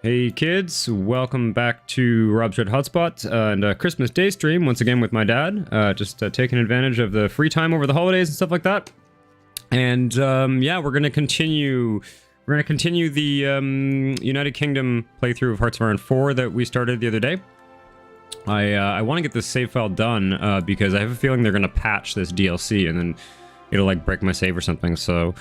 Hey kids, welcome back to Rob's Red Hotspot and a Christmas Day stream once again with my dad. Just taking advantage of the free time over the holidays and stuff like that. And yeah, we're gonna continue. We're gonna continue the United Kingdom playthrough of Hearts of Iron 4 that we started the other day. I want to get this save file done because I have a feeling they're gonna patch this DLC and then it'll like break my save or something. So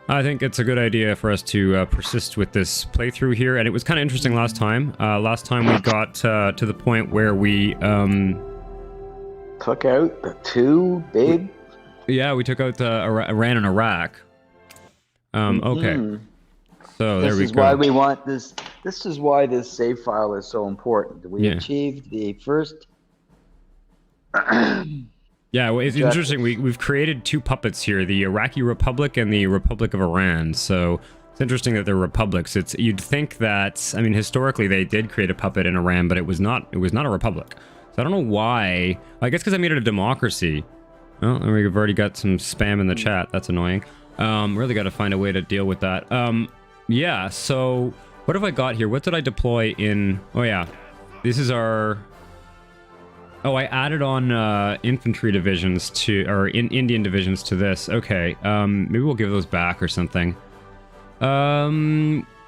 I think it's a good idea for us to persist with this playthrough here, and it was kind of interesting last time. Last time we got to the point where we took out the two big. Yeah, we took out Iran and Iraq. Okay, so there we go. This is why we want this. This is why this save file is so important. We achieved the first. Yeah, well, it's interesting. We've created two puppets here, the Iraqi Republic and the Republic of Iran. So it's interesting that they're republics. You'd think that, I mean, historically they did create a puppet in Iran, but it was not a republic. So I don't know why. I guess because I made it a democracy. Oh, and we've already got some spam in the chat. That's annoying. Really got to find a way to deal with that. Yeah, so what have I got here? What did I deploy in? Oh yeah, this is our... Oh, I added on infantry divisions to, or Indian divisions to this. Okay, maybe we'll give those back or something. I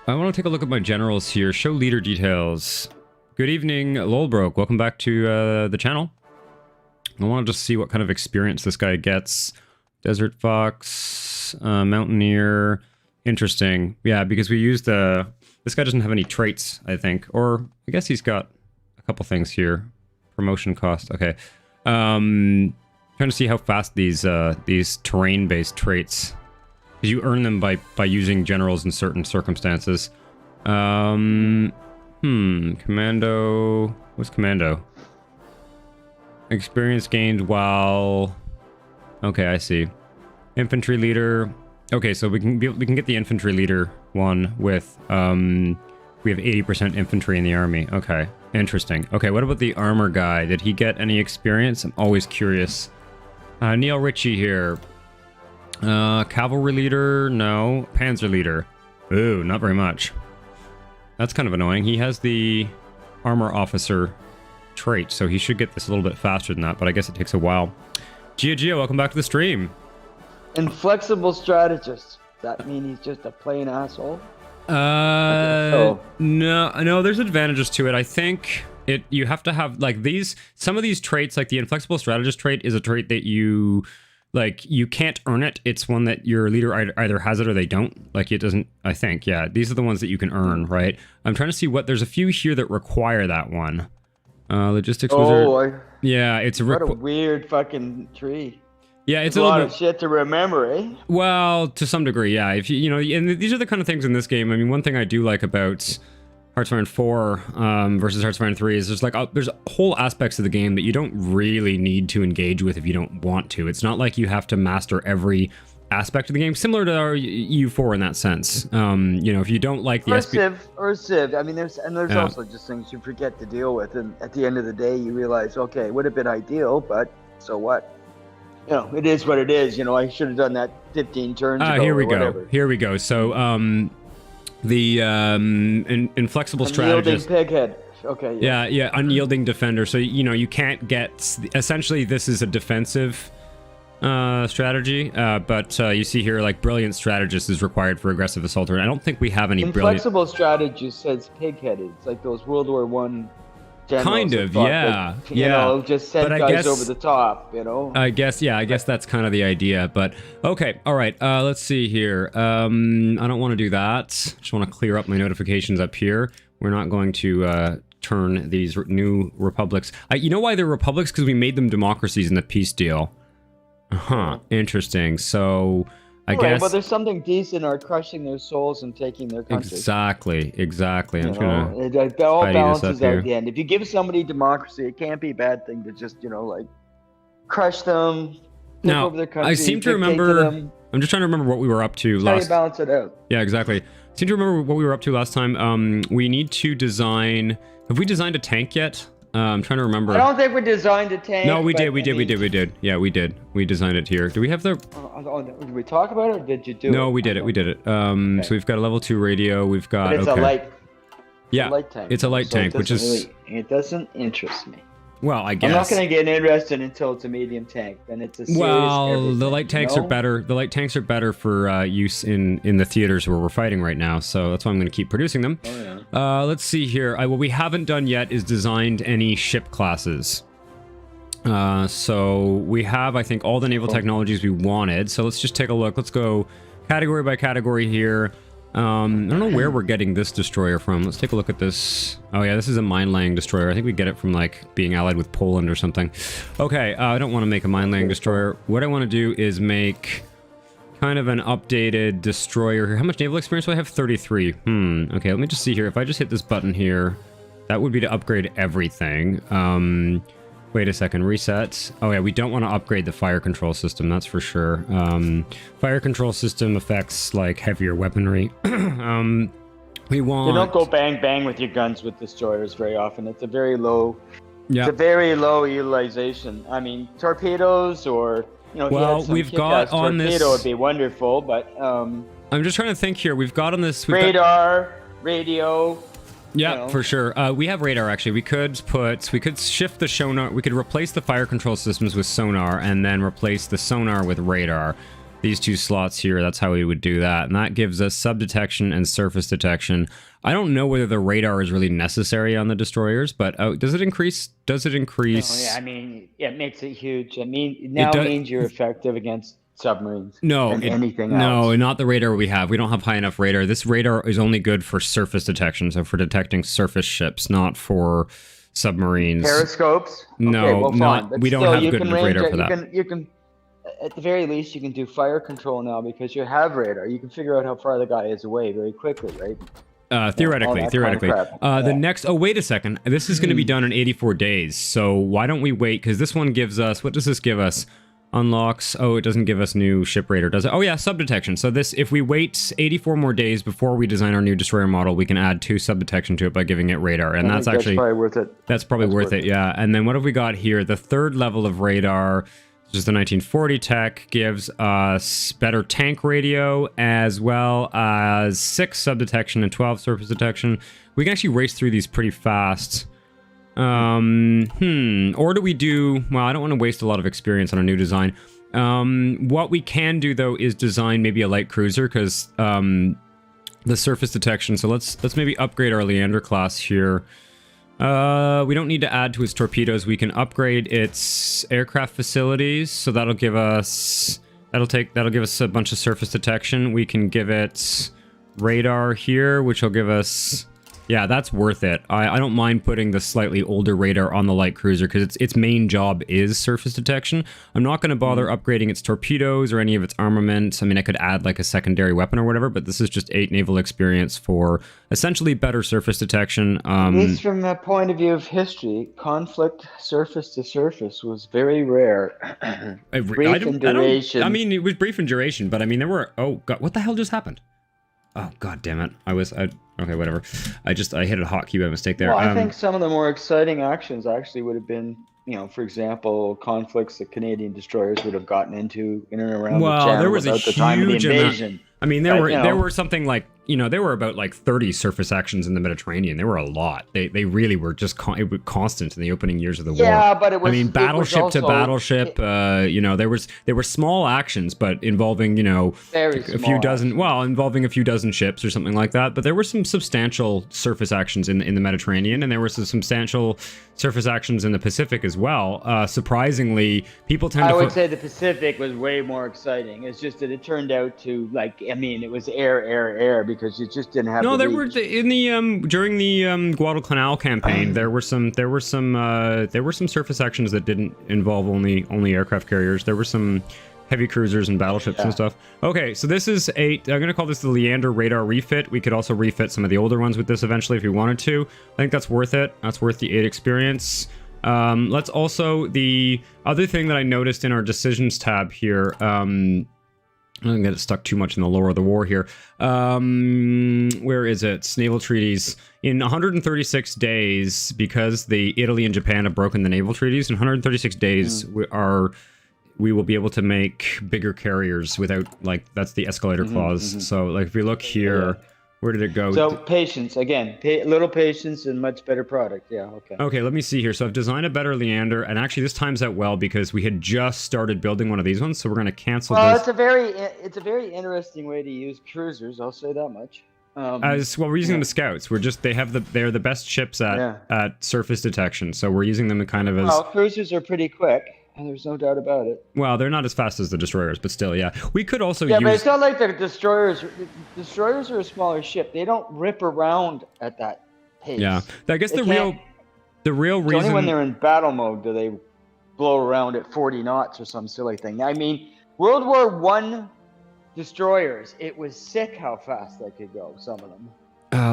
want to take a look at my generals here. Show leader details. Good evening, Lolbroke. Welcome back to the channel. I want to just see what kind of experience this guy gets. Desert Fox, Mountaineer. Interesting. Yeah, because we used this guy doesn't have any traits, I think. Or I guess he's got a couple things here. Promotion cost. Okay. Trying to see how fast these terrain-based traits, because you earn them by using generals in certain circumstances. Commando. What's commando? Experience gained while. Okay, I see. Infantry leader. Okay, so we can get the infantry leader one with we have 80% infantry in the army. Okay. Interesting. Okay, what about the armor guy? Did he get any experience? I'm always curious. Neil Ritchie here. Cavalry leader? No. Panzer leader? Ooh, not very much. That's kind of annoying. He has the armor officer trait, so he should get this a little bit faster than that, but I guess it takes a while. Gio, welcome back to the stream. Inflexible strategist. That mean he's just a plain asshole? No, there's advantages to it. I think you have to have like some of these traits, like the inflexible strategist trait is a trait that you can't earn it. It's one that your leader either has it or they don't. Like it doesn't, I think. Yeah, these are the ones that you can earn, right? I'm trying to see there's a few here that require that one. Logistics wizard. Yeah, it's what a weird fucking tree. Yeah, it's a lot of shit to remember, eh? Well, to some degree, yeah. If you know, and these are the kind of things in this game. I mean, one thing I do like about Hearts of Iron 4 versus Hearts of Iron 3 is there's whole aspects of the game that you don't really need to engage with if you don't want to. It's not like you have to master every aspect of the game, similar to our U4 in that sense. You know, if you don't like the Civ. I mean, there's also just things you forget to deal with, and at the end of the day, you realize, okay, it would have been ideal, but so what? You know, it is what it is. You know, I should have done that 15 turns ago. Here we go. Whatever. Here we go. So, the inflexible strategist. Unyielding pighead. Okay. Yeah, unyielding defender. So you know you can't get. Essentially, this is a defensive strategy. But you see here, like brilliant strategist is required for aggressive assaulter. And I don't think we have any inflexible strategist says pigheaded. It's like those World War I. Kind of, yeah. You know, just send guys over the top, you know? I guess that's kind of the idea, but okay, all right, let's see here. I don't want to do that. Just want to clear up my notifications up here. We're not going to turn these new republics. You know why they're republics? Because we made them democracies in the peace deal. Interesting. So I guess. But there's something decent or crushing their souls and taking their country. Exactly. I'm gonna. It all balances out at the end. If you give somebody democracy, it can't be a bad thing to just crush them, take over their country. I seem to remember. I'm just trying to remember what we were up to last. How you balance it out. Yeah, exactly. I seem to remember what we were up to last time. We need to design. Have we designed a tank yet? I'm trying to remember. I don't think we designed a tank. No, we did. Yeah, we did. We designed it here. Do we have the... did we talk about it or did you do it? No, we did it. Okay. So we've got a level 2 radio. We've got... But it's a light... Yeah, a light tank. it's a light tank, which is... it doesn't interest me. Well, I guess. I'm not going to get interested until it's a medium tank. Then it's a serious everything, the light tanks are better. The light tanks are better for use in the theaters where we're fighting right now. So that's why I'm going to keep producing them. Oh, yeah. Let's see here. What we haven't done yet is designed any ship classes. So we have, I think, all the naval technologies we wanted. So let's just take a look. Let's go category by category here. I don't know where we're getting this destroyer from. Let's take a look at this. Oh yeah, this is a mine-laying destroyer. I think we get it from like being allied with Poland or something. Okay, I don't want to make a mine-laying destroyer. What I want to do is make kind of an updated destroyer here. How much naval experience do I have? 33. Okay, let me just see here. If I just hit this button here, that would be to upgrade everything. Wait a second, reset. Oh yeah, we don't want to upgrade the fire control system, that's for sure. Fire control system affects like heavier weaponry. We want... You don't go bang bang with your guns with destroyers very often. It's a very low... Yeah. It's a very low utilization. I mean, torpedoes or... You know, well, we've got on this... torpedo would be wonderful, but... I'm just trying to think here. We've got on this... radar, radio... Yeah, you know. for sure. We have radar, actually. We could shift the sonar. We could replace the fire control systems with sonar and then replace the sonar with radar. These two slots here, that's how we would do that. And that gives us sub-detection and surface detection. I don't know whether the radar is really necessary on the destroyers, but does it increase? Does it increase? Oh, yeah, I mean, it makes it huge. I mean, now it means you're effective against submarines. Anything else. No, not the radar we have. We don't have high enough radar. This radar is only good for surface detection, so for detecting surface ships, not for submarines. Periscopes? No, okay, well, not. We don't have good enough radar for that. You can, at the very least, you can do fire control now because you have radar. You can figure out how far the guy is away very quickly, right? Theoretically. The next... Oh, wait a second. This is going to be done in 84 days, so why don't we wait? Because this one gives us... What does this give us? Unlocks. Oh, it doesn't give us new ship radar, does it? Oh yeah, sub-detection. So this, if we wait 84 more days before we design our new destroyer model, we can add 2 sub-detection to it by giving it radar, and that's actually probably worth it. That's probably worth it, yeah. And then what have we got here? The third level of radar, which is the 1940 tech, gives us better tank radio as well as 6 sub-detection and 12 surface detection. We can actually race through these pretty fast. Or do we do... Well, I don't want to waste a lot of experience on a new design. What we can do, though, is design maybe a light cruiser, because the surface detection... So let's maybe upgrade our Leander class here. We don't need to add to its torpedoes. We can upgrade its aircraft facilities, so that'll give us... That'll give us a bunch of surface detection. We can give it radar here, which will give us... Yeah, that's worth it. I don't mind putting the slightly older radar on the light cruiser because its main job is surface detection. I'm not going to bother upgrading its torpedoes or any of its armament. I mean, I could add like a secondary weapon or whatever, but this is just 8 naval experience for essentially better surface detection. At least from the point of view of history, conflict surface to surface was very rare. Brief in duration. I mean, it was brief in duration, but I mean, there were... Oh, God, what the hell just happened? Oh, God damn it. Okay, whatever. I hit a hotkey by mistake there. Well, I think some of the more exciting actions actually would have been, you know, for example, conflicts that Canadian destroyers would have gotten into in and around the channel there was about the time of the invasion. I mean, there were something like, you know, there were about like 30 surface actions in the Mediterranean. There were a lot. They really were just constant in the opening years of the war. Yeah, but it was... I mean, battleship to battleship, you know, there were small actions, but involving, you know, involving a few dozen ships or something like that. But there were some substantial surface actions in the Mediterranean, and there were some substantial surface actions in the Pacific as well. Surprisingly, people tend to... I would say the Pacific was way more exciting. It's just that it turned out to, like, I mean, it was air, because you just didn't have. No, the there were during the Guadalcanal campaign. There were some surface actions that didn't involve only aircraft carriers. There were some heavy cruisers and battleships and stuff. Okay, so this is I'm going to call this the Leander radar refit. We could also refit some of the older ones with this eventually if we wanted to. I think that's worth it. That's worth the 8 experience. Let's also... The other thing that I noticed in our decisions tab here... I'm going to get stuck too much in the lore of the war here. Where is it? Naval treaties. In 136 days, because Italy and Japan have broken the naval treaties, in 136 days we will be able to make bigger carriers without, like, that's the escalator clause. So, like, if we look here, Where did it go? So patience again, little patience and much better product. Yeah. Okay. Okay, let me see here. So I've designed a better Leander, and actually this times out well because we had just started building one of these ones, so we're going to cancel Well, this. it's a very interesting way to use cruisers. I'll say that much. As well, we're using them as scouts. They're the best ships at surface detection, so we're using them kind of as. Well, cruisers are pretty quick, and there's no doubt about it. Well, they're not as fast as the destroyers, but still, yeah. We could also Yeah, use. but it's not like the destroyers. The destroyers are a smaller ship. They don't rip around at that pace. Yeah, I guess the real reason. Only when they're in battle mode do they blow around at 40 knots or some silly thing. I mean, World War One destroyers. It was sick how fast they could go. Some of them.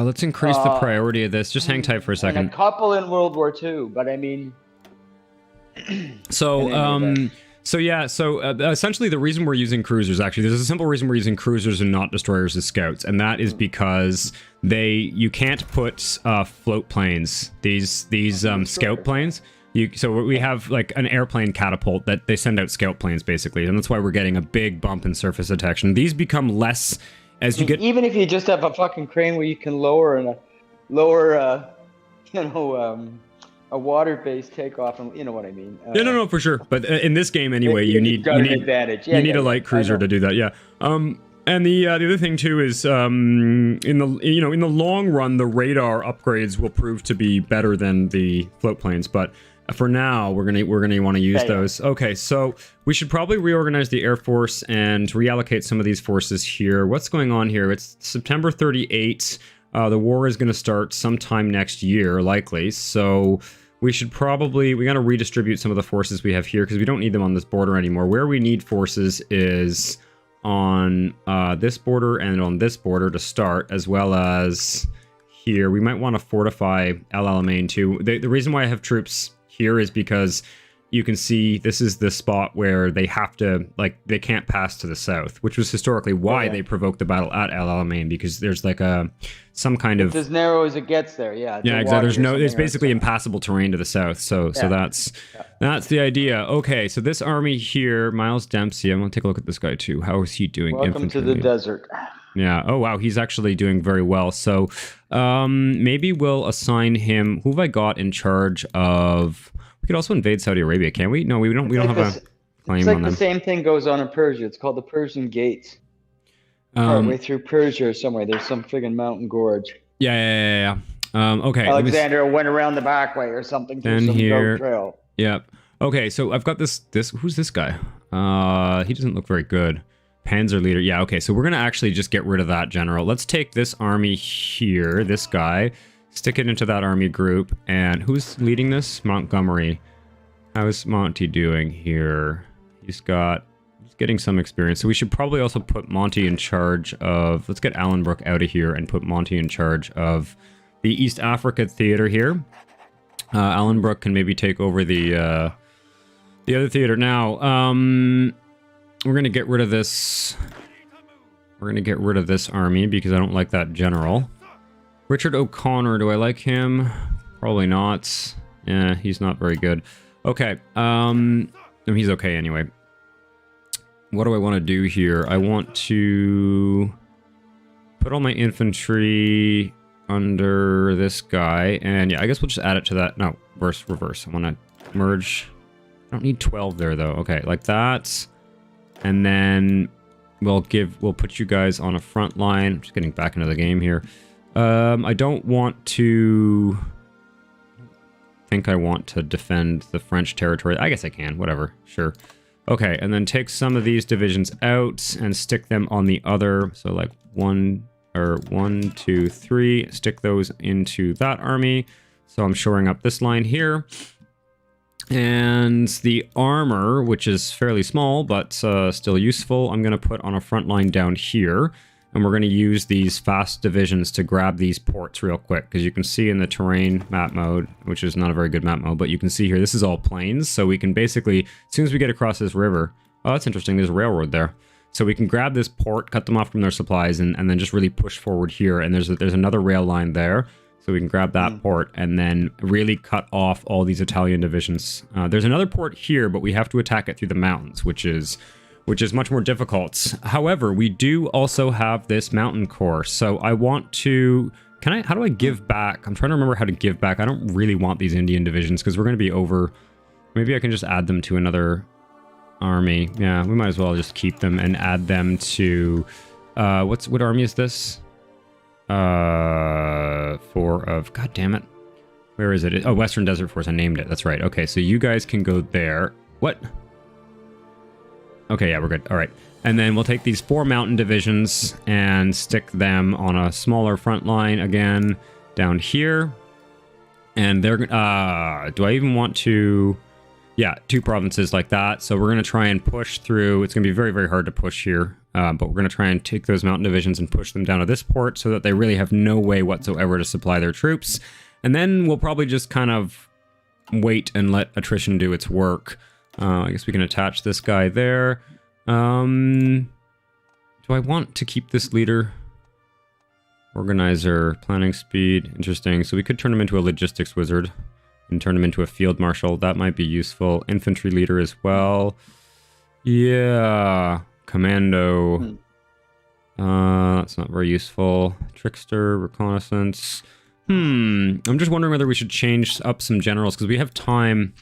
Let's increase the priority of this. Just hang tight for a second. And a couple in World War Two, but I mean. So essentially the reason we're using cruisers, actually, there's a simple reason we're using cruisers and not destroyers as scouts, and that is because you can't put float planes, these scout planes. So we have like an airplane catapult that they send out scout planes basically, and that's why we're getting a big bump in surface detection. These become less as you get. Even if you just have a fucking crane where you can lower a water-based takeoff, and you know what I mean. No, for sure. But in this game anyway, you need advantage. Yeah, you need a light cruiser to do that. Yeah. And the other thing too is in the long run, the radar upgrades will prove to be better than the float planes, but for now we're gonna want to use those. Okay, so we should probably reorganize the Air Force and reallocate some of these forces here. What's going on here? It's September 38. The war is going to start sometime next year, likely. So we should probably we got to redistribute some of the forces we have here because we don't need them on this border anymore. Where we need forces is on this border and on this border to start, as well as here. We might want to fortify El Alamein too. The reason why I have troops here is because you can see this is the spot where they have to, like, they can't pass to the south, which was historically why they provoked the battle at El Alamein, because there's like some kind of... It's as narrow as it gets there, yeah. Yeah, exactly. It's basically impassable terrain to the south, so that's the idea. Okay, so this army here, Miles Dempsey, I'm going to take a look at this guy too. How is he doing? Welcome to the desert. Yeah, oh wow, he's actually doing very well. So maybe we'll assign him... Who have I got in charge of... We could also invade Saudi Arabia, can we? No, we don't have a claim on them. The same thing goes on in Persia. It's called the Persian Gates. Partway through Persia somewhere. There's some friggin' mountain gorge. Yeah. Okay. Alexander went around the back way or something through some goat trail. Yep. Okay, so I've got this. Who's this guy? He doesn't look very good. Panzer leader. Yeah, okay, so we're going to actually just get rid of that general. Let's take this army here, this guy. Stick it into that army group. And who's leading this? Montgomery. How is Monty doing here? He's getting some experience. So we should probably also put Monty in charge of... Let's get Allenbrook out of here and put Monty in charge of the East Africa theater here. Allenbrook can maybe take over the other theater. Now, we're going to get rid of this... We're going to get rid of this army because I don't like that general. Richard O'Connor, do I like him? Probably not. Yeah, he's not very good. Okay, he's okay anyway. What do I want to do here? I want to put all my infantry under this guy, and yeah, I guess we'll just add it to that. No, reverse. I want to merge. I don't need 12 there though. Okay, like that, and then we'll put you guys on a front line. I'm just getting back into the game here. I don't want to... I want to defend the French territory. I guess I can, whatever, sure. Okay, and then take some of these divisions out and stick them on the other. So like 1, 2, 3, stick those into that army. So I'm shoring up this line here. And the armor, which is fairly small, but still useful, I'm going to put on a front line down here. And we're going to use these fast divisions to grab these ports real quick. Because you can see in the terrain map mode, which is not a very good map mode, but you can see here, this is all plains. So we can basically, as soon as we get across this river... Oh, that's interesting. There's a railroad there. So we can grab this port, cut them off from their supplies, and then just really push forward here. And there's another rail line there. So we can grab that port and then really cut off all these Italian divisions. There's another port here, but we have to attack it through the mountains, which is which is much more difficult. However, we do also have this mountain course, so I want to... how do I give back? I'm trying to remember how to give back. I don't really want these Indian divisions because we're going to be over... Maybe I can just add them to another army. Yeah, we might as well just keep them and add them to... what army is this? 4 of... God damn it. Where is it? Oh, Western Desert Force. I named it. That's right. Okay, so you guys can go there. What? Okay, yeah, we're good. All right. And then we'll take these 4 mountain divisions and stick them on a smaller front line again down here. And they're... do I even want to... Yeah, 2 provinces like that. So we're going to try and push through. It's going to be very, very hard to push here. But we're going to try and take those mountain divisions and push them down to this port so that they really have no way whatsoever to supply their troops. And then we'll probably just kind of wait and let attrition do its work. I guess we can attach this guy there. Do I want to keep this leader? Organizer, planning speed, interesting. So we could turn him into a logistics wizard and turn him into a field marshal. That might be useful. Infantry leader as well. Yeah, commando. That's not very useful. Trickster, reconnaissance. I'm just wondering whether we should change up some generals because we have time.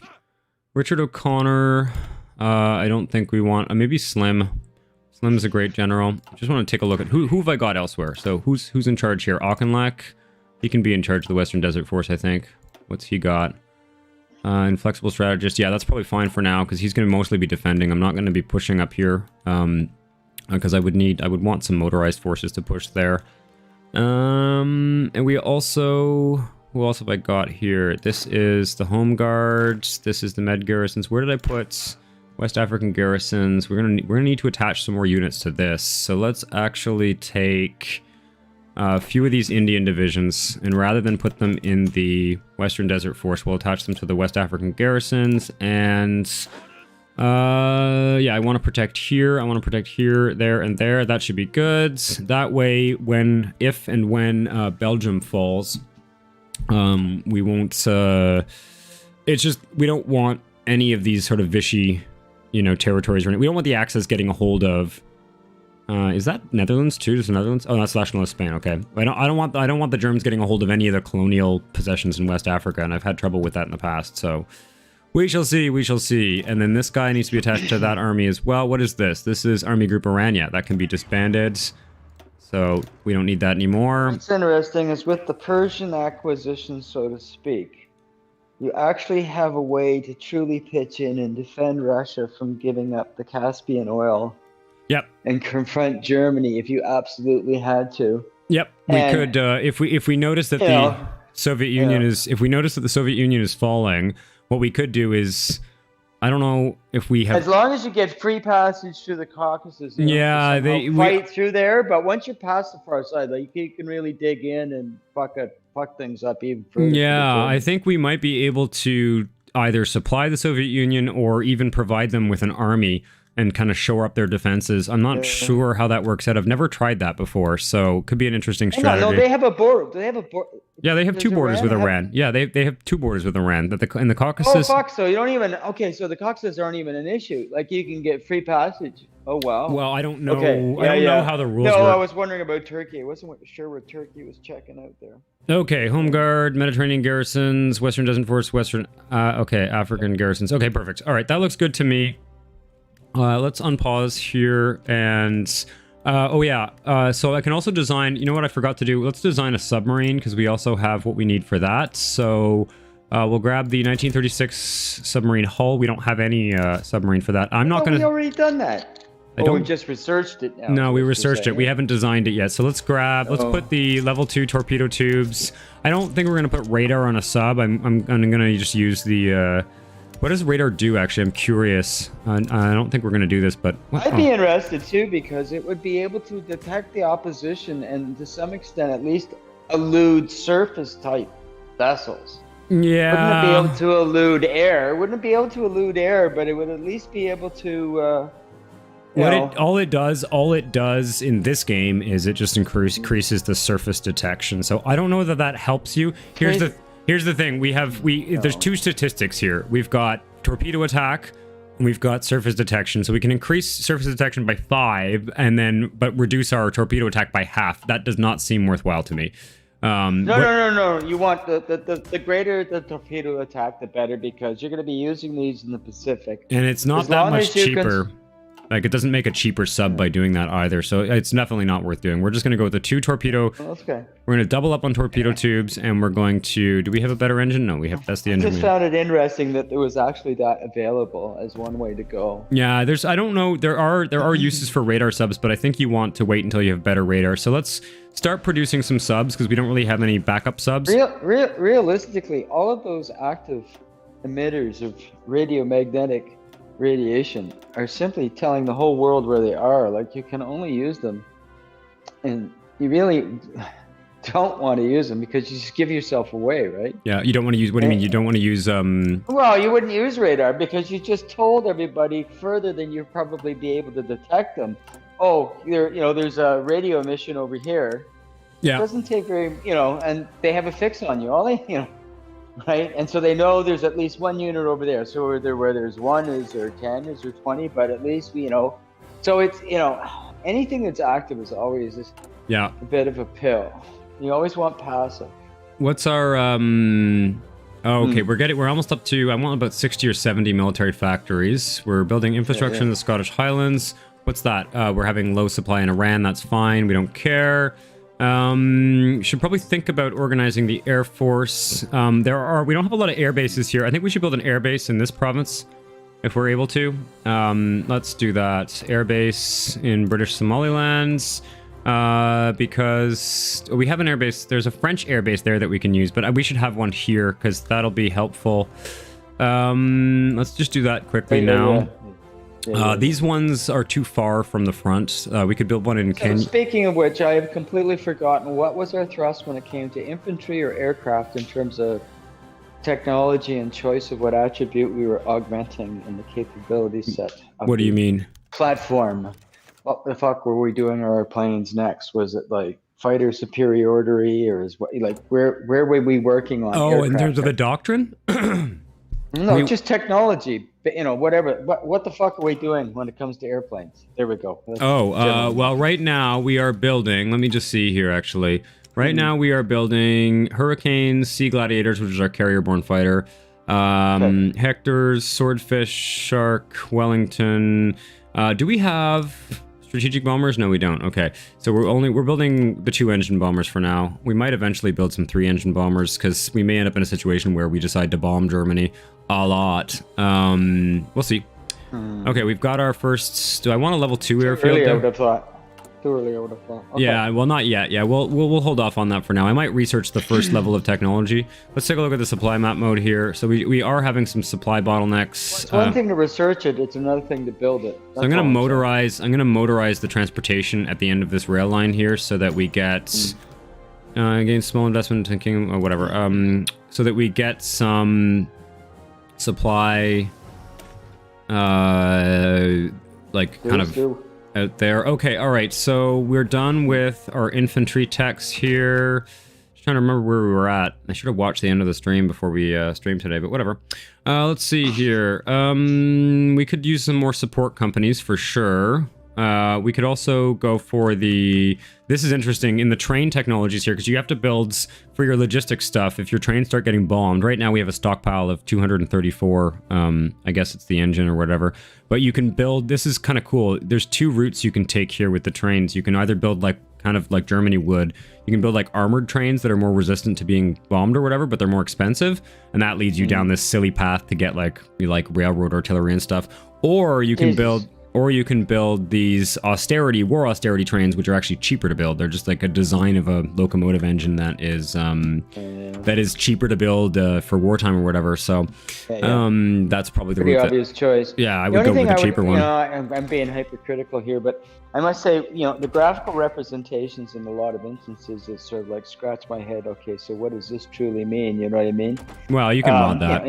Richard O'Connor. I don't think we want... maybe Slim. Slim's a great general. Just want to take a look at who have I got elsewhere. So who's in charge here? Auchinleck. He can be in charge of the Western Desert Force, I think. What's he got? Inflexible strategist. Yeah, that's probably fine for now because he's going to mostly be defending. I'm not going to be pushing up here because I would want some motorized forces to push there. And we also... Who else have I got here? This is the Home Guards. This is the Med Garrisons. Where did I put West African Garrisons? We're gonna need to attach some more units to this. So let's actually take a few of these Indian divisions, and rather than put them in the Western Desert Force, we'll attach them to the West African Garrisons. And yeah, I want to protect here. I want to protect here, there, and there. That should be good. That way, if and when Belgium falls, we won't, it's just, we don't want any of these sort of Vichy, territories. We don't want the Axis getting a hold of, is that Netherlands too? Just Netherlands? Oh, that's Nationalist Spain. Okay. I don't want the Germans getting a hold of any of the colonial possessions in West Africa, and I've had trouble with that in the past, so we shall see, we shall see. And then this guy needs to be attached to that army as well. What is this? This is Army Group Orania. That can be disbanded. So we don't need that anymore. What's interesting is with the Persian acquisition, so to speak, you actually have a way to truly pitch in and defend Russia from giving up the Caspian oil. Yep. And confront Germany if you absolutely had to. Yep. We could, if we notice that the Soviet Union if we notice that the Soviet Union is falling, what we could do is, I don't know if we have... As long as you get free passage through the Caucasus, yeah, they fight through there. But once you're past the far side, like, you can really dig in and fuck things up even further. Yeah, I think we might be able to either supply the Soviet Union or even provide them with an army and kind of shore up their defenses. I'm not sure how that works out. I've never tried that before, so could be an interesting strategy. No, they have a border. They have a border. Yeah, they have two borders with Iran. Yeah, they have 2 borders with Iran. In the Caucasus. Oh fuck! So you don't even. Okay, so the Caucasus aren't even an issue. Like, you can get free passage. Oh wow. Well, I don't know. Okay. I don't know how the rules work. No, I was wondering about Turkey. I wasn't sure what Turkey was checking out there. Okay, Home Guard, Mediterranean garrisons, Western Desert Force, okay, African garrisons. Okay, perfect. All right, that looks good to me. Let's unpause here and... so I can also design... You know what I forgot to do? Let's design a submarine, because we also have what we need for that. So we'll grab the 1936 submarine hull. We don't have any submarine for that. I'm not going to... We already done that. We just researched it now. No, we researched it. We haven't designed it yet. So let's put the level 2 torpedo tubes. I don't think we're going to put radar on a sub. I'm going to just use the... what does radar do, actually? I'm curious. I don't think we're going to do this, but... I'd be interested, too, because it would be able to detect the opposition and, to some extent, at least elude surface-type vessels. Yeah. Wouldn't it be able to elude air? Wouldn't it be able to elude air, but it would at least be able to... all it does in this game is it just increases the surface detection. So I don't know that helps you. Here's the thing. There's 2 statistics here. We've got torpedo attack, We've got surface detection, so we can increase surface detection by 5, but reduce our torpedo attack by half. That does not seem worthwhile to me. No. You want the greater the torpedo attack, the better, because you're going to be using these in the Pacific. And it's not that much cheaper. Like, it doesn't make a cheaper sub by doing that either, so it's definitely not worth doing. We're just going to go with the 2 torpedo. Oh, okay. We're going to double up on torpedo tubes, and we're going to... Do we have a better engine? No, that's the engine. I just found it interesting that there was actually that available as one way to go. Yeah, I don't know, there are uses for radar subs, but I think you want to wait until you have better radar. So let's start producing some subs, because we don't really have any backup subs. Realistically, all of those active emitters of radiomagnetic radiation are simply telling the whole world where they are. Like, you can only use them, and you really don't want to use them because you just give yourself away, right? Yeah, you don't want to use... What do you mean? You don't want to use... Well, you wouldn't use radar because you just told everybody further than you'd probably be able to detect them. Oh, there's a radio emission over here. Yeah. It doesn't take very, and they have a fix on you. All they, right? And so they know there's at least one unit over there. So where there's 1, is there 10, is there 20? But at least so it's, anything that's active is always just a bit of a pill. You always want passive. What's our okay, we're almost up to, I want about 60 or 70 military factories. We're building infrastructure in the Scottish Highlands. What's that? We're having low supply in Iran. That's fine. We don't care. Should probably think about organizing the Air Force. We don't have a lot of air bases here. I think we should build an air base in this province if we're able to. Let's do that. Air base in British Somalilands, because we have an air base. There's a French air base there that we can use, but we should have one here because that'll be helpful. Let's just do that quickly now. These ones are too far from the front. We could build one in Kenya. Speaking of which, I have completely forgotten what was our thrust when it came to infantry or aircraft in terms of technology and choice of what attribute we were augmenting in the capability set. What do you mean? Platform. What the fuck were we doing our planes next? Was it like fighter superiority, or where were we working on? Oh, in terms of the doctrine? No, just technology. Whatever. What the fuck are we doing when it comes to airplanes? There we go. Well, right now we are building. Let me just see here, actually. Right now we are building Hurricanes, Sea Gladiators, which is our carrier-borne fighter. Hectors, Swordfish, Shark, Wellington. Do we have strategic bombers? No, we don't. Okay, so we're building the 2-engine bombers for now. We might eventually build some 3-engine bombers because we may end up in a situation where we decide to bomb Germany a lot. We'll see. Okay, we've got our first... Do I want a level 2 airfield? I would have thought. Too early, I would have thought. Okay. Yeah, well, not yet. Yeah, we'll hold off on that for now. I might research the first level of technology. Let's take a look at the supply map mode here. So we are having some supply bottlenecks. It's one thing to research it. It's another thing to build it. So I'm gonna motorize the transportation at the end of this rail line here, so that we get again small investment thinking or whatever. So that we get some supply, out there. Okay, all right, so we're done with our infantry techs here. Just trying to remember where we were at. I should have watched the end of the stream before we streamed today, but whatever. Let's see here. We could use some more support companies for sure. We could also go for this is interesting, in the train technologies here, because you have to build, for your logistics stuff, if your trains start getting bombed. Right now we have a stockpile of 234, I guess it's the engine or whatever. But you can build, this is kind of cool. There's 2 routes you can take here with the trains. You can either build kind of like Germany would. You can build like armored trains that are more resistant to being bombed or whatever, but they're more expensive. And that leads you down this silly path to get like railroad artillery and stuff. Or you can build these war austerity trains, which are actually cheaper to build. They're just like a design of a locomotive engine that is cheaper to build for wartime or whatever. So that's probably the pretty obvious choice. Yeah, I would go with the cheaper one. I'm being hypercritical here, but I must say, the graphical representations in a lot of instances is sort of like scratch my head. Okay, so what does this truly mean? You know what I mean? Well, you can mod that.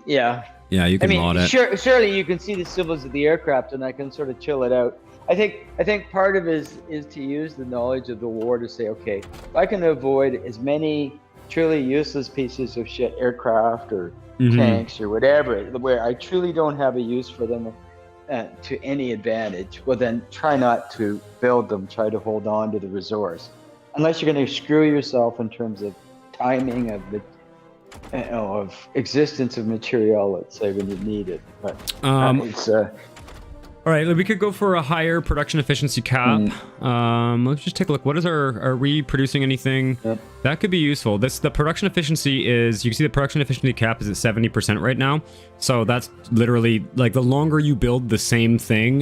Yeah. Yeah, you can mod it. Surely you can see the symbols of the aircraft, and I can sort of chill it out. I think part of it is to use the knowledge of the war to say, okay, if I can avoid as many truly useless pieces of shit, aircraft or Mhm. tanks or whatever, where I truly don't have a use for them to any advantage, well then try not to build them, try to hold on to the resource. Unless you're going to screw yourself in terms of timing of the of existence of material, let's say, when you need it. But it's all right, we could go for a higher production efficiency cap. Let's just take a look. What is are we producing anything? Yep. That could be useful. The production efficiency is, you can see the production efficiency cap is at 70% right now. So that's literally like the longer you build the same thing,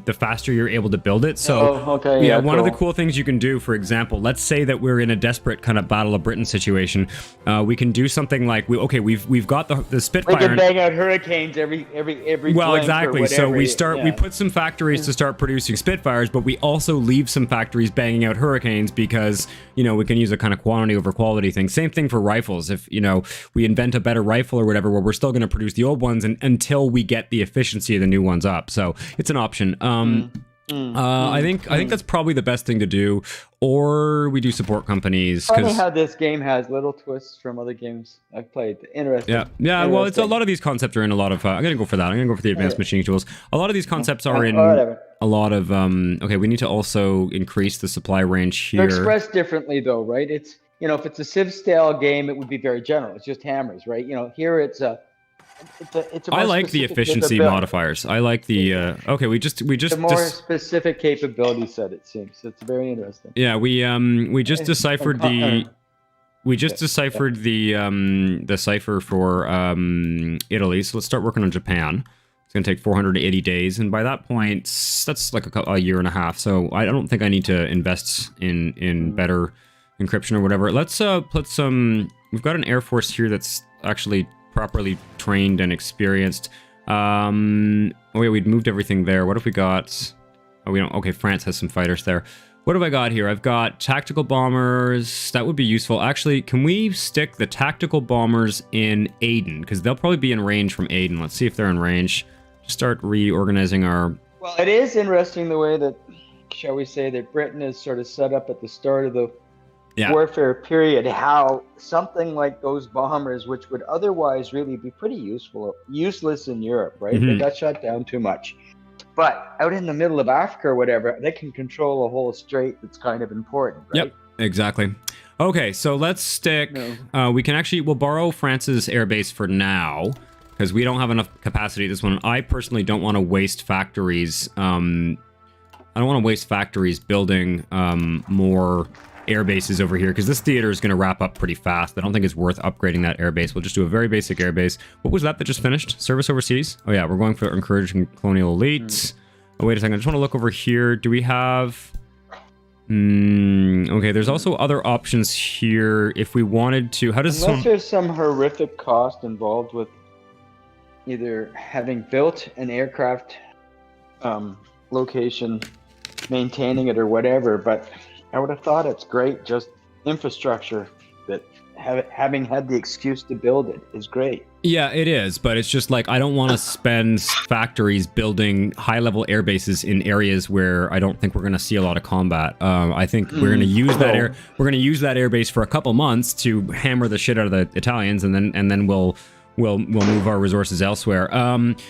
the faster you're able to build it. So okay, yeah, one cool. of the cool things you can do, for example, let's say that we're in a desperate kind of Battle of Britain situation. We can do something like we've got the Spitfire. We can bang out hurricanes every well, exactly. So we start we put some factories to start producing Spitfires, but we also leave some factories banging out hurricanes because, you know, we can use a kind of quantity over quality thing. Same thing for rifles. If, you know, we invent a better rifle or whatever, where we're still going to produce the old ones until we get the efficiency of the new ones up. So it's an option. I think that's probably the best thing to do. Or we do support companies. Funny how this game has little twists from other games I've played. Interesting. Yeah. Well, it's a lot of these concepts are in a lot of. I'm gonna go for that. I'm gonna go for the advanced machining tools. A lot of these concepts are in a lot of. Okay, we need to also increase the supply range here. They're expressed differently, though, right? It's, you know, if it's a Civ style game, it would be very general. It's just hammers, right? You know, here it's a. I like the efficiency modifiers. I like the okay. We just a more specific capability set. It seems it's very interesting. Yeah, we just deciphered the the cipher for Italy. So let's start working on Japan. It's gonna take 480 days, and by that point, that's like a year and a half. So I don't think I need to invest in better encryption or whatever. Let's put some. We've got an air force here that's actually properly trained and experienced. Oh yeah, we'd moved everything there. What have we got? Oh, we don't. Okay, France has some fighters there. What have I got here? I've got tactical bombers. That would be useful. Actually, can we stick the tactical bombers in Aden? Because they'll probably be in range from Aden. Let's see if they're in range. Just start reorganizing our... Well, it is interesting the way that, shall we say, that Britain is sort of set up at the start of the warfare period, how something like those bombers, which would otherwise really be pretty useless in Europe, right? They got shut down too much. But out in the middle of Africa or whatever, they can control a whole strait that's kind of important, right? Yep, exactly. Okay, so let's stick... we'll borrow France's airbase for now, because we don't have enough capacity at this one. I personally don't want to waste factories. I don't want to waste factories building more air bases over here, because this theater is going to wrap up pretty fast. I don't think it's worth upgrading that airbase. We'll just do a very basic airbase. What was that just finished? Service overseas? Oh yeah, we're going for encouraging colonial elites. Oh, wait a second. I just want to look over here. Do we have... okay, there's also other options here if we wanted to... How does Unless there's some horrific cost involved with either having built an aircraft location, maintaining it or whatever, but I would have thought it's great, just infrastructure, that having had the excuse to build it is great. Yeah, it is, but it's just like I don't want to spend factories building high-level air bases in areas where I don't think we're going to see a lot of combat. I think we're going to use that air base for a couple months to hammer the shit out of the Italians, and then we'll move our resources elsewhere.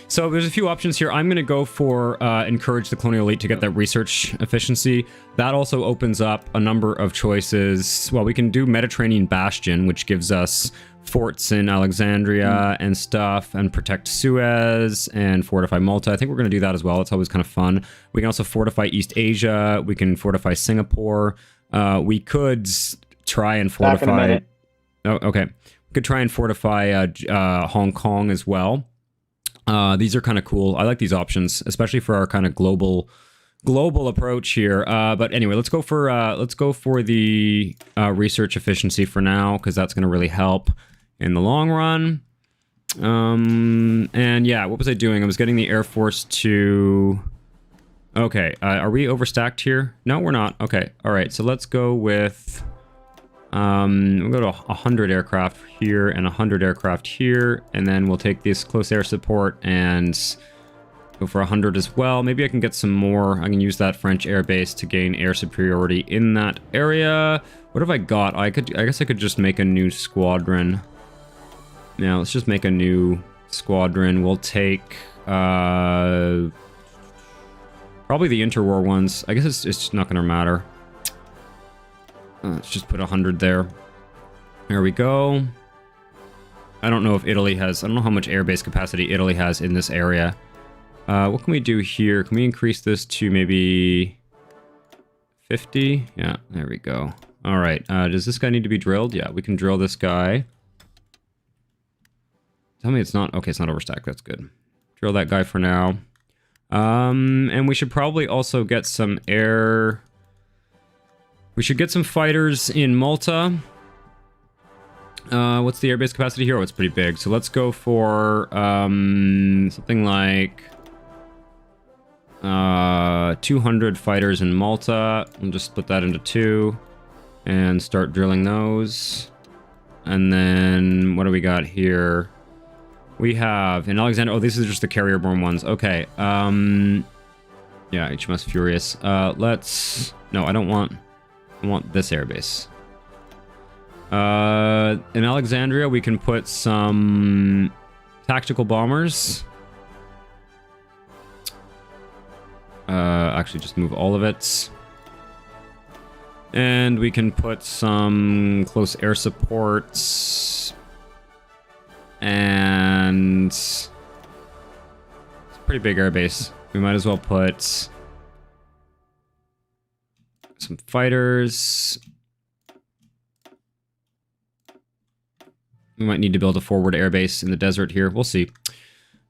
So there's a few options here. I'm going to go for encourage the colonial elite to get that research efficiency. That also opens up a number of choices. Well, we can do Mediterranean Bastion, which gives us forts in Alexandria and stuff, and protect Suez and fortify Malta. I think we're going to do that as well. It's always kind of fun. We can also fortify East Asia. We can fortify Singapore. We could try and fortify... Oh, okay. Could try and fortify Hong Kong as well. These are kind of cool. I like these options, especially for our kind of global approach here. But anyway, let's go for the research efficiency for now, because that's going to really help in the long run. And yeah, what was I doing? I was getting the Air Force to... Okay, are we overstacked here? No, we're not. Okay, all right. So let's go with... we'll go to 100 aircraft here and 100 aircraft here, and then we'll take this close air support and Go for 100 as well. Maybe I can get some more. I can use that French air base to gain air superiority in that area. What have I got? I guess I could just make a new squadron. Now, let's just make a new squadron. We'll take probably the interwar ones. I guess it's not going to matter. Let's just put 100 there. There we go. I don't know if Italy has... I don't know how much airbase capacity Italy has in this area. What can we do here? Can we increase this to maybe 50? Yeah, there we go. All right. Does this guy need to be drilled? Yeah, we can drill this guy. Tell me it's not... Okay, it's not overstacked. That's good. Drill that guy for now. And we should probably also get some air... We should get some fighters in Malta. What's the airbase capacity here? Oh, it's pretty big. So let's go for something like 200 fighters in Malta. We'll just split that into 2 and start drilling those. And then what do we got here? We have in Alexander. Oh, these are just the carrier-borne ones. Okay. Yeah, HMS Furious. Let's. No, I don't want. I want this airbase. In Alexandria, we can put some tactical bombers. Actually, just move all of it. And we can put some close air supports. And it's a pretty big airbase. We might as well put some fighters. We might need to build a forward airbase in the desert here. We'll see.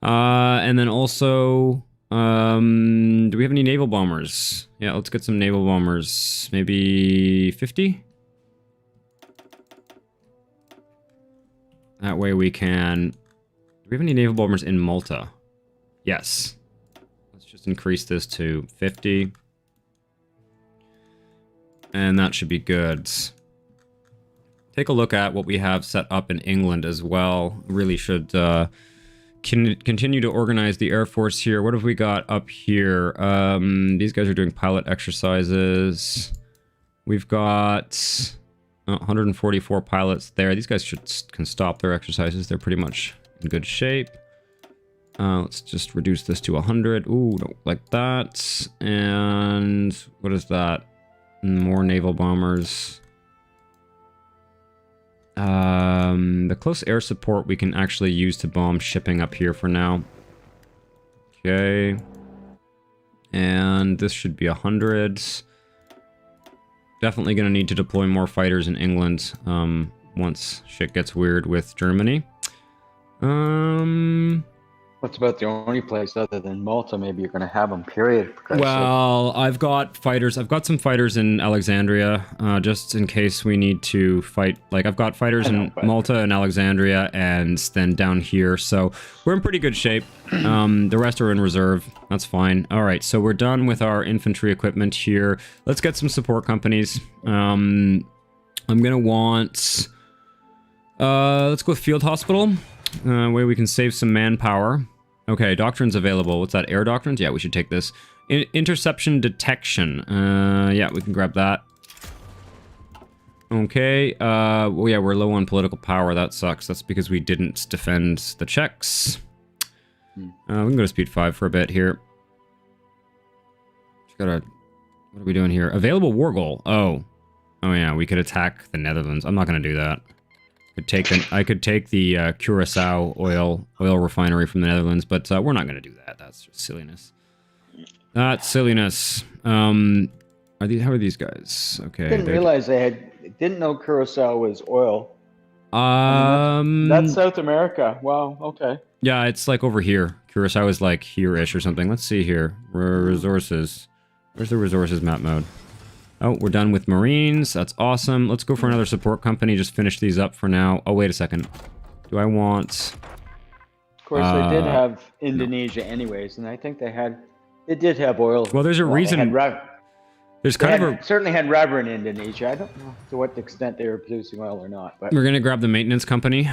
And then also, do we have any naval bombers? Yeah, let's get some naval bombers. Maybe 50? That way we can... Do we have any naval bombers in Malta? Yes. Let's just increase this to 50. And that should be good. Take a look at what we have set up in England as well. Really should continue to organize the Air Force here. What have we got up here? These guys are doing pilot exercises. We've got 144 pilots there. These guys can stop their exercises. They're pretty much in good shape. Let's just reduce this to 100. Ooh, don't like that. And what is that? More naval bombers. The close air support we can actually use to bomb shipping up here for now. Okay. And this should be 100. Definitely going to need to deploy more fighters in England once shit gets weird with Germany. What's about the only place other than Malta maybe you're going to have them, period? Well, I've got fighters. I've got some fighters in Alexandria, just in case we need to fight. Like, I've got fighters in Malta and Alexandria, and then down here. So we're in pretty good shape. The rest are in reserve. That's fine. All right, so we're done with our infantry equipment here. Let's get some support companies. I'm going to want... let's go with Field Hospital. Way we can save some manpower. Okay, doctrines available. What's that? Air doctrines? Yeah, we should take this. Interception detection. Yeah, we can grab that. Okay. Well, yeah, we're low on political power. That sucks. That's because we didn't defend the Czechs. We can go to speed 5 for a bit here. Just gotta... What are we doing here? Available war goal. Oh. Oh, yeah, we could attack the Netherlands. I'm not gonna do that. I could take the Curacao oil refinery from the Netherlands, but we're not going to do that. That's just silliness. That's silliness. How are these guys? Okay. Didn't realize didn't know Curacao was oil. That's South America. Wow. Okay. Yeah, it's like over here. Curacao is like here-ish or something. Let's see here. Resources. Where's the resources map mode? Oh, we're done with Marines. That's awesome. Let's go for another support company. Just finish these up for now. Oh, wait a second. Do I want... Of course, they did have Indonesia anyways, and I think they did have oil. Well, there's a reason... There's kind of certainly had rubber in Indonesia. I don't know to what extent they were producing oil or not. But we're gonna grab the maintenance company,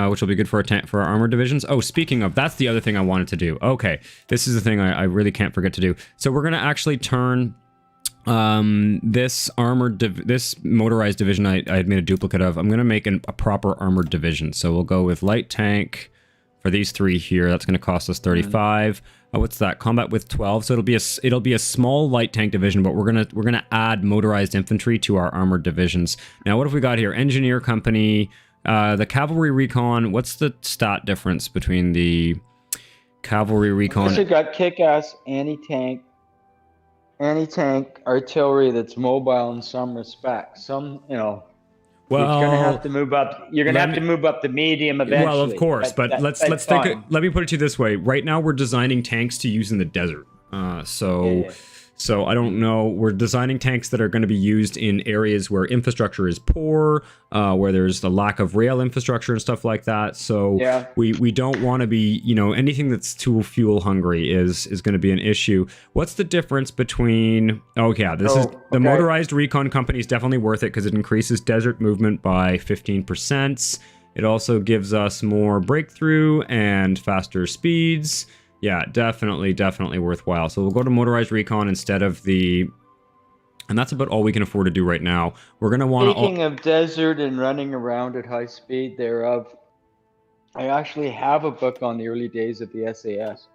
which will be good for our armored divisions. Oh, speaking of, that's the other thing I wanted to do. Okay, this is the thing I really can't forget to do. So we're gonna actually turn this motorized division I had made a duplicate of. I'm gonna make a proper armored division. So we'll go with light tank for these 3 here. That's gonna cost us 35. What's that? Combat with 12. So it'll be a small light tank division, but we're gonna add motorized infantry to our armored divisions. Now, what have we got here? Engineer company, the cavalry recon. What's the stat difference between the cavalry recon? You got kick-ass anti-tank artillery that's mobile in some respects. Some, well, you're gonna have to move up. You're gonna have to move up the medium eventually. Well, of course, but let's think. Let me put it to you this way. Right now, we're designing tanks to use in the desert. So I don't know. We're designing tanks that are going to be used in areas where infrastructure is poor, where there's the lack of rail infrastructure and stuff like that. So we don't want to be, anything that's too fuel hungry is going to be an issue. What's the difference between? Oh yeah, the motorized recon company is definitely worth it because it increases desert movement by 15%. It also gives us more breakthrough and faster speeds. Yeah, definitely worthwhile. So we'll go to motorized recon instead of the... And that's about all we can afford to do right now. We're going to want to... Speaking of desert and running around at high speed thereof, I actually have a book on the early days of the SAS.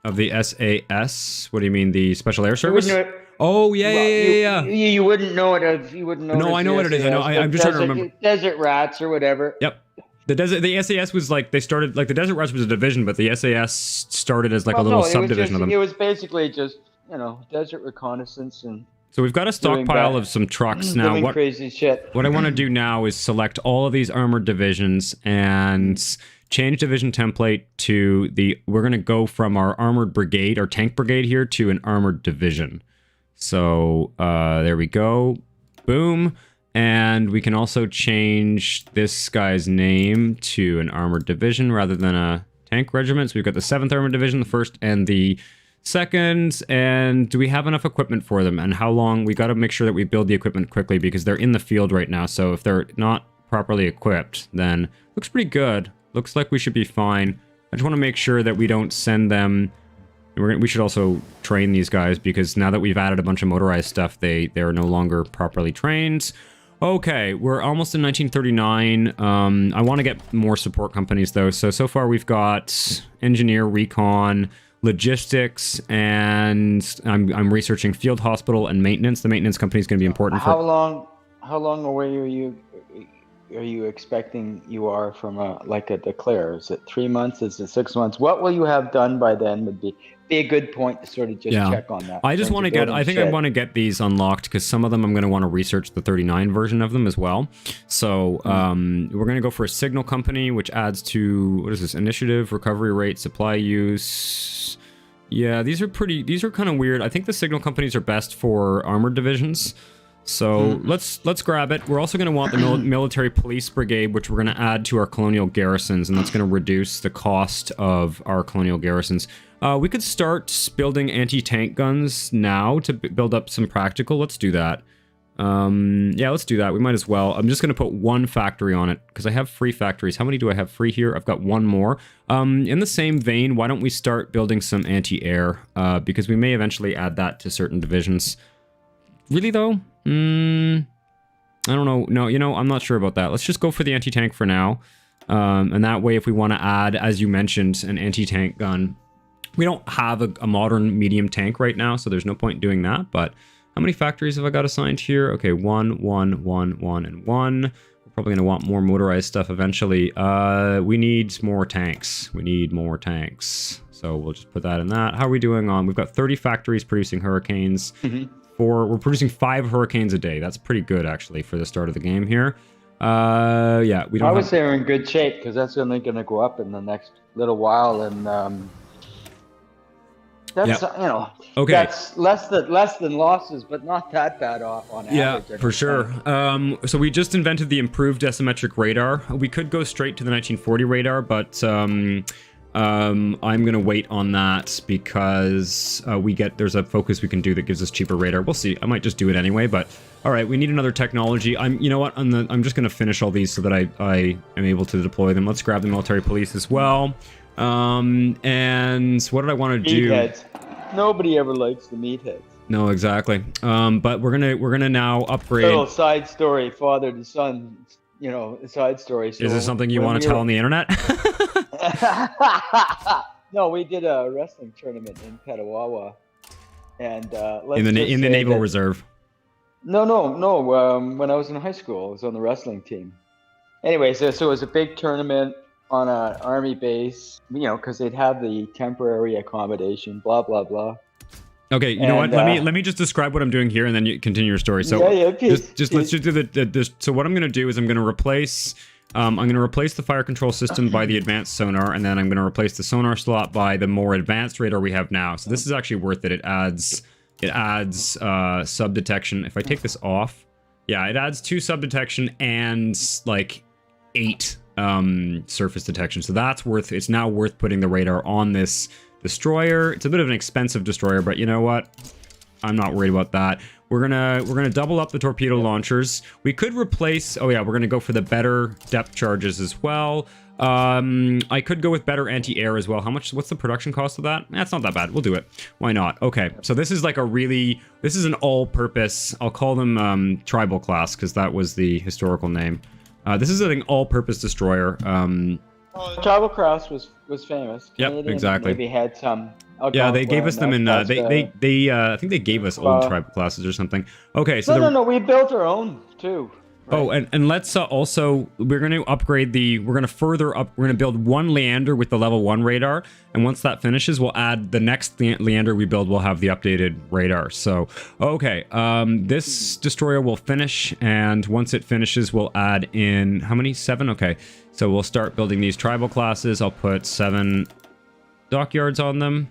Of the SAS? What do you mean, the Special Air Service? Oh, yeah. You wouldn't know it if you wouldn't know. No, I know what it is. I know. I'm just trying to remember. Desert Rats or whatever. Yep. The SAS was like, they started, like the Desert Rats was a division, but the SAS started as like a little subdivision of them. It was basically just, desert reconnaissance and... So we've got a stockpile of some trucks now. What crazy shit. What I want to do now is select all of these armored divisions and change division template to we're going to go from our armored brigade, our tank brigade here, to an armored division. So there we go. Boom. And we can also change this guy's name to an armored division rather than a tank regiment. So we've got the 7th Armored Division, the 1st and the 2nd. And do we have enough equipment for them? And how long? We got to make sure that we build the equipment quickly because they're in the field right now. So if they're not properly equipped, then looks pretty good. Looks like we should be fine. I just want to make sure that we don't send them... We should also train these guys because now that we've added a bunch of motorized stuff, they're no longer properly trained. Okay, we're almost in 1939. I want to get more support companies though. So far we've got engineer, recon, logistics, and I'm researching field hospital and maintenance. The maintenance company is going to be important. How long away are you expecting you are from a declare? Is it 3 months? Is it 6 months? What will you have done by then would be a good point to sort of just check on that. I just want to get, I think I want to get these unlocked because some of them I'm going to want to research the 39 version of them as well. So we're going to go for a signal company, which adds to, what is this? Initiative, recovery rate, supply use. Yeah, these are kind of weird. I think the signal companies are best for armored divisions. So let's grab it. We're also going to want the military police brigade, which we're going to add to our colonial garrisons, and that's going to reduce the cost of our colonial garrisons. We could start building anti-tank guns now to build up some practical. Let's do that. Yeah, let's do that. We might as well. I'm just going to put one factory on it because I have free factories. How many do I have free here? I've got one more. In the same vein, why don't we start building some anti-air? Because we may eventually add that to certain divisions. Really, though? I don't know. No, I'm not sure about that. Let's just go for the anti-tank for now. And that way, if we want to add, as you mentioned, an anti-tank gun, we don't have a modern medium tank right now, so there's no point doing that. But how many factories have I got assigned here? Okay, 1, 1, 1, 1, and 1. We're probably going to want more motorized stuff eventually. We need more tanks. So we'll just put that in that. How are we doing on? We've got 30 factories producing Hurricanes. We're producing 5 Hurricanes a day. That's pretty good, actually, for the start of the game here. Yeah, we don't. I would say we're in good shape because that's only going to go up in the next little while, and that's okay. That's less than losses, but not that bad off on average. Yeah, for sure. So we just invented the improved asymmetric radar. We could go straight to the 1940 radar, but I'm going to wait on that because there's a focus we can do that gives us cheaper radar. We'll see. I might just do it anyway, but all right, we need another technology. You know what? I'm just going to finish all these so that I am able to deploy them. Let's grab the military police as well. And what did I want to do? Meatheads. Nobody ever likes the meatheads. No, exactly. But we're gonna now upgrade. Little side story, father to son. Side story. So is this something you want to tell on the internet? No, we did a wrestling tournament in Petawawa, and in the Naval Reserve. No. When I was in high school, I was on the wrestling team. Anyway, so it was a big tournament on an army base. Because they'd have the temporary accommodation. Blah blah blah. Okay, you know what? Let me just describe what I'm doing here, and then you continue your story. So let's just do the. So what I'm going to do is I'm going to replace the fire control system by the advanced sonar, and then I'm going to replace the sonar slot by the more advanced radar we have now. So this is actually worth it. It adds sub detection. If I take this off, yeah, it adds 2 sub detection and like 8 surface detection. So that's worth. It's now worth putting the radar on this destroyer. It's a bit of an expensive destroyer, but you know what? I'm not worried about that. We're gonna double up the torpedo launchers. We could replace. Oh yeah, we're gonna go for the better depth charges as well. I could go with better anti-air as well. What's the production cost of that? That's not that bad. We'll do it. Why not? Okay, so this is like this is an all-purpose. I'll call them tribal class because that was the historical name. This is an all-purpose destroyer. Tribal class was famous. Yep, Canadian exactly. Maybe had some. Yeah, they gave us them in. I think they gave us old tribal classes or something. Okay, so no. We built our own too. Right? Oh, and let's also we're going to upgrade we're going to build one Leander with the level 1 radar, and once that finishes, we'll add the next Leander we build will have the updated radar. So okay, this destroyer will finish, and once it finishes, we'll add in how many? 7. Okay, so we'll start building these tribal classes. I'll put 7 dockyards on them.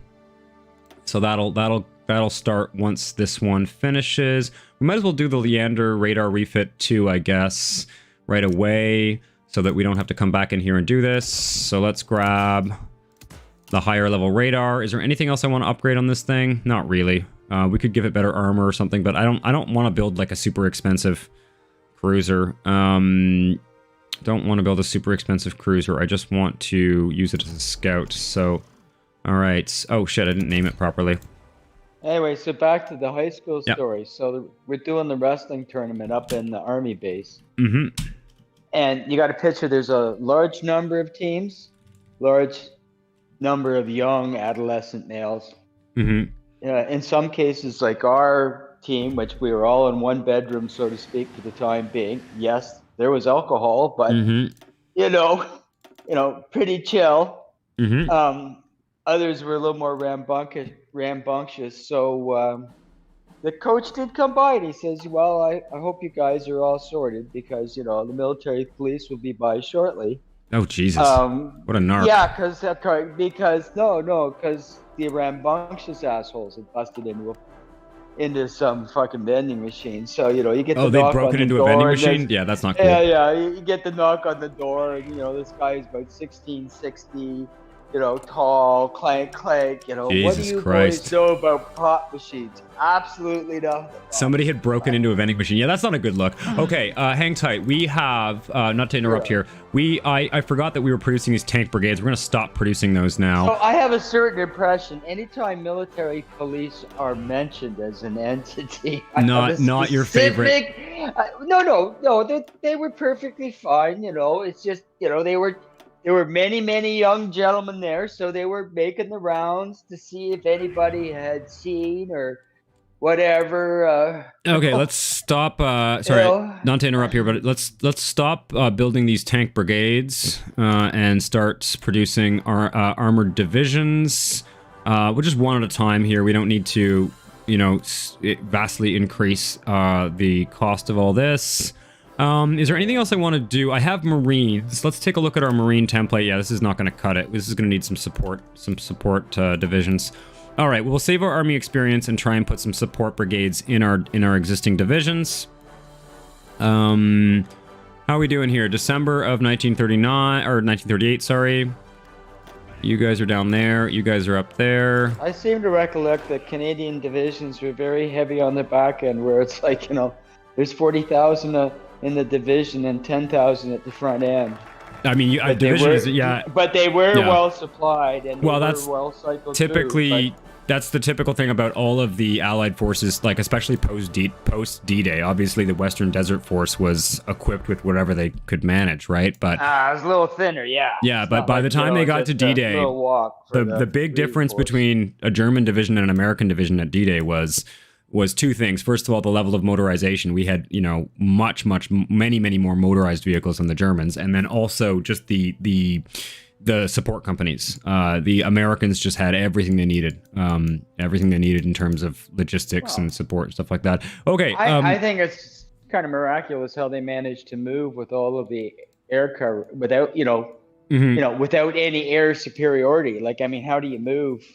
So that'll start once this one finishes. We might as well do the Leander radar refit too, I guess, right away, so that we don't have to come back in here and do this. So let's grab the higher level radar. Is there anything else I want to upgrade on this thing? Not really. We could give it better armor or something, but I don't want to build like a super expensive cruiser. Don't want to build a super expensive cruiser. I just want to use it as a scout. So, all right. Oh shit, I didn't name it properly. Anyway, so back to the high school story. Yep. So we're doing the wrestling tournament up in the army base. Mm-hmm. And you got a picture. There's a large number of teams, large number of young adolescent males. Mm-hmm. In some cases, like our team, which we were all in one bedroom, so to speak, for the time being. Yes, there was alcohol, but pretty chill. Mm-hmm. Others were a little more rambunctious. So the coach did come by and he says, well, I hope you guys are all sorted because, the military police will be by shortly. Oh, Jesus. What a narc. Yeah, because the rambunctious assholes had busted into some fucking vending machine. So, you get the knock on the door. Oh, they broken into a vending machine? Yeah, that's not cool. Yeah, you get the knock on the door and, this guy is about 1660. Tall, clank, Jesus what do you Christ. boys know about pop machines? Absolutely nothing. Somebody had broken into a vending machine. Yeah, that's not a good look. Okay, hang tight. We have, not to interrupt here, I forgot that we were producing these tank brigades. We're going to stop producing those now. So I have a certain impression. Anytime military police are mentioned as an entity, not your favorite. No, they were perfectly fine. It's just, there were many, many young gentlemen there, so they were making the rounds to see if anybody had seen or whatever. Okay, let's stop. Sorry, not to interrupt here, but let's stop building these tank brigades and start producing our armored divisions. We'll just one at a time here. We don't need to, vastly increase the cost of all this. Is there anything else I want to do? I have Marines. Let's take a look at our Marine template. Yeah, this is not going to cut it. This is going to need some support divisions. All right, we'll save our army experience and try and put some support brigades in our existing divisions. How are we doing here? December of 1939 or 1938, sorry. You guys are down there. You guys are up there. I seem to recollect that Canadian divisions were very heavy on the back end, where it's like, there's 40,000 in the division and 10,000 at the front end. I mean, division is, yeah. But they were well supplied and that's well cycled typically, through, that's the typical thing about all of the Allied forces, like especially post D-Day. Obviously, the Western Desert Force was equipped with whatever they could manage, right? But it was a little thinner, yeah. Yeah, but by the time they got to D-Day, the big difference between a German division and an American division at D-Day was two things. First of all, the level of motorization. We had, many more motorized vehicles than the Germans, and then also just the support companies. The Americans just had everything they needed, in terms of logistics and support, stuff like that. Okay, I think it's kind of miraculous how they managed to move with all of the air cover without, without any air superiority. Like, I mean, how do you move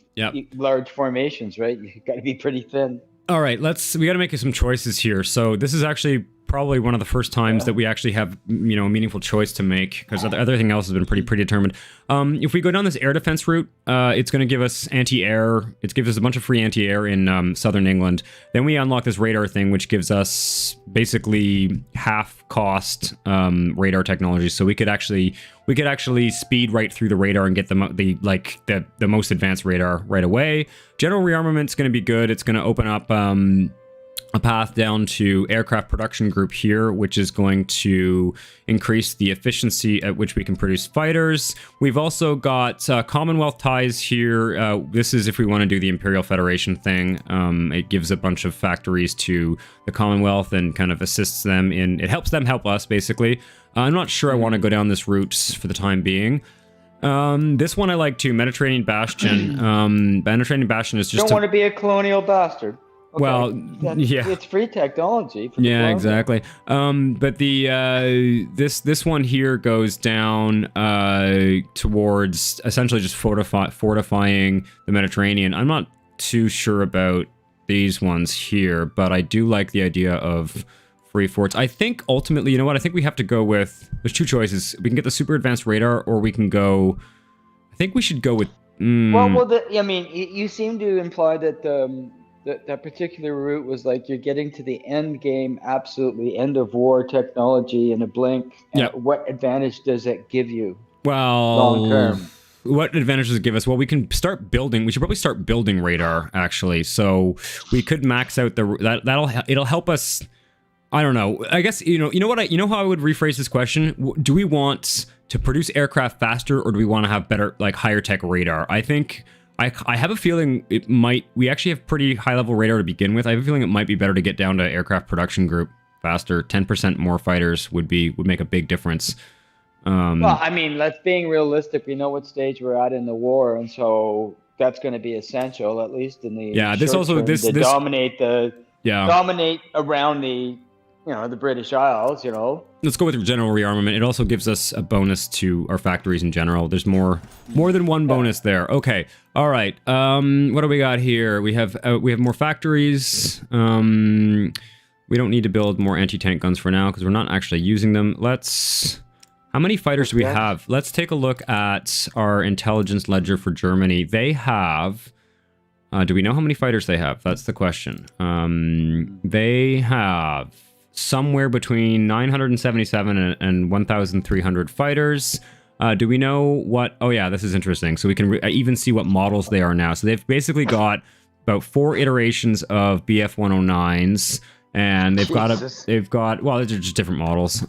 large formations, right? You got to be pretty thin. All right, we got to make some choices here. So this is actually probably one of the first times that we actually have, a meaningful choice to make, because everything else has been pretty predetermined. If we go down this air defense route, it's going to give us anti-air. It gives us a bunch of free anti-air in southern England. Then we unlock this radar thing, which gives us basically half cost radar technology. So we could actually speed right through the radar and get the most advanced radar right away. General rearmament's going to be good. It's going to open up a path down to aircraft production group here, which is going to increase the efficiency at which we can produce fighters. We've also got Commonwealth ties here. This is if we want to do the Imperial Federation thing. It gives a bunch of factories to the Commonwealth and kind of assists them it helps them help us, basically. I'm not sure I want to go down this route for the time being. This one I like too, Mediterranean Bastion. Mediterranean Bastion is just... Don't want to be a colonial bastard. Okay. Well, it's free technology. Exactly. But this one here goes down towards essentially just fortifying the Mediterranean. I'm not too sure about these ones here, but I do like the idea of free forts. I think ultimately, I think we have to go with... There's two choices. We can get the super advanced radar, or we can go... I think we should go with... you seem to imply that that particular route was like you're getting to the end game, absolutely end of war technology in a blink. What advantage does it give you? Well, long term. What advantage does it give us? Well, we can start building. We should probably start building radar, actually. So we could max out it'll help us. I don't know. I guess you know how I would rephrase this question. Do we want to produce aircraft faster, or do we want to have better, higher tech radar? I think. I have a feeling we actually have pretty high level radar to begin with. I have a feeling it might be better to get down to aircraft production group faster. 10% more fighters would make a big difference. Let's being realistic. We know what stage we're at in the war, and so that's going to be essential, at least in the dominate around the British Isles. Let's go with general rearmament. It also gives us a bonus to our factories in general. There's more than one bonus there. Okay. All right. What do we got here? We have more factories. We don't need to build more anti-tank guns for now because we're not actually using them. How many fighters do we have? Let's take a look at our intelligence ledger for Germany. They have... do we know how many fighters they have? That's the question. They have... somewhere between 977 and 1,300 fighters. Do we know what... Oh, yeah, this is interesting. So we can even see what models they are now. So they've basically got about 4 iterations of BF-109s, and they've got... Well, they're just different models. So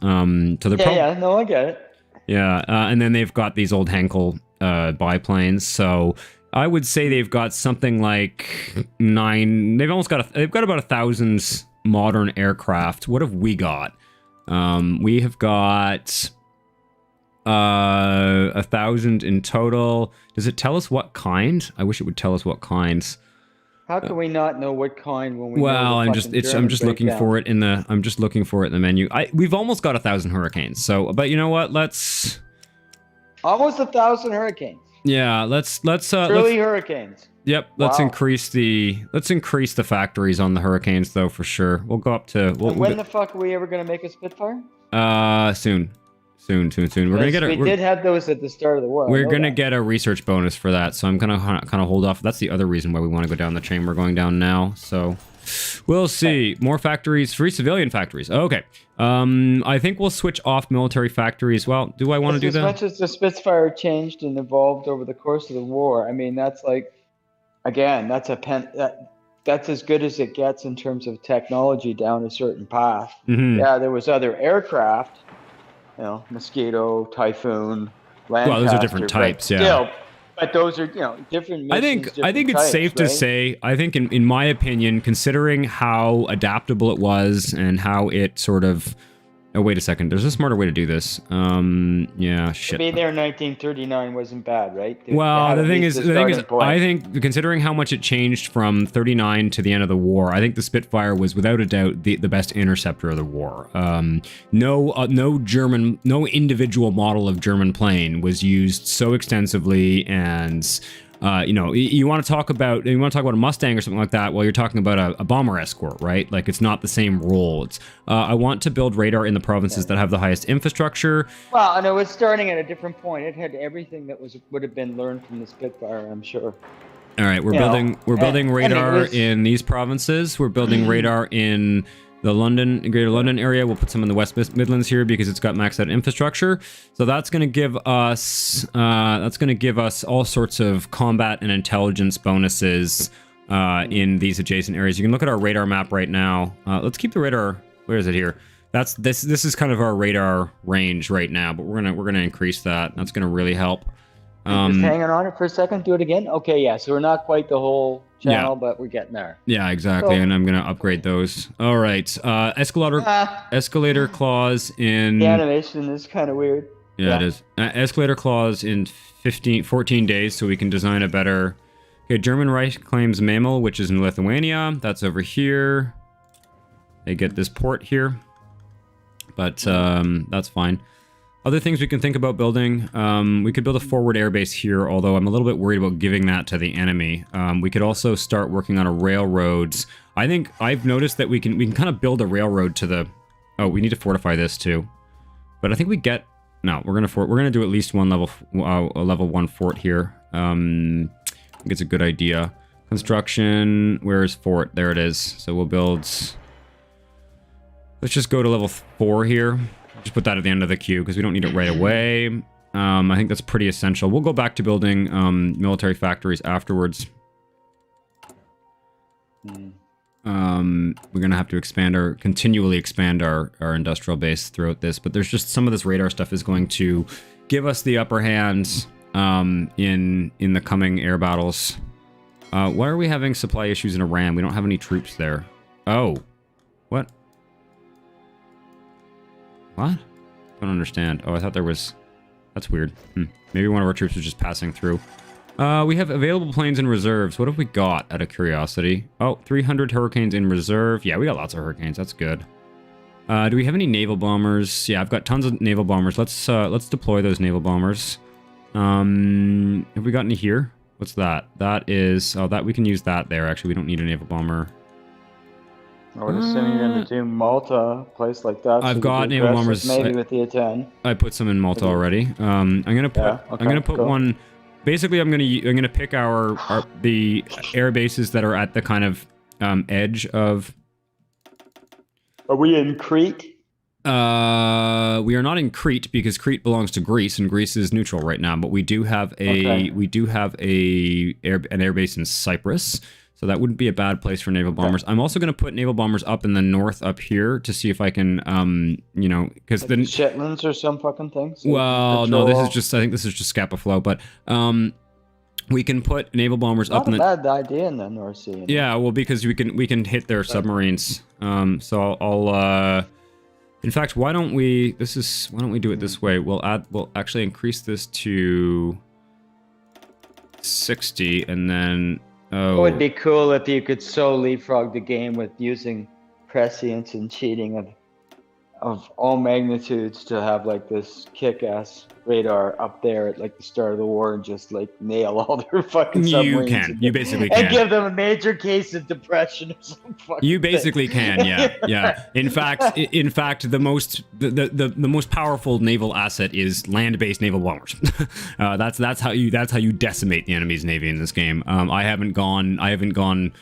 they're no, I get it. Yeah, and then they've got these old Henkel biplanes. So I would say they've got something like 9... They've got about 1,000... modern aircraft. What have we got? We have got 1,000 in total. Does it tell us what kind? I wish it would tell us what kinds. How can we not know what kind when we? Well, I'm just looking for it in the menu. We've almost got 1,000 Hurricanes. So, but you know what? Let's almost 1,000 Hurricanes. Yeah, let's Hurricanes. Yep, let's increase the factories on the Hurricanes though, for sure. We'll go up to... when the fuck are we ever going to make a Spitfire? Soon. Soon. We're gonna get we did have those at the start of the war. We're gonna get a research bonus for that, so I'm gonna kind of hold off. That's the other reason why we want to go down the chain. We're going down now, so we'll see. More factories, free civilian factories. Okay. I think we'll switch off military factories. Well, do I want to do that? As much as the Spitfire changed and evolved over the course of the war, I mean, that's like, again, that's that's as good as it gets in terms of technology down a certain path. Yeah, there was other aircraft. You know, Mosquito, Typhoon, Lancaster. Well, those are different types, yeah. Still, but those are, different missions, I think it's types, safe to say, I think in my opinion, considering how adaptable it was and how it sort of... Oh, wait a second. There's a smarter way to do this. Yeah, shit. To be there in 1939 wasn't bad, right? Well, the thing is, I think considering how much it changed from 39 to the end of the war, I think the Spitfire was without a doubt the best interceptor of the war. No individual model of German plane was used so extensively, and you want to talk about a Mustang or something like that. Well, you're talking about a bomber escort, right? Like, it's not the same role. It's I want to build radar in the provinces that have the highest infrastructure. Well, and it was starting at a different point. It had everything that would have been learned from the Spitfire, I'm sure. All right, we're building radar in these provinces. We're building radar in the Greater London area. We'll put some in the West Midlands here because it's got maxed out infrastructure. So that's going to give us all sorts of combat and intelligence bonuses in these adjacent areas. You can look at our radar map right now. Let's keep the radar. Where is it here? This is kind of our radar range right now, but we're gonna increase that. That's gonna really help. Just hanging on it for a second. Do it again. Okay, yeah. So we're not quite the whole channel, but we're getting there. Yeah, exactly. And I'm gonna upgrade those. All right. Escalator clause in. The animation is kind of weird. Yeah, it is. Escalator clause in 14 days, so we can design a better. Okay, German Reich claims Mammal, which is in Lithuania. That's over here. They get this port here, but that's fine. Other things we can think about building, we could build a forward airbase here, although I'm a little bit worried about giving that to the enemy. We could also start working on a railroads. I think I've noticed that we can kind of build a railroad to the... Oh, we need to fortify this too. But I think we get... No, we're gonna do at least one level 1 fort here. I think it's a good idea. Construction, where is fort? There it is. So we'll build... Let's just go to level 4 here. Just put that at the end of the queue because we don't need it right away. I think that's pretty essential. We'll go back to building military factories afterwards. We're gonna have to continually expand our industrial base throughout this, but there's just some of this radar stuff is going to give us the upper hand in the coming air battles. Why are we having supply issues in Iran? We don't have any troops there. Oh, what? What? Don't understand. Oh, I thought there was... That's weird. Maybe one of our troops was just passing through. We have available planes in reserves. What have we got, out of curiosity? Oh, 300 Hurricanes in reserve. Yeah, we got lots of Hurricanes. That's good. Do we have any naval bombers? Yeah, I've got tons of naval bombers. Let's deploy those naval bombers. Have we got any here? What's that? That is... Oh, that we can use that there. Actually, we don't need a naval bomber. I would assume you're going to do Malta, a place like that. I've got naval bombers. Maybe with the A-10. I put some in Malta already. I'm gonna put one. Basically, I'm gonna pick the air bases that are at the kind of edge of. Are we in Crete? We are not in Crete because Crete belongs to Greece and Greece is neutral right now. But we do have an air base in Cyprus. So that wouldn't be a bad place for naval bombers. I'm also going to put naval bombers up in the north up here to see if I can, because like then... Shetlands or some fucking things? So well, no, I think this is just Scapa Flow, but we can put naval bombers up in the... Not a bad idea in the North Sea. Yeah, well, because we can hit their submarines. So I'll in fact, why don't we do it this way? We'll actually increase this to 60 and then... Oh. It would be cool if you could so leapfrog the game with using prescience and cheating of all magnitudes to have like this kick-ass radar up there at like the start of the war and just like nail all their fucking submarines. You basically can. And give them a major case of depression or some fucking You basically can, yeah. In fact, the most powerful naval asset is land-based naval bombers. That's how you decimate the enemy's navy in this game. I haven't gone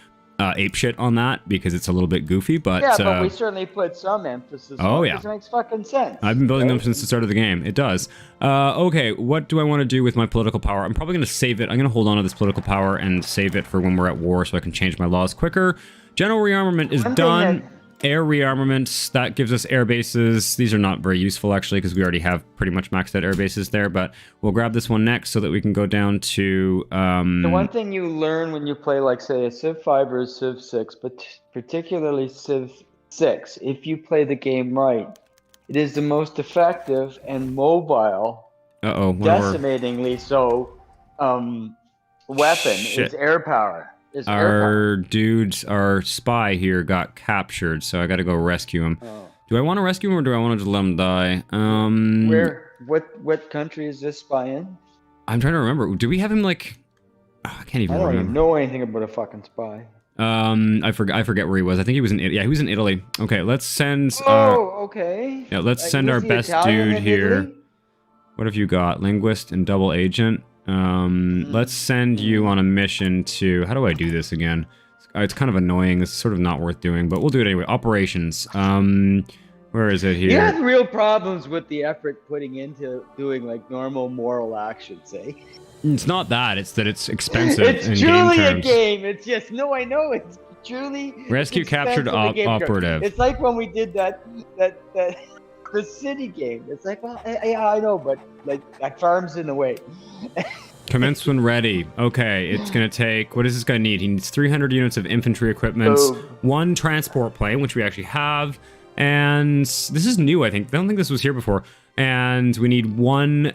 ape shit on that because it's a little bit goofy, but yeah, but we certainly put some emphasis on it because it makes fucking sense. I've been building them since the start of the game. It does. Okay, what do I want to do with my political power? I'm probably going to save it. I'm going to hold on to this political power and save it for when we're at war so I can change my laws quicker. General rearmament is done. Air rearmament, that gives us air bases. These are not very useful actually because we already have pretty much maxed out air bases there, but we'll grab this one next so that we can go down to... The one thing you learn when you play like say a Civ 5 or a Civ 6, but particularly Civ 6, if you play the game right, it is the most effective and mobile, decimatingly so, weapon is air power. Our spy here got captured, so I gotta go rescue him. Do I want to rescue him or do I want to just let him die? What country is this spy in? I'm trying to remember. Do we have him like... I can't even remember. I don't even know anything about a fucking spy. I forget where he was. I think he was in Italy. Yeah, he was in Italy. Okay, let's send... okay. Yeah, let's send our best dude here. Italy? What have you got? Linguist and double agent. Let's send you on a mission to... How do I do this again? It's kind of annoying. It's sort of not worth doing, but we'll do it anyway. Operations. Where is it here? You had real problems with the effort putting into doing like normal moral actions, eh? It's not that. It's that it's expensive it's in truly game terms. A game. It's just... No, I know. It's truly... Rescue captured operative. It's like when we did that the city game. It's like, well, yeah, I know, but like that farm's in the way. Commence when ready. Okay, it's gonna take... What does this guy need? He needs 300 units of infantry equipment, 1 transport plane, which we actually have, and this is new, I think. I don't think this was here before. And we need 1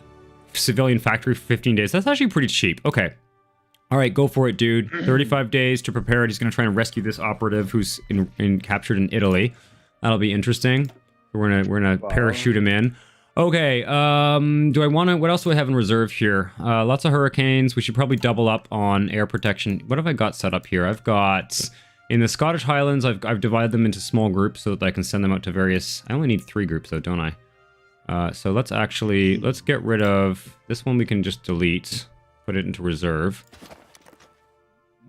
civilian factory for 15 days. That's actually pretty cheap. Okay. All right, go for it, dude. 35 days to prepare it. He's gonna try and rescue this operative who's captured in Italy. That'll be interesting. We're gonna parachute him in. Okay, do I want to... What else do I have in reserve here? Lots of hurricanes. We should probably double up on air protection. What have I got set up here? I've got... In the Scottish Highlands, I've divided them into small groups so that I can send them out to various... I only need 3 groups though, don't I? So let's get rid of... This one we can just delete. Put it into reserve.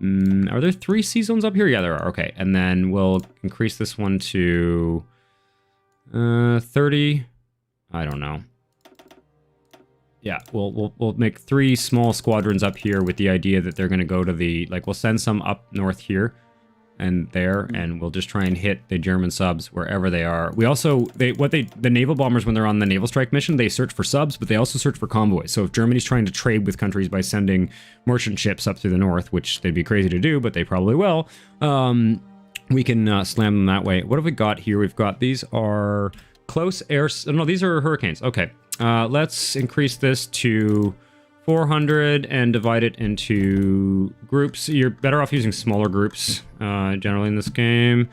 Are there 3 sea zones up here? Yeah, there are. Okay, and then we'll increase this one to... 30... I don't know. Yeah, we'll make 3 small squadrons up here with the idea that they're going to go to the... Like, we'll send some up north here and there, and we'll just try and hit the German subs wherever they are. We also... The naval bombers, when they're on the naval strike mission, they search for subs, but they also search for convoys. So if Germany's trying to trade with countries by sending merchant ships up through the north, which they'd be crazy to do, but they probably will, we can slam them that way. What have we got here? We've got... These are... Close air... No, these are hurricanes. Okay. Let's increase this to 400 and divide it into groups. You're better off using smaller groups, generally in this game.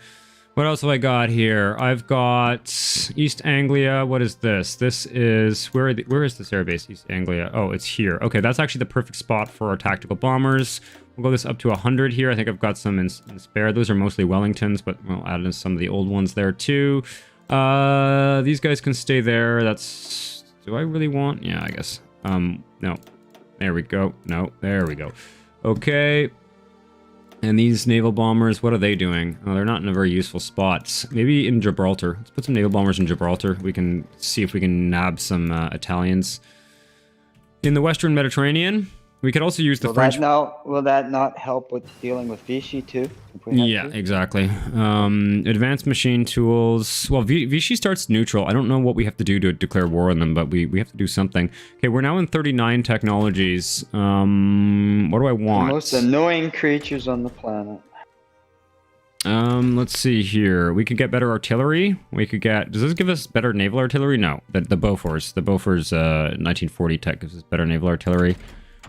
What else have I got here? I've got East Anglia. What is this? This is... Where is this airbase? East Anglia. Oh, it's here. Okay, that's actually the perfect spot for our tactical bombers. We'll go this up to 100 here. I think I've got some in spare. Those are mostly Wellingtons, but we'll add in some of the old ones there too. These guys can stay there. That's... Do I really want... Yeah, I guess. No. There we go. No, there we go. Okay. And these naval bombers, what are they doing? Oh, they're not in a very useful spot. Maybe in Gibraltar. Let's put some naval bombers in Gibraltar. We can see if we can nab some Italians. In the Western Mediterranean, we could also use the French... Will that not help with dealing with Vichy too? Yeah, exactly. Advanced machine tools. Well, Vichy starts neutral. I don't know what we have to do to declare war on them, but we have to do something. Okay, we're now in 39 technologies. What do I want? The most annoying creatures on the planet. Let's see here. We could get better artillery. We could get... Does this give us better naval artillery? No. The Bofors. The Bofors 1940 tech gives us better naval artillery.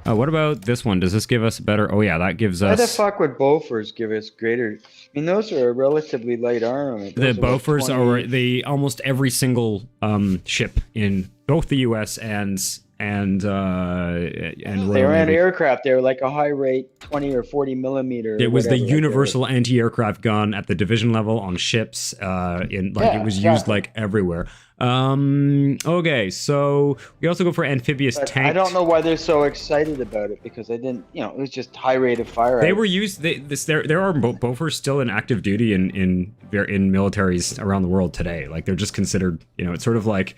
What about this one? Does this give us better? Oh yeah, that gives Why us. the fuck would Bofors give us greater? I mean, those are a relatively light armament. The Those are like Bofors 20. are the almost every single ship in both the U.S. and They Royal were Navy. aircraft. They were like a high rate 20 or 40 millimeter. It was the whatever, like universal anti-aircraft gun at the division level on ships. It was used like everywhere. Okay, so we also go for amphibious tank. I don't know why they're so excited about it because they didn't. You know, it was just high rate of fire. They were used. There are Bofors still in active duty in militaries around the world today. Like they're just considered. You know, it's sort of like.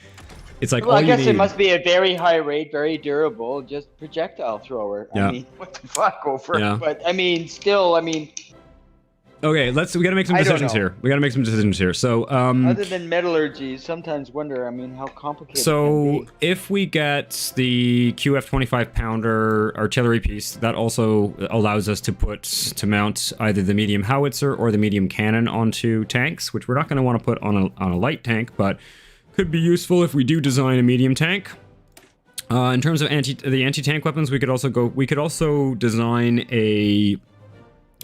It's like, well, I guess it must be a very high rate, very durable, just projectile thrower. Yeah. I mean, what the fuck, go for Yeah. it. But I mean, still, I mean. Okay, we gotta make some decisions here. We gotta make some decisions here. So, other than metallurgy, sometimes wonder. I mean, how complicated. So, it can be. if we get the QF 25 pounder artillery piece, that also allows us to mount either the medium howitzer or the medium cannon onto tanks, which we're not going to want to put on a light tank, but could be useful if we do design a medium tank. In terms of the anti-tank weapons, we could also design a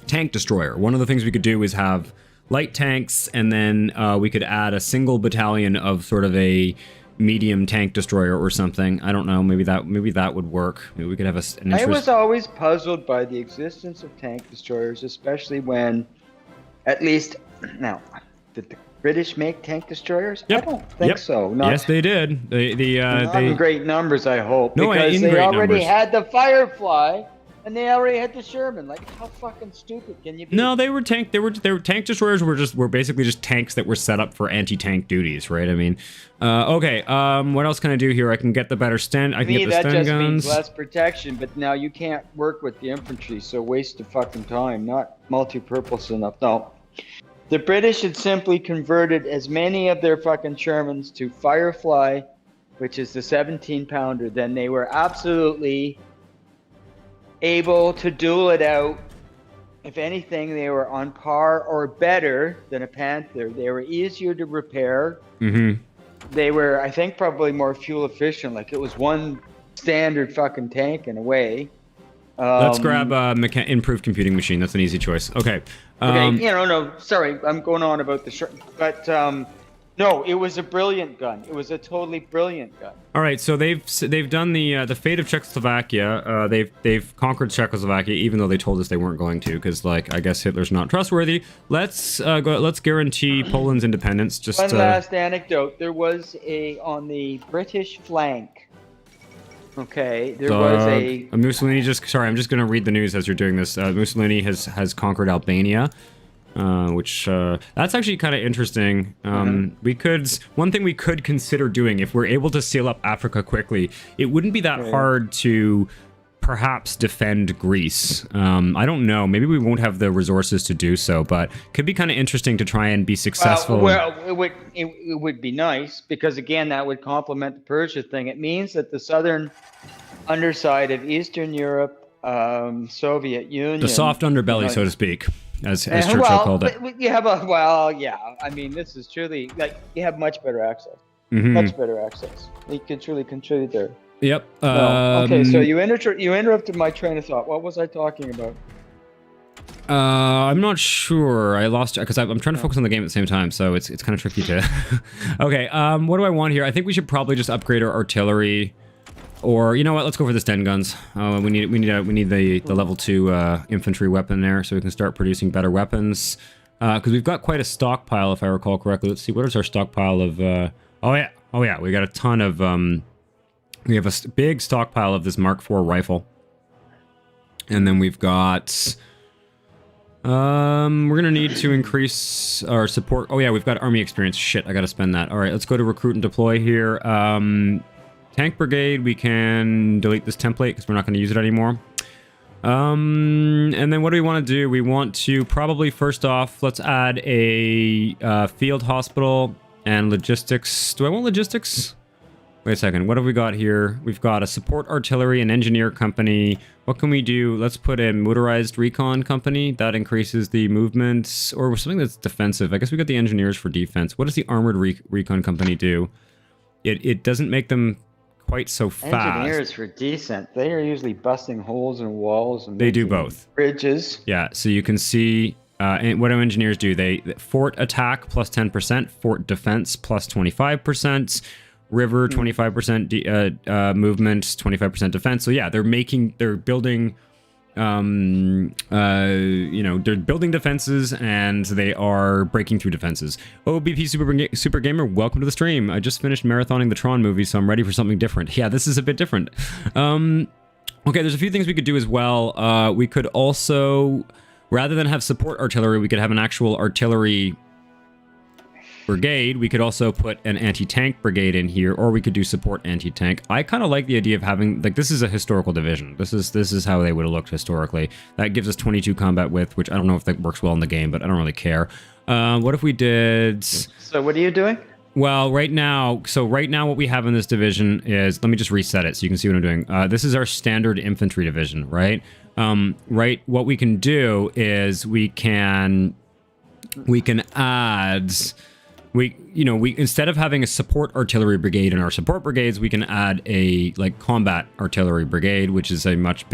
tank destroyer. One of the things we could do is have light tanks, and then we could add a single battalion of sort of a medium tank destroyer or something. I don't know. Maybe that would work. Maybe we could have an interest. I was always puzzled by the existence of tank destroyers, especially when, at least now, did the British make tank destroyers? Yep. I don't think so. Yes, they did. Not in great numbers, I hope. No, because in they great already numbers. had the Firefly, and they already had the Sherman. Like, how fucking stupid can you be? No, they were tank destroyers were basically just tanks that were set up for anti-tank duties, right? I mean, okay. What else can I do here? I can get the better stand. I can get the that stun just guns. means less protection, but now you can't work with the infantry, so waste of fucking time. Not multi-purpose enough. No. The British had simply converted as many of their fucking Shermans to Firefly, which is the 17-pounder. Then they were absolutely able to duel it out. If anything, they were on par or better than a Panther. They were easier to repair. Mm-hmm. They were, I think, probably more fuel efficient. Like, it was one standard fucking tank in a way. Let's grab improved computing machine. That's an easy choice. Okay. No, sorry, I'm going on about the but no, it was a brilliant gun. It was a totally brilliant gun. All right, so they've done the fate of Czechoslovakia. They've conquered Czechoslovakia, even though they told us they weren't going to, because I guess Hitler's not trustworthy. Let's guarantee Poland's independence. Just one last anecdote. There was on the British flank. Okay, there was a Mussolini. I'm just going to read the news as you're doing this. Mussolini has conquered Albania, which that's actually kind of interesting. One thing we could consider doing if we're able to seal up Africa quickly, it wouldn't be that hard to perhaps defend Greece. I don't know. Maybe we won't have the resources to do so, but could be kind of interesting to try and be successful. Well, it would be nice because, again, that would complement the Persia thing. It means that the southern underside of Eastern Europe, Soviet Union, the soft underbelly, so to speak, as Churchill called it. You have I mean, this is truly like you have much better access. Much better access. You can truly contribute there. Yep. Okay, so you interrupted my train of thought. What was I talking about? I'm not sure. I lost because I'm trying to focus on the game at the same time, so it's kind of tricky to. Okay. What do I want here? I think we should probably just upgrade our artillery, or you know what? Let's go for the Sten guns. We need the level 2 infantry weapon there, so we can start producing better weapons. Because we've got quite a stockpile, if I recall correctly. Let's see. What is our stockpile of? Oh yeah. We got a ton of. We have a big stockpile of this Mark IV rifle. And then we've got... we're going to need to increase our support. Oh yeah, we've got army experience. Shit, I got to spend that. All right, let's go to recruit and deploy here. Tank brigade, we can delete this template because we're not going to use it anymore. And then what do we want to do? We want to probably, first off, let's add a field hospital and logistics. Do I want logistics? Wait a second, what have we got here? We've got a support artillery and engineer company. What can we do? Let's put a motorized recon company. That increases the movements, or something that's defensive. I guess we got the engineers for defense. What does the armored recon company do? It doesn't make them quite so fast. Engineers were decent. They are usually busting holes in walls and They do both. Bridges. Yeah, so you can see what do engineers do? They fort attack plus 10%, fort defense plus 25%, river 25% movement, 25% defense. So yeah, they're building they're building defenses and they are breaking through defenses. OBP Super Gamer, welcome to the stream. I just finished marathoning the Tron movie, so I'm ready for something different. Yeah, this is a bit different. Okay, there's a few things we could do as well. We could also, rather than have support artillery, we could have an actual artillery brigade. We could also put an anti-tank brigade in here, or we could do support anti-tank. I kind of like the idea of having, like, this is a historical division. This is how they would have looked historically. That gives us 22 combat width, which I don't know if that works well in the game, but I don't really care. What if we did... So what are you doing? Well, right now what we have in this division is, let me just reset it so you can see what I'm doing. This is our standard infantry division, right? What we can do is we can add... We instead of having a support artillery brigade in our support brigades, we can add a combat artillery brigade, which is much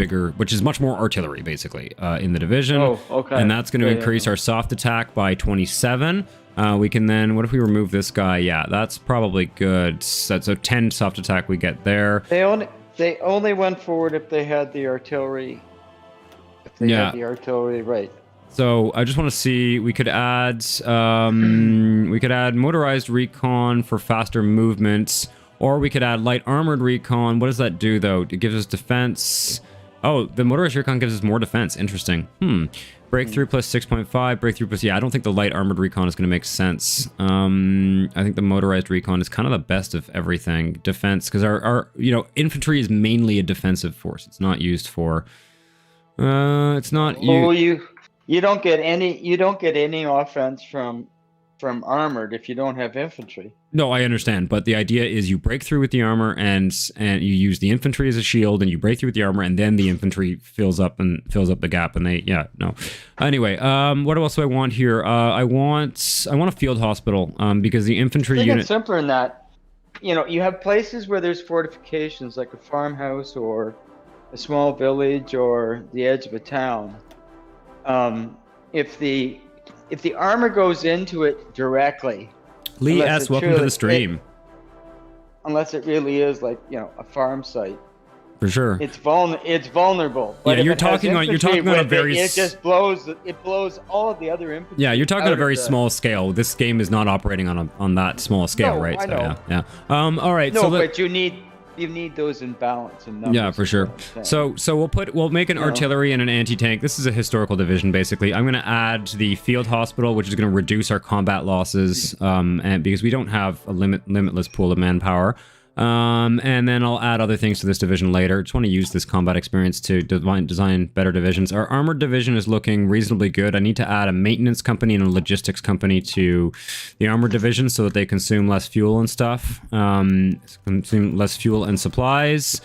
more artillery basically in the division. Oh, okay. And that's going to increase our soft attack by 27. We can then, what if we remove this guy? Yeah, that's probably good. So 10 soft attack we get there. They only went forward if they had the artillery. If they had the artillery, right. So I just want to see, we could add motorized recon for faster movements, or we could add light armored recon. What does that do though? It gives us defense. Oh, the motorized recon gives us more defense. Interesting. Breakthrough plus 6.5, breakthrough plus, yeah, I don't think the light armored recon is going to make sense. I think the motorized recon is kind of the best of everything. Defense, because our infantry is mainly a defensive force. It's not used for, You don't get any offense from armored if you don't have infantry. No, I understand, but the idea is you break through with the armor and you use the infantry as a shield, and you break through with the armor, and then the infantry fills up the gap, and Anyway, what else do I want here? I want a field hospital, because the infantry unit. It's simpler than that. You have places where there's fortifications, like a farmhouse or a small village or the edge of a town. If the armor goes into it directly, Lee S, welcome to the stream. Unless it really is like a farm site, for sure, it's vulnerable. But yeah, you're talking on a very. It just blows all of the other infantry. Yeah, you're talking on a very small scale. This game is not operating on that small scale, right? I know. Yeah. All right. No, but you need those in balance and numbers. Yeah, for sure. So we'll make an artillery and an anti-tank. This is a historical division basically. I'm going to add the field hospital, which is going to reduce our combat losses, and because we don't have a limitless pool of manpower. And then I'll add other things to this division later. Just want to use this combat experience to design better divisions. Our armored division is looking reasonably good. I need to add a maintenance company and a logistics company to the armored division so that they consume less fuel and stuff. Consume less fuel and supplies.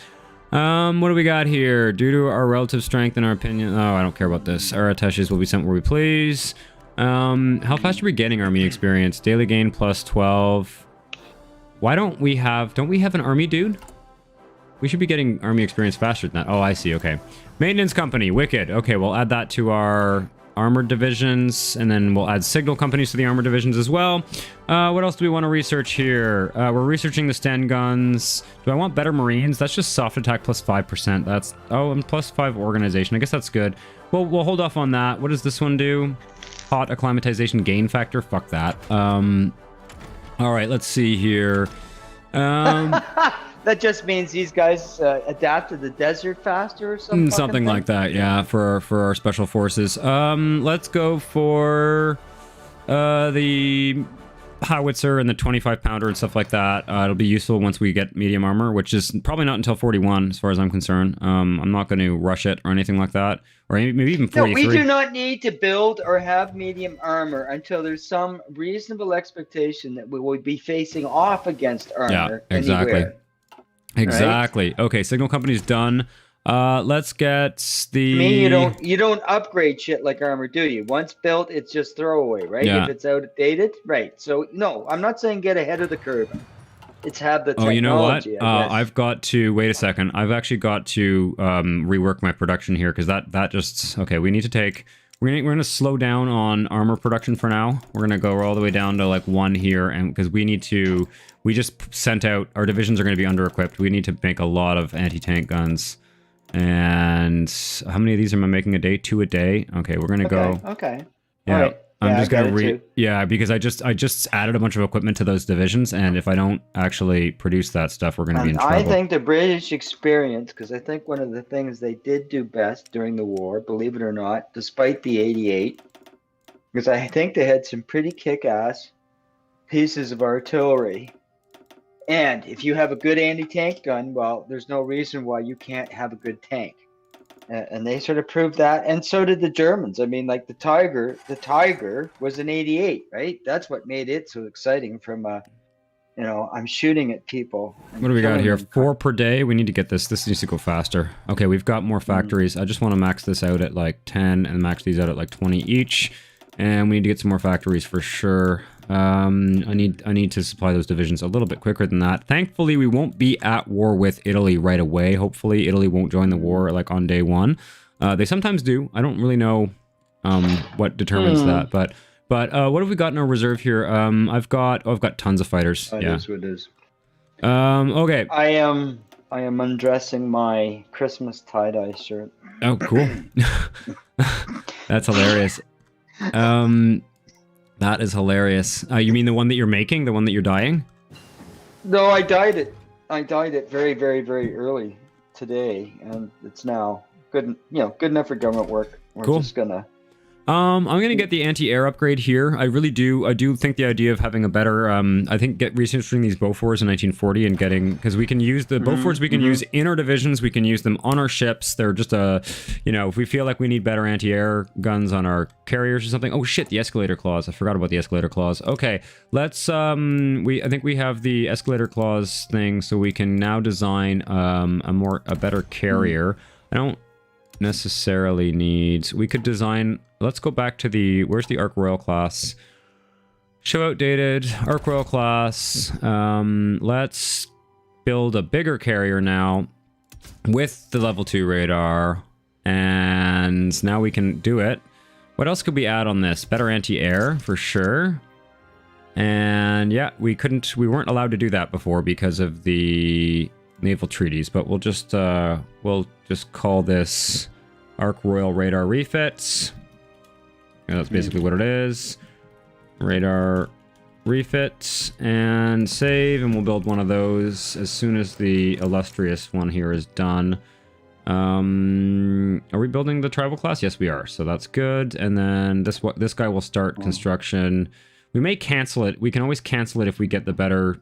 What do we got here? Due to our relative strength and our opinion... Oh, I don't care about this. Our attaches will be sent where we please. How fast are we getting army experience? Daily gain plus 12... Why don't we have an army dude? We should be getting army experience faster than that. Oh, I see. Okay. Maintenance company. Wicked. Okay, we'll add that to our armored divisions, and then we'll add signal companies to the armored divisions as well. What else do we want to research here? We're researching the Sten guns. Do I want better Marines? That's just soft attack plus 5%. That's... Oh, and plus 5 organization. I guess that's good. Well, we'll hold off on that. What does this one do? Hot acclimatization gain factor? Fuck that. All right, let's see here. That just means these guys adapt to the desert faster or something. Something like that, yeah, for our special forces. Let's go for the howitzer and the 25-pounder and stuff like that. It'll be useful once we get medium armor, which is probably not until 41 as far as I'm concerned. I'm not going to rush it or anything like that, or maybe even 43. No, we do not need to build or have medium armor until there's some reasonable expectation that we will be facing off against armor. Yeah, exactly. Anywhere. Exactly. Right? Okay, signal company's done. Let's get the... I mean, you don't upgrade shit like armor, do you? Once built, it's just throwaway, right? Yeah. If it's outdated, right? So no, I'm not saying get ahead of the curve. it's have the Oh, you know what? technology, I guess. I've got to wait a second. I've actually got to rework my production here because that just okay. We need to take. We're gonna slow down on armor production for now. We're gonna go all the way down to like 1 here, and because we need to. We just sent out our divisions are going to be under equipped. We need to make a lot of anti-tank guns. And how many of these am I making a day? 2 a day. Okay, we're gonna go. Okay. Yeah. All right. I'm just gonna yeah, because I just added a bunch of equipment to those divisions, and if I don't actually produce that stuff, we're gonna be in trouble. I think the British experience, because I think one of the things they did do best during the war, believe it or not, despite the 88, because I think they had some pretty kick-ass pieces of artillery. And if you have a good anti-tank gun, well, there's no reason why you can't have a good tank. And they sort of proved that, and so did the Germans. I mean, like the Tiger was an 88, right? That's what made it so exciting. From I'm shooting at people. What do we got here? 4 per day. We need to get this. This needs to go faster. Okay, we've got more factories. I just want to max this out at like 10 and max these out at like 20 each. And we need to get some more factories for sure. I need to supply those divisions a little bit quicker than that. Thankfully, we won't be at war with Italy right away. Hopefully, Italy won't join the war like on day 1. They sometimes do. I don't really know what determines that, but what have we got in our reserve here? I've got tons of fighters. It is what it is. Okay. I am undressing my Christmas tie-dye shirt. Oh, cool. That's hilarious. That is hilarious. You mean the one that you're making? The one that you're dyeing? No, I dyed it. I dyed it very, very, very early today, and it's now good. Good enough for government work. We're just gonna. I'm gonna get the anti-air upgrade here. I really do. I do think the idea of having a better, I think researching these Bofors in 1940 and getting, because we can use the Bofors, we can use in our divisions, we can use them on our ships. They're just if we feel like we need better anti-air guns on our carriers or something. Oh shit, the escalator clause. I forgot about the escalator clause. Okay, let's. I think we have the escalator clause thing, so we can now design a better carrier. I don't necessarily need. We could design. Let's go back to where's the Ark Royal class? Show outdated Ark Royal class. Let's build a bigger carrier now with the level 2 radar, and now we can do it. What else could we add on this? Better anti-air for sure. And yeah, we weren't allowed to do that before because of the naval treaties, but we'll just call this Ark Royal radar refits. Yeah, that's basically what it is. Radar refit and save, and we'll build one of those as soon as the illustrious one here is done. Are we building the tribal class? Yes, we are. So that's good. And then this guy will start construction. We may cancel it. We can always cancel it if we get the better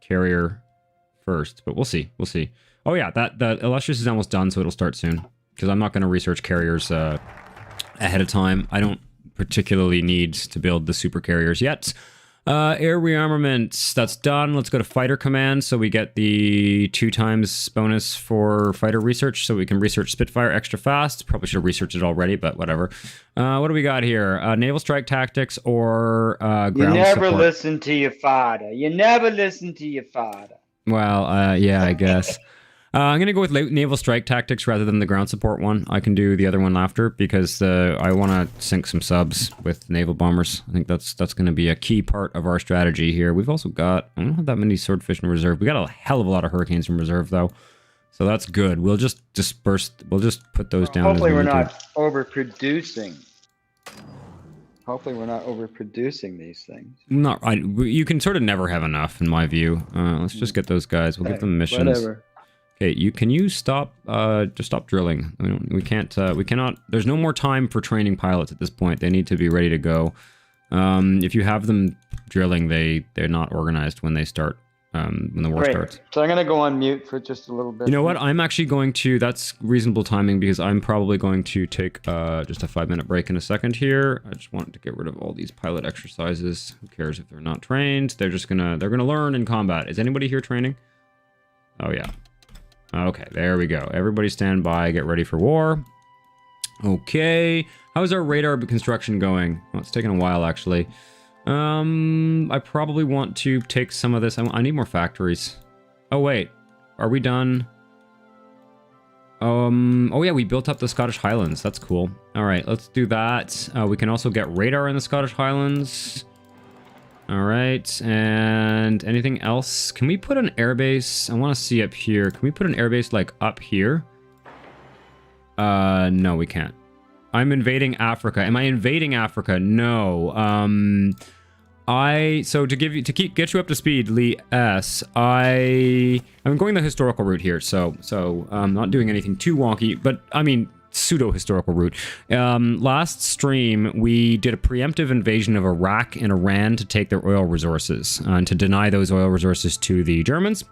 carrier first, but we'll see. We'll see. Oh yeah, the illustrious is almost done, so it'll start soon. Because I'm not going to research carriers ahead of time. I don't particularly need to build the super carriers yet. Air rearmament, that's done. Let's go to fighter command, so we get the 2 times bonus for fighter research, so we can research Spitfire extra fast. Probably should have researched it already, but whatever. What do we got here? Naval strike tactics or ground support? You never listen to your father. You never listen to your father. Well, yeah, I guess. I'm going to go with naval strike tactics rather than the ground support one. I can do the other one after because I want to sink some subs with naval bombers. I think that's going to be a key part of our strategy here. We've also got, I don't have that many swordfish in reserve. We got a hell of a lot of hurricanes in reserve though. So that's good. We'll just disperse, we'll just put those down. Hopefully we're not overproducing. Hopefully we're not overproducing these things. You can sort of never have enough in my view. Let's just get those guys. We'll give them missions. Whatever. Okay, can you stop, just stop drilling. We cannot, there's no more time for training pilots at this point. They need to be ready to go. If you have them drilling, they're not organized when they start, when the war starts. So I'm going to go on mute for just a little bit. You know what? I'm actually going to, that's reasonable timing because I'm probably going to take just a 5-minute break in a second here. I just wanted to get rid of all these pilot exercises. Who cares if they're not trained? They're gonna learn in combat. Is anybody here training? Oh yeah. Okay, there we go. Everybody stand by, get ready for war. Okay, how's our radar construction going? Well, it's taking a while, actually. I probably want to take some of this. I need more factories. Oh, wait. Are we done? Oh yeah, we built up the Scottish Highlands. That's cool. All right, let's do that. We can also get radar in the Scottish Highlands. All right, and anything else? Can we put an airbase? I want to see up here. Can we put an airbase like up here? No, we can't. I'm invading Africa. Am I invading Africa? No. So to get you up to speed, Lee S, I'm going the historical route here, so I'm not doing anything too wonky, but I mean pseudo-historical route. Last stream, we did a preemptive invasion of Iraq and Iran to take their oil resources and to deny those oil resources to the Germans.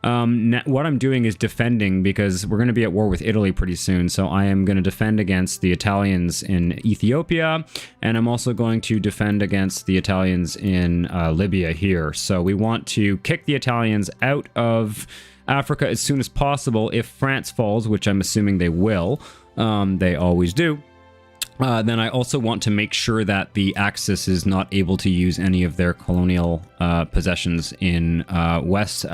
What I'm doing is defending, because we're going to be at war with Italy pretty soon, so I am going to defend against the Italians in Ethiopia, and I'm also going to defend against the Italians in Libya here. So we want to kick the Italians out of Africa as soon as possible. If France falls, which I'm assuming they will, they always do, then I also want to make sure that the Axis is not able to use any of their colonial possessions in Northwest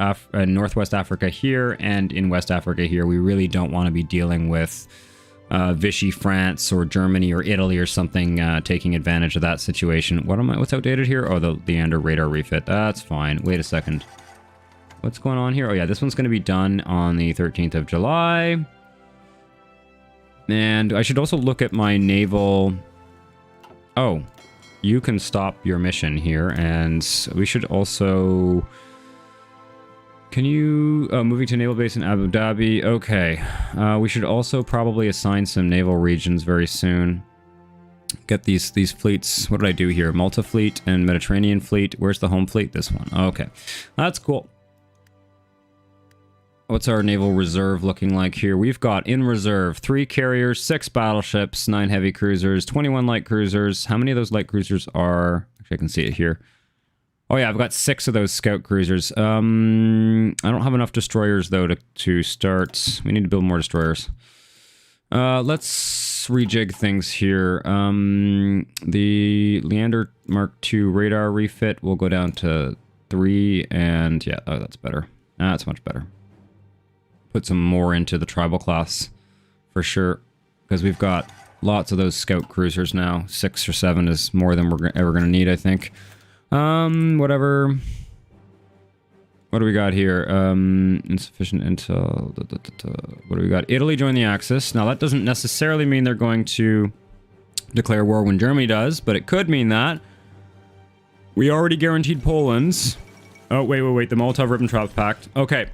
Africa here and in West Africa here. We really don't want to be dealing with Vichy France or Germany or Italy or something taking advantage of that situation. What's outdated here? Oh, the Leander radar refit. That's fine. Wait a second. What's going on here? Oh yeah, this one's going to be done on the 13th of July. And I should also look at my naval... Oh, you can stop your mission here, and we should also... Can you... moving to naval base in Abu Dhabi. Okay. We should also probably assign some naval regions very soon. Get these fleets. What did I do here? Malta Fleet and Mediterranean Fleet. Where's the home fleet? This one. Okay. That's cool. What's our naval reserve looking like here? We've got in reserve 3 carriers, 6 battleships, 9 heavy cruisers, 21 light cruisers. How many of those light cruisers are... Actually, I can see it here. Oh yeah, I've got 6 of those scout cruisers. I don't have enough destroyers though to start. We need to build more destroyers. Let's rejig things here. The Leander Mark II radar refit will go down to 3, and yeah, oh, that's better. That's much better. Put some more into the tribal class for sure, because we've got lots of those scout cruisers now. 6 or 7 is more than we're ever going to need, I think. Whatever. What do we got here? Insufficient intel. What do we got? Italy joined the Axis. Now that doesn't necessarily mean they're going to declare war when Germany does, but it could mean that. We already guaranteed Poland's. Oh, wait. The Molotov-Ribbentrop Pact. Okay.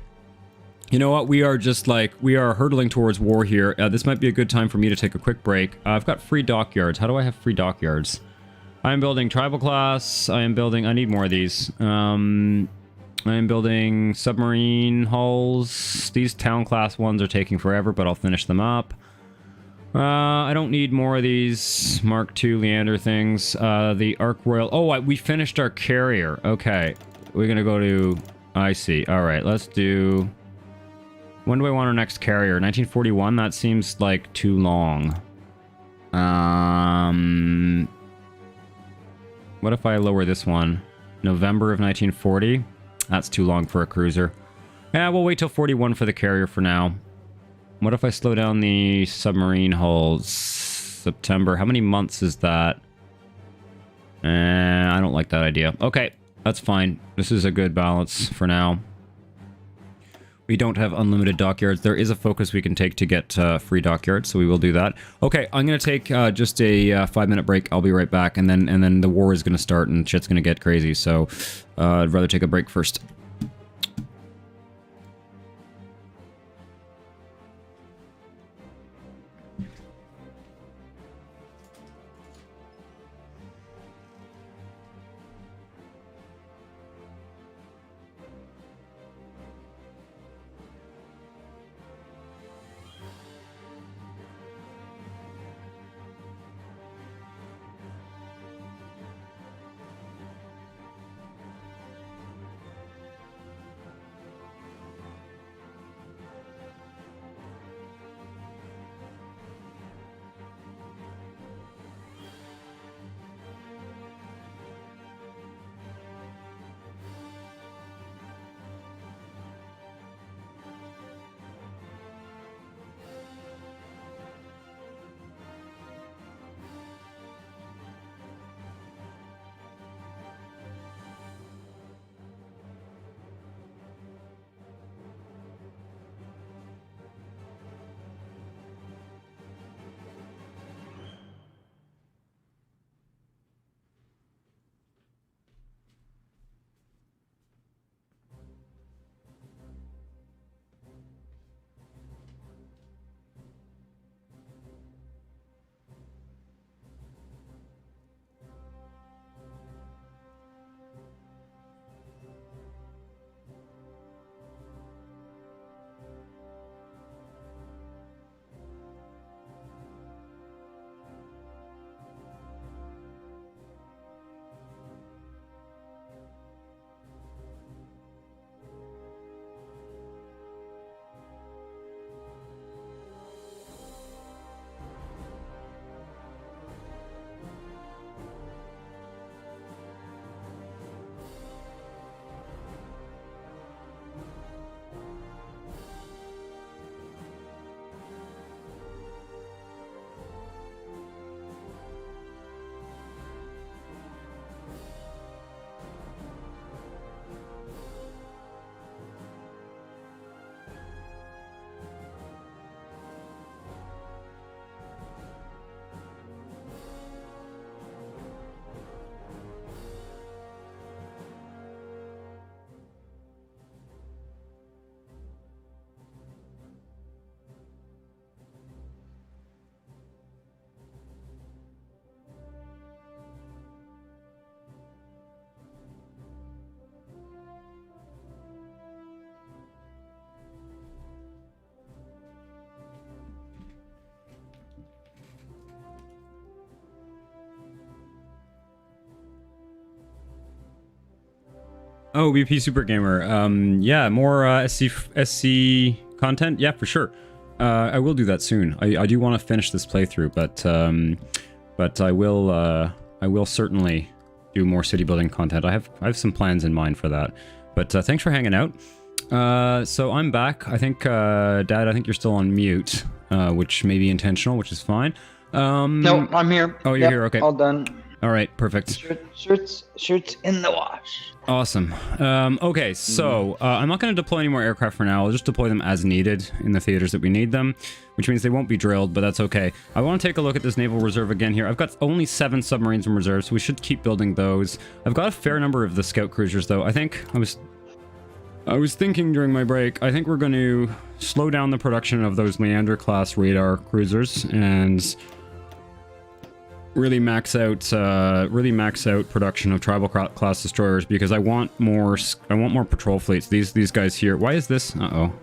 You know what? We are hurtling towards war here. This might be a good time for me to take a quick break. I've got free dockyards. How do I have free dockyards? I'm building tribal class. I need more of these. I am building submarine hulls. These town class ones are taking forever, but I'll finish them up. I don't need more of these Mark II Leander things. The Ark Royal. Oh, we finished our carrier. Okay. We're going to go to... I see. All right, let's do... When do I want our next carrier? 1941? That seems like too long. What if I lower this one? November of 1940? That's too long for a cruiser. Yeah, we'll wait till 41 for the carrier for now. What if I slow down the submarine hulls? September. How many months is that? I don't like that idea. Okay, that's fine. This is a good balance for now. We don't have unlimited dockyards. There is a focus we can take to get free dockyards, so we will do that. Okay, I'm going to take just a 5-minute break. I'll be right back, and then the war is going to start and shit's going to get crazy, so I'd rather take a break first. Oh, BP Super Gamer. Yeah, more SC content. Yeah, for sure. I will do that soon. I do want to finish this playthrough, but I will certainly do more city building content. I have some plans in mind for that. But thanks for hanging out. So I'm back. I think Dad, I think you're still on mute, which may be intentional, which is fine. No, I'm here. Oh, you're here. Okay. All done. All right, perfect. Shirts in the wash. Awesome. Okay, so I'm not going to deploy any more aircraft for now. I'll just deploy them as needed in the theaters that we need them, which means they won't be drilled, but that's okay. I want to take a look at this naval reserve again here. I've got only 7 submarines in reserve, so we should keep building those. I've got a fair number of the scout cruisers, though. I think I was thinking during my break, I think we're going to slow down the production of those Leander-class radar cruisers and really max out production of tribal class destroyers, because I want more patrol fleets. These guys here. Why is this? Uh-oh.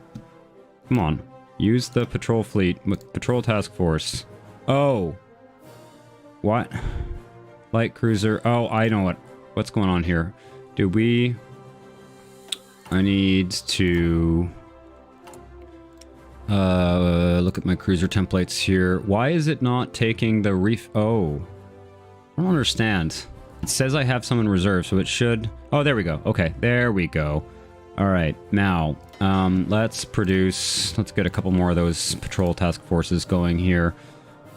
Come on. Use the patrol fleet with patrol task force. Oh. What? Light cruiser. Oh, I know what's going on here. I need to look at my cruiser templates here. Why is it not taking the Oh, I don't understand. It says I have some in reserve, so it should. Oh, there we go. Okay, there we go. All right, now let's get a couple more of those patrol task forces going here.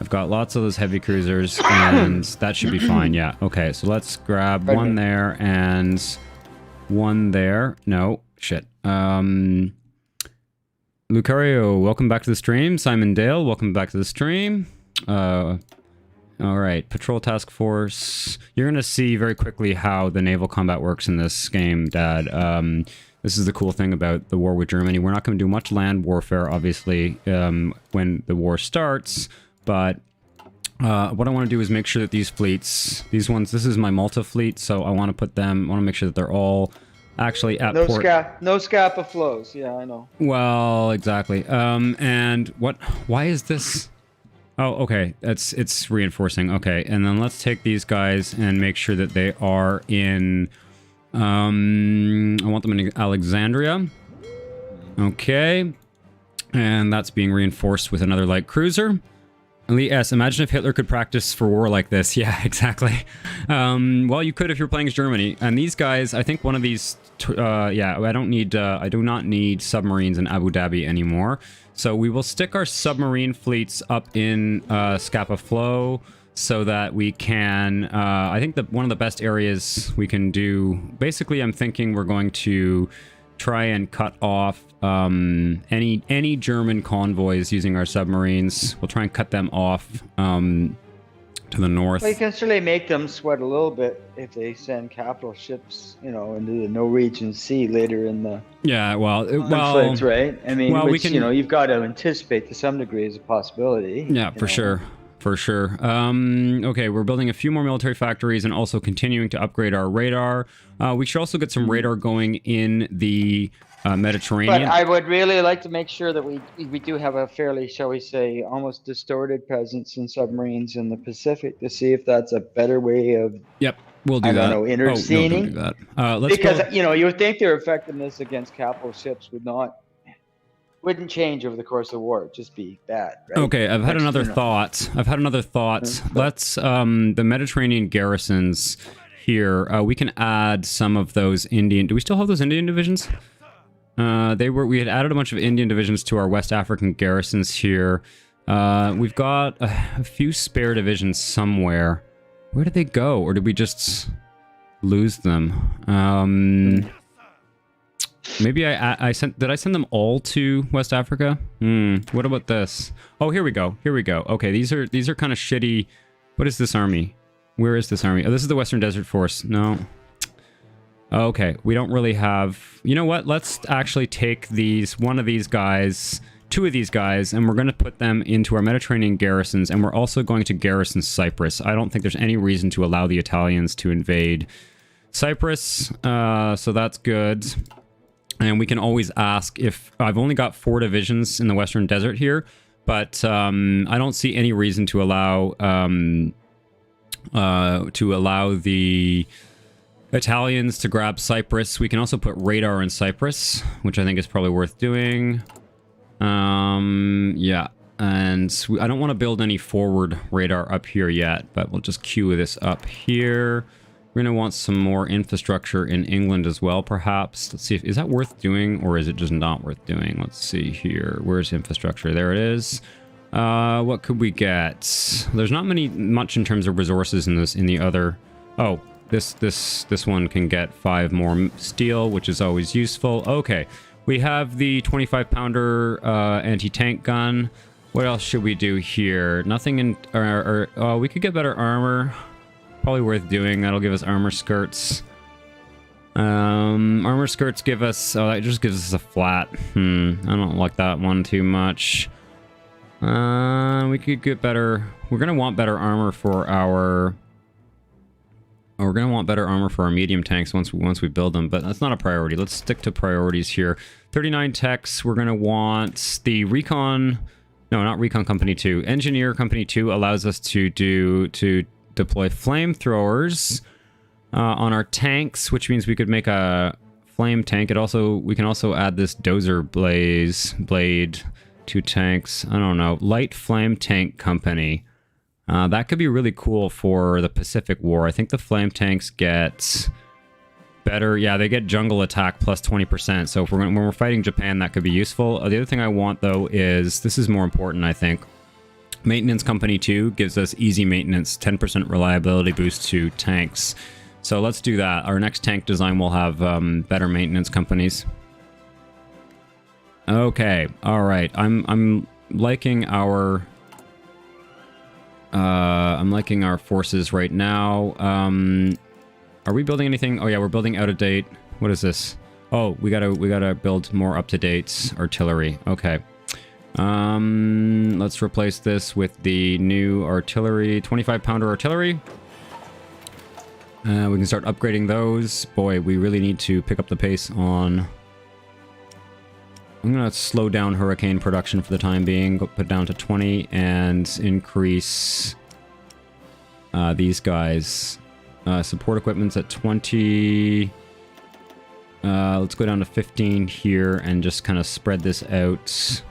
I've got lots of those heavy cruisers, and that should be fine. Yeah. Okay, so let's grab one there and one there. No, shit. Lucario, welcome back to the stream. Simon Dale, welcome back to the stream. All right, Patrol Task Force. You're going to see very quickly how the naval combat works in this game, Dad. This is the cool thing about the war with Germany. We're not going to do much land warfare, obviously, when the war starts, but what I want to do is make sure that these fleets, this is my Malta fleet, so I want to make sure that they're all actually at port. No Scapa flows. Yeah, I know. Well, exactly. And why is this? Oh, okay. It's reinforcing. Okay, and then let's take these guys and make sure that they are in. I want them in Alexandria. Okay, and that's being reinforced with another light cruiser. Elite S, imagine if Hitler could practice for war like this. Yeah, exactly. Well, you could if you're playing as Germany. And these guys, I think one of these, yeah, I do not need submarines in Abu Dhabi anymore. So we will stick our submarine fleets up in Scapa Flow so that we can, I think that one of the best areas we can do, basically I'm thinking we're going to try and cut off any German convoys using our submarines. We'll try and cut them off to the north. Well, you can certainly make them sweat a little bit if they send capital ships, into the Norwegian Sea later in the conflict, right? I mean, you've got to anticipate to some degree as a possibility. Yeah, for sure. For sure. Okay, we're building a few more military factories and also continuing to upgrade our radar. We should also get some radar going in the Mediterranean. But I would really like to make sure that we do have a fairly, shall we say, almost distorted presence in submarines in the Pacific to see if that's a better way of. Yep, we'll do that. Interceding. Oh, no, don't do that. Because you would think their effectiveness against capital ships wouldn't change over the course of the war. It'd just be bad, right? Okay, I've had another thought. Let's the Mediterranean garrisons here. We can add some of those Indian. Do we still have those Indian divisions? We had added a bunch of Indian divisions to our West African garrisons here. We've got a few spare divisions somewhere. Where did they go, or did we just lose them? Maybe did I send them all to West Africa? What about this? Oh, here we go. Okay, these are kind of shitty. What is this army? Where is this army? Oh, this is the Western Desert Force. No. Okay, we don't really have. You know what? Let's actually take two of these guys, and we're going to put them into our Mediterranean garrisons, and we're also going to garrison Cyprus. I don't think there's any reason to allow the Italians to invade Cyprus, so that's good. And we can always ask if I've only got 4 divisions in the Western Desert here, but I don't see any reason to allow the Italians to grab Cyprus. We can also put radar in Cyprus, which I think is probably worth doing. Yeah. And I don't want to build any forward radar up here yet, but we'll just queue this up here. We're going to want some more infrastructure in England as well, perhaps. Let's see, is that worth doing or is it just not worth doing? Let's see here. Where's infrastructure? There it is. What could we get? There's not much in terms of resources in the other. Oh, this one can get 5 more steel, which is always useful. Okay, we have the 25-pounder anti-tank gun. What else should we do here? Nothing in. We could get better armor. Probably worth doing. That'll give us armor skirts. Armor skirts give us... Oh, that just gives us a flat. I don't like that one too much. We could get better... We're going to want better armor for our... We're going to want better armor for our medium tanks once we build them, but that's not a priority. Let's stick to priorities here. 39 techs. We're going to want the recon... No, not recon company 2. Engineer company 2 allows us to deploy flamethrowers on our tanks, which means we could make a flame tank. We can also add this dozer blade to tanks. I don't know. Light flame tank company. That could be really cool for the Pacific War. I think the flame tanks get better. Yeah, they get jungle attack plus 20%. So when we're fighting Japan, that could be useful. The other thing I want though is, this is more important, I think. Maintenance Company 2 gives us easy maintenance, 10% reliability boost to tanks. So let's do that. Our next tank design will have better maintenance companies. Okay, all right. I'm liking our forces right now. Are we building anything? Oh yeah, we're building out of date. What is this? Oh, we gotta build more up to date artillery. Okay. Let's replace this with the new artillery, 25-pounder artillery. We can start upgrading those. Boy, we really need to pick up the pace on... I'm going to slow down Hurricane production for the time being, put down to 20, and increase these guys. Support equipment's at 20. Let's go down to 15 here and just kind of spread this out.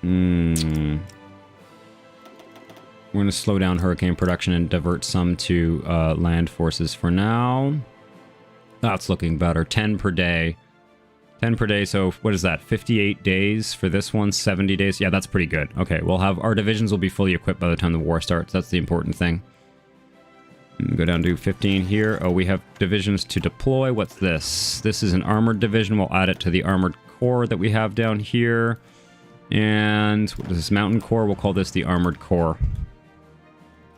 We're going to slow down Hurricane production and divert some to land forces for now. That's looking better. 10 per day. 10 per day, so what is that? 58 days for this one, 70 days? Yeah, that's pretty good. Okay, we'll have... Our divisions will be fully equipped by the time the war starts. That's the important thing. Go down to 15 here. Oh, we have divisions to deploy. What's this? This is an armored division. We'll add it to the armored core that we have down here. And what is this? Mountain core. We'll call this the armored core.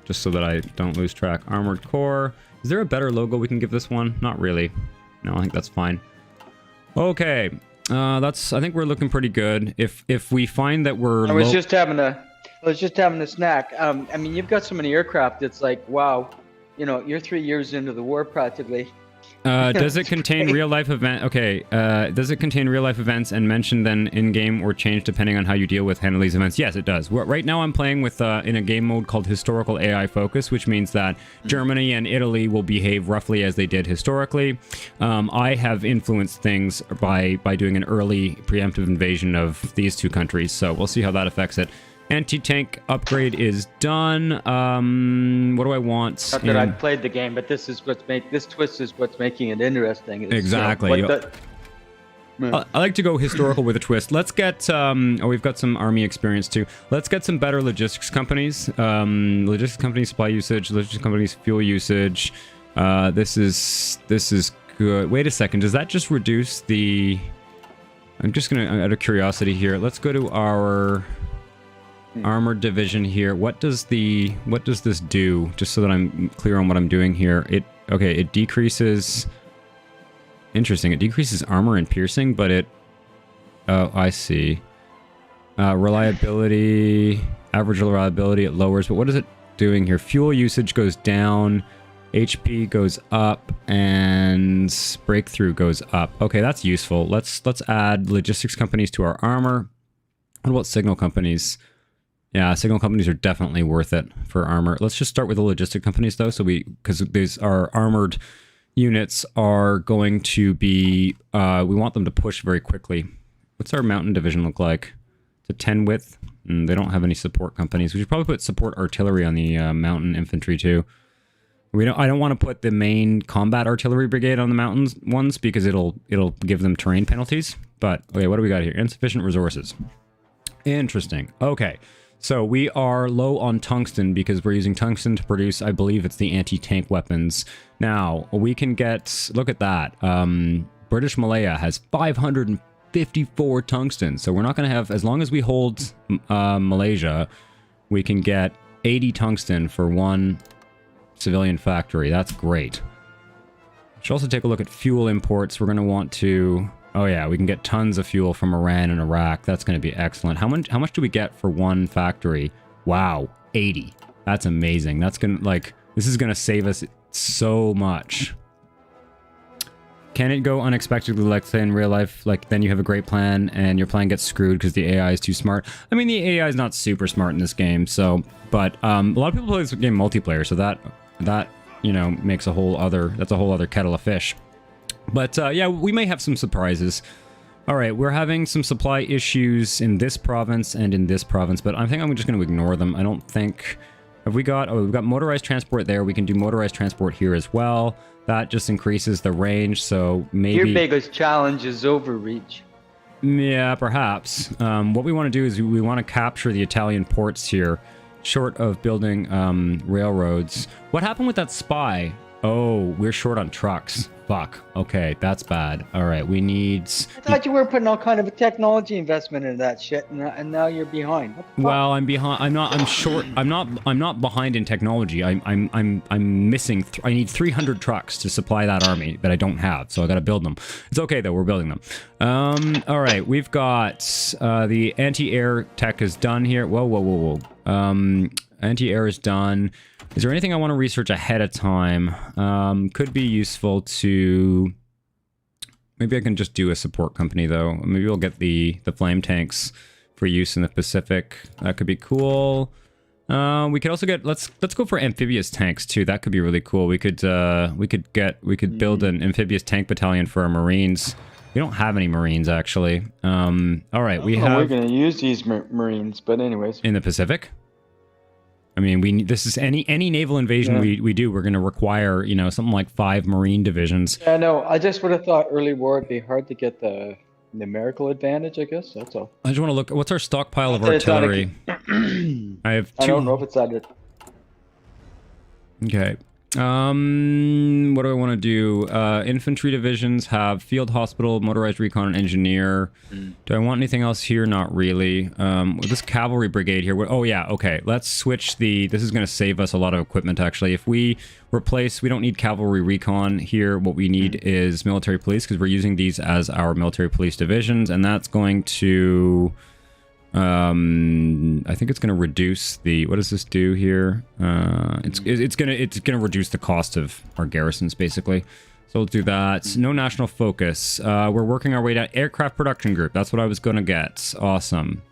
Just so that I don't lose track. Armored core. Is there a better logo we can give this one? Not really. No, I think that's fine. Okay. I think we're looking pretty good. If we find that we're... I was just having a snack. I mean, you've got so many aircraft. It's like, wow. You know, you're 3 years into the war practically. Does it contain real-life event? Okay. Does it contain real-life events and mention then in-game or change depending on how you deal with handle these events? Yes, it does. Right now I'm playing with in a game mode called Historical AI Focus, which means that Germany and Italy will behave roughly as they did historically. I have influenced things by doing an early preemptive invasion of these two countries, so we'll see how that affects it. Anti-tank upgrade is done. What do I want? Not that I've played the game, but this twist is what's making it interesting. Exactly. I like to go historical with a twist. Let's get... we've got some army experience too. Let's get some better logistics companies. Logistics companies, supply usage. Logistics companies, fuel usage. This is good. Wait a second. Does that just reduce the... I'm just going to, out of curiosity here, let's go to our... armored division here. What does this do? Just so that I'm clear on what I'm doing here. It decreases... Interesting. It decreases armor and piercing, but it... Oh, I see. Reliability... Average reliability it lowers, but what is it doing here? Fuel usage goes down, HP goes up, and breakthrough goes up. Okay, that's useful. Let's add logistics companies to our armor. What about signal companies? Yeah, signal companies are definitely worth it for armor. Let's just start with the logistic companies though, so because these our armored units are going to be we want them to push very quickly. What's our mountain division look like? It's a 10 width. They don't have any support companies. We should probably put support artillery on the mountain infantry too. I don't want to put the main combat artillery brigade on the mountains ones because it'll give them terrain penalties. But okay, what do we got here? Insufficient resources. Interesting. Okay. So we are low on tungsten because we're using tungsten to produce, I believe it's the anti-tank weapons. Now, we can get, look at that. British Malaya has 554 tungsten. So we're not going to have, as long as we hold Malaysia, we can get 80 tungsten for one civilian factory. That's great. Should also take a look at fuel imports. We're going to want to... Oh yeah, we can get tons of fuel from Iran and Iraq. That's going to be excellent. How much do we get for one factory? Wow, 80. That's amazing. That's going to, like, this is going to save us so much. Can it go unexpectedly, like say in real life? Like, then you have a great plan and your plan gets screwed because the AI is too smart. I mean, the AI is not super smart in this game, so... But a lot of people play this game multiplayer, so that you know, makes a whole other... That's a whole other kettle of fish. But yeah, we may have some surprises. All right, we're having some supply issues in this province and in this province, but I think I'm just going to ignore them. I don't think... Have we got... Oh, we've got motorized transport there. We can do motorized transport here as well. That just increases the range, so maybe... Your biggest challenge is overreach. Yeah, perhaps. What we want to do is we want to capture the Italian ports here, short of building railroads. What happened with that spy? Oh, we're short on trucks. Fuck. Okay, that's bad. All right, we need... I thought you were putting all kind of a technology investment into that shit, and now you're behind. Well, I'm behind. I'm not. I'm short. I'm not behind in technology. I'm missing. I need 300 trucks to supply that army that I don't have. So I got to build them. It's okay though. We're building them. All right, we've got the anti-air tech is done here. Whoa. Anti-air is done. Is there anything I want to research ahead of time? Could be useful to... Maybe I can just do a support company, though. Maybe we'll get the flame tanks for use in the Pacific. That could be cool. We could also get... Let's go for amphibious tanks, too. That could be really cool. We could build an amphibious tank battalion for our Marines. We don't have any Marines, actually. All right, we have... We're going to use these Marines, but anyways. In the Pacific? I mean, this is any naval invasion we do, we're going to require, you know, something like 5 Marine divisions. Yeah, no, I just would have thought early war would be hard to get the numerical advantage, I guess. That's all. I just want to look, what's our stockpile of artillery? I have 2. I don't know if it's under... Okay. What do I want to do? Infantry divisions have field hospital, motorized recon, and engineer. Do I want anything else here? Not really. This cavalry brigade here. Oh yeah, okay. Let's switch the... This is going to save us a lot of equipment, actually. If we replace... We don't need cavalry recon here. What we need is military police, because we're using these as our military police divisions, and that's going to... I think it's going to reduce the... What does this do here? It's gonna reduce the cost of our garrisons, basically. So we'll do that. No national focus. We're working our way down. Aircraft production group. That's what I was going to get. Awesome.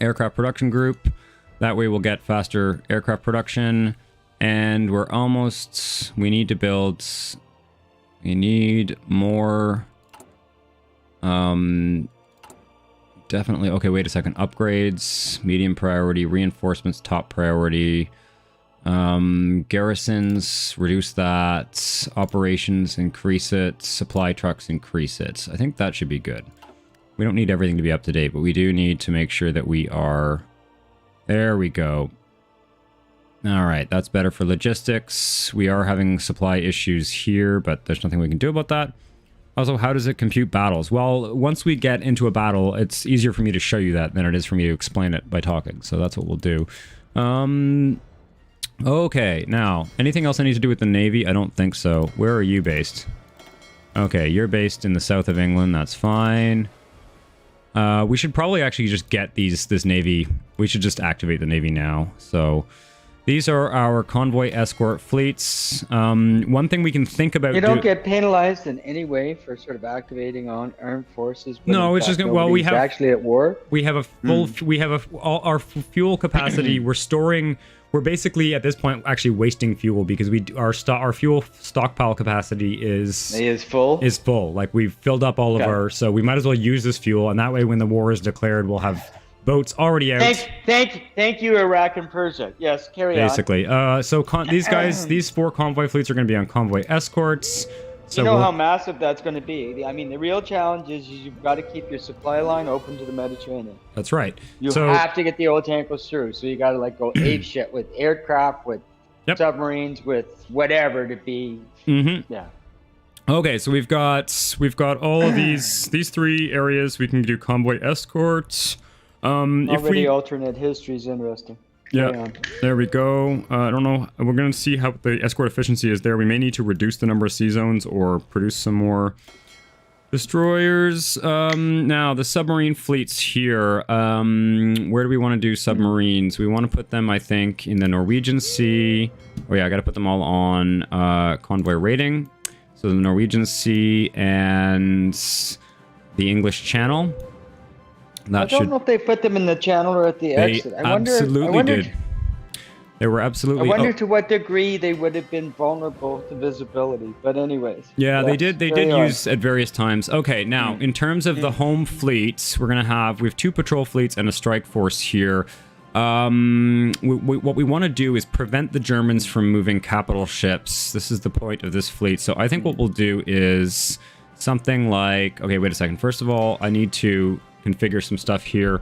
Aircraft production group. That way we'll get faster aircraft production. And we're almost... We need to build... We need more... Definitely. Okay, wait a second. Upgrades, medium priority, reinforcements, top priority. Garrisons, reduce that. Operations, increase it. Supply trucks, increase it. I think that should be good. We don't need everything to be up to date, but we do need to make sure that we are... There we go. All right, that's better for logistics. We are having supply issues here, but there's nothing we can do about that. Also, how does it compute battles? Well, once we get into a battle, it's easier for me to show you that than it is for me to explain it by talking. So that's what we'll do. Okay, now, anything else I need to do with the Navy? I don't think so. Where are you based? Okay, you're based in the south of England. That's fine. We should probably actually just get this Navy. We should just activate the Navy now. So These are our convoy escort fleets. One thing we can think about... You don't get penalized in any way for sort of activating on armed forces. No, it's just... Well, we have... actually at war. We have a full... We have all our fuel capacity. We're storing... We're basically, at this point, actually wasting fuel because our fuel stockpile capacity is full. Is full. Like, we've filled up all of our... So we might as well use this fuel, and that way when the war is declared, we'll have... boats already out. Thank you, Iraq and Persia. Yes, carry on. Basically. So these guys, these 4 convoy fleets are going to be on convoy escorts. So you know how massive that's going to be. I mean, the real challenge is you've got to keep your supply line open to the Mediterranean. That's right. You have to get the oil tankers through. So you got to like go ape shit with aircraft, with submarines, with whatever to be. Yeah. Okay, so we've got all of these 3 areas. We can do convoy escorts. Already alternate history is interesting. Yeah, there we go. I don't know. We're going to see how the escort efficiency is there. We may need to reduce the number of sea zones or produce some more destroyers. Now, the submarine fleets here. Where do we want to do submarines? We want to put them, I think, in the Norwegian Sea. Oh yeah, I got to put them all on convoy rating. So the Norwegian Sea and the English Channel. I don't know if they put them in the channel or at the exit. I wonder did. They were absolutely... I wonder to what degree they would have been vulnerable to visibility. But anyways. Yeah, they did use at various times. Okay, now, in terms of the home fleets, we have 2 patrol fleets and a strike force here. What we want to do is prevent the Germans from moving capital ships. This is the point of this fleet. So I think what we'll do is something like... Okay, wait a second. First of all, I need to... configure some stuff here.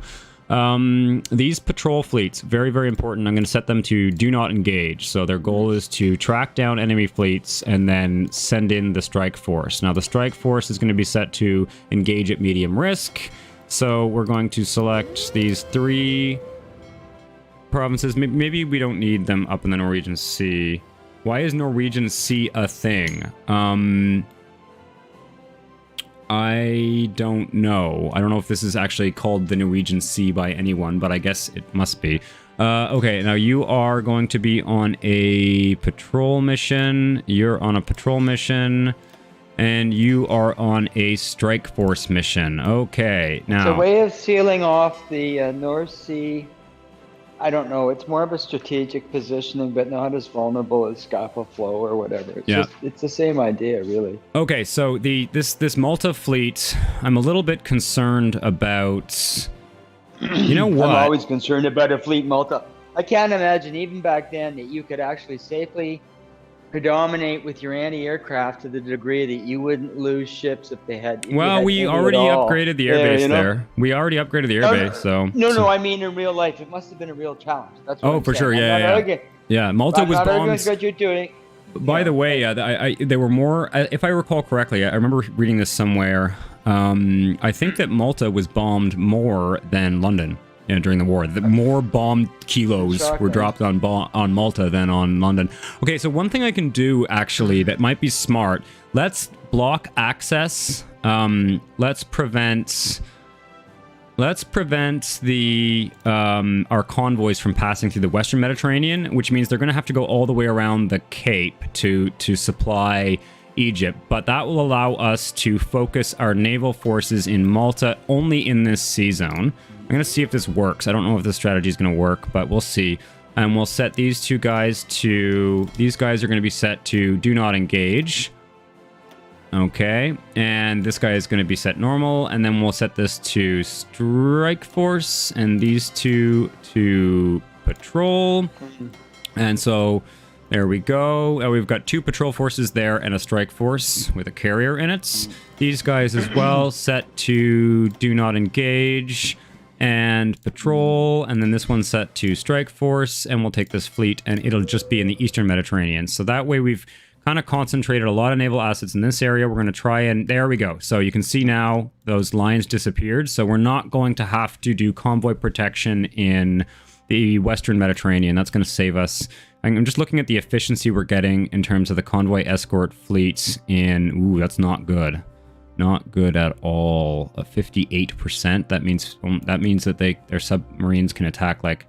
These patrol fleets, very, very important. I'm going to set them to do not engage. So their goal is to track down enemy fleets and then send in the strike force. Now the strike force is going to be set to engage at medium risk. So we're going to select these 3 provinces. Maybe we don't need them up in the Norwegian Sea. Why is Norwegian Sea a thing? I don't know. I don't know if this is actually called the Norwegian Sea by anyone, but I guess it must be. Okay, now you are going to be on a patrol mission. You're on a patrol mission. And you are on a strike force mission. Okay, now... It's a way of sealing off the North Sea. I don't know. It's more of a strategic positioning, but not as vulnerable as Scapa Flow or whatever. It's the same idea, really. Okay, so this Malta fleet, I'm a little bit concerned about. You know what? I'm always concerned about a fleet Malta. I can't imagine even back then that you could actually safely predominate with your anti-aircraft to the degree that you wouldn't lose ships if they had. Well, we already upgraded the airbase there. We already upgraded the airbase, so. No, I mean in real life, it must have been a real challenge. That's what I'm for saying. sure, yeah. Malta was bombed. What you're doing. By the way, they were more. If I recall correctly, I remember reading this somewhere. I think that Malta was bombed more than London. During the war, the more bomb kilos were dropped on Malta than on London. Okay, so one thing I can do actually that might be smart. Let's block access. Let's prevent the our convoys from passing through the Western Mediterranean, which means they're going to have to go all the way around the Cape to supply Egypt. But that will allow us to focus our naval forces in Malta only in this sea zone. I'm going to see if this works. I don't know if this strategy is going to work, but we'll see. And we'll set these 2 guys to... These guys are going to be set to do not engage. Okay. And this guy is going to be set normal. And then we'll set this to strike force. And these 2 to patrol. And so... There we go. We've got 2 patrol forces there and a strike force with a carrier in it. These guys as well set to do not engage and patrol. And then this one's set to strike force. And we'll take this fleet and it'll just be in the Eastern Mediterranean. So that way we've kind of concentrated a lot of naval assets in this area. We're going to try and... There we go. So you can see now those lines disappeared. So we're not going to have to do convoy protection in the Western Mediterranean. That's going to save us. I'm just looking at the efficiency we're getting in terms of the convoy escort fleets in... Ooh, that's not good. Not good at all. 58%. That means that their submarines can attack like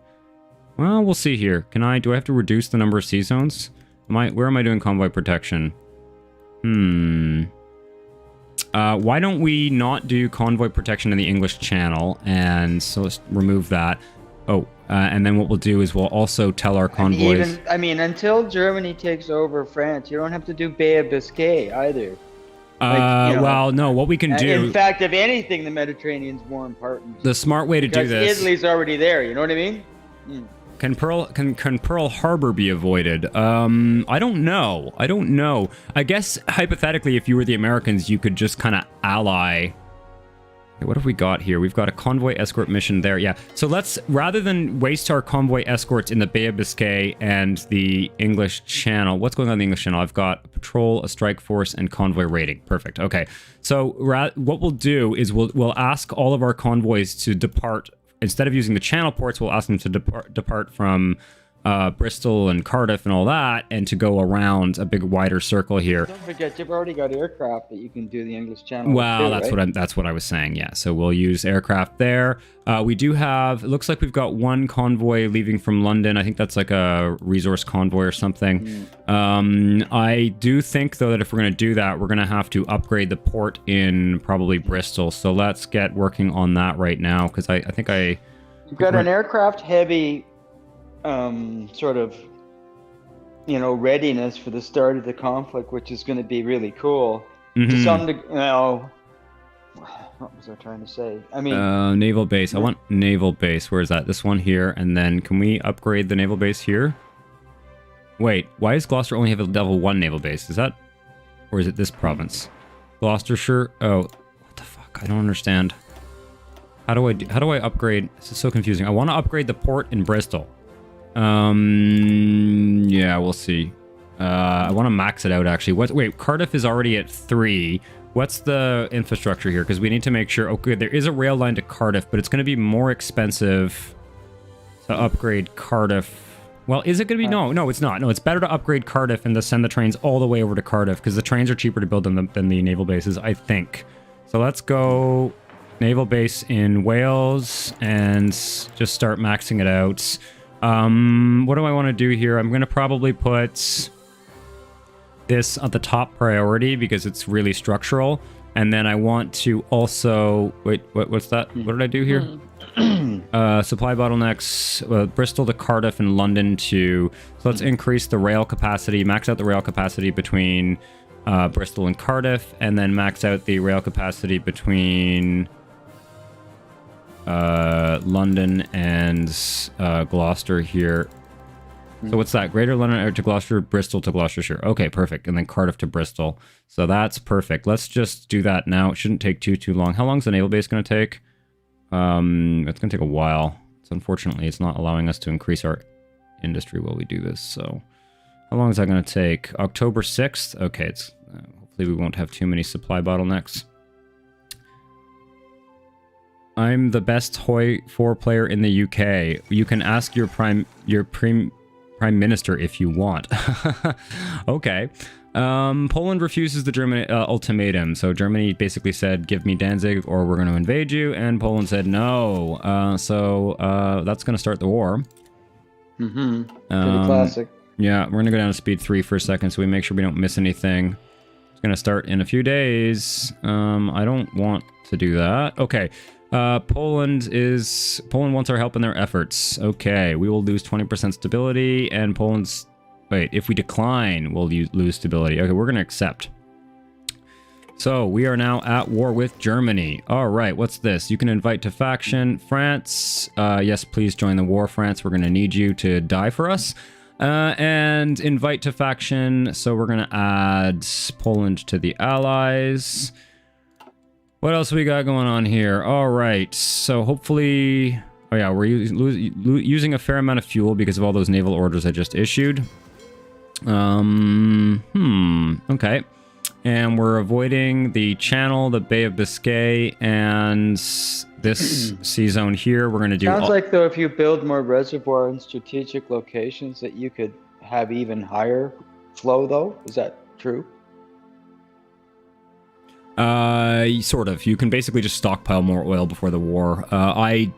Well, we'll see here. Do I have to reduce the number of sea zones? Where am I doing convoy protection? Why don't we not do convoy protection in the English Channel? And so let's remove that. Oh, and then what we'll do is we'll also tell our convoys... Until Germany takes over France, you don't have to do Bay of Biscay either. Well, no, what we can do... In fact, if anything, the Mediterranean's more important. The smart way to do this... Because Italy's already there, you know what I mean? Can Pearl Harbor be avoided? I don't know. I guess, hypothetically, if you were the Americans, you could just kind of ally... What have we got here? We've got a convoy escort mission there. Yeah. So let's, rather than waste our convoy escorts in the Bay of Biscay and the English Channel, what's going on in the English Channel? I've got a patrol, a strike force, and convoy raiding. Perfect. Okay. So what we'll do is we'll ask all of our convoys to depart. Instead of using the channel ports, we'll ask them to depart from Bristol and Cardiff and all that, and to go around a big wider circle here. Don't forget, you've already got aircraft that you can do the English Channel. Well, with too, that's what I was saying. Yeah, so we'll use aircraft there. We do have. It looks like we've got one convoy leaving from London. I think that's like a resource convoy or something. I do think though that if we're going to do that, we're going to have to upgrade the port in probably Bristol. So let's get working on that right now, because I think you've got an aircraft heavy. Sort of, readiness for the start of the conflict, which is going to be really cool. To some degree, what was I trying to say? Naval base. I want naval base. Where is that? This one here. And then can we upgrade the naval base here? Wait, why does Gloucester only have a level 1 naval base? Is that, or is it this province? Gloucestershire. Oh, what the fuck? I don't understand. How do I upgrade? This is so confusing. I want to upgrade the port in Bristol. Yeah, we'll see. I want to max it out, actually. Wait, Cardiff is already at 3. What's the infrastructure here? Because we need to make sure... Okay, there is a rail line to Cardiff, but it's going to be more expensive to upgrade Cardiff. Well, is it going to be... No, it's not. No, it's better to upgrade Cardiff and to send the trains all the way over to Cardiff, because the trains are cheaper to build than the naval bases, I think. So let's go naval base in Wales and just start maxing it out. What do I want to do here? I'm going to probably put this at the top priority because it's really structural. And then I want to also... Wait, what's that? What did I do here? Supply bottlenecks, Bristol to Cardiff and London to... So let's increase the rail capacity, max out the rail capacity between Bristol and Cardiff, and then max out the rail capacity between... London and Gloucester here. So what's that? Greater London to Gloucester, Bristol to Gloucestershire. Okay, perfect. And then Cardiff to Bristol. So that's perfect. Let's just do that now. It shouldn't take too long. How long is the naval base going to take? It's going to take a while. So unfortunately, it's not allowing us to increase our industry while we do this. So how long is that going to take? October 6th? Okay, it's hopefully we won't have too many supply bottlenecks. I'm the best HOI 4 player in the UK. You can ask your prime minister if you want. Okay. Poland refuses the German ultimatum. So Germany basically said, give me Danzig or we're going to invade you. And Poland said no. So that's going to start the war. Pretty classic. Yeah, we're going to go down to speed 3 for a second so we make sure we don't miss anything. It's going to start in a few days. I don't want to do that. Okay. Poland wants our help in their efforts. Okay, we will lose 20% stability, and Poland's... Wait, if we decline, we'll lose stability. Okay, we're going to accept. So, we are now at war with Germany. All right, what's this? You can invite to faction. France, yes, please join the war, France. We're going to need you to die for us. And invite to faction. So, we're going to add Poland to the Allies. What else we got going on here? All right, so hopefully... Oh yeah, we're using a fair amount of fuel because of all those naval orders I just issued. Okay. And we're avoiding the Channel, the Bay of Biscay, and this sea zone here. We're going to do... Sounds like, though, if you build more reservoir in strategic locations, that you could have even higher flow, though. Is that true? Sort of. You can basically just stockpile more oil before the war. I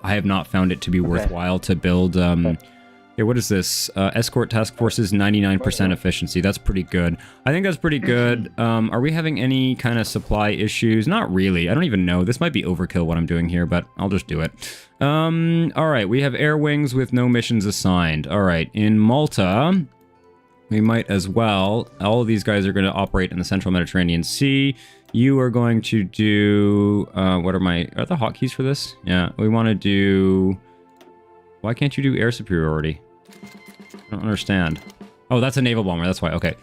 have not found it to be worthwhile to build, yeah, what is this? Escort task forces, 99% efficiency. That's pretty good. I think that's pretty good. Are we having any kind of supply issues? Not really. I don't even know. This might be overkill what I'm doing here, but I'll just do it. All right. We have air wings with no missions assigned. All right. In Malta, we might as well. All of these guys are going to operate in the central Mediterranean Sea. You are going to do... what are the hotkeys for this? Yeah. We want to do... Why can't you do air superiority? I don't understand. Oh, that's a naval bomber. That's why. Okay.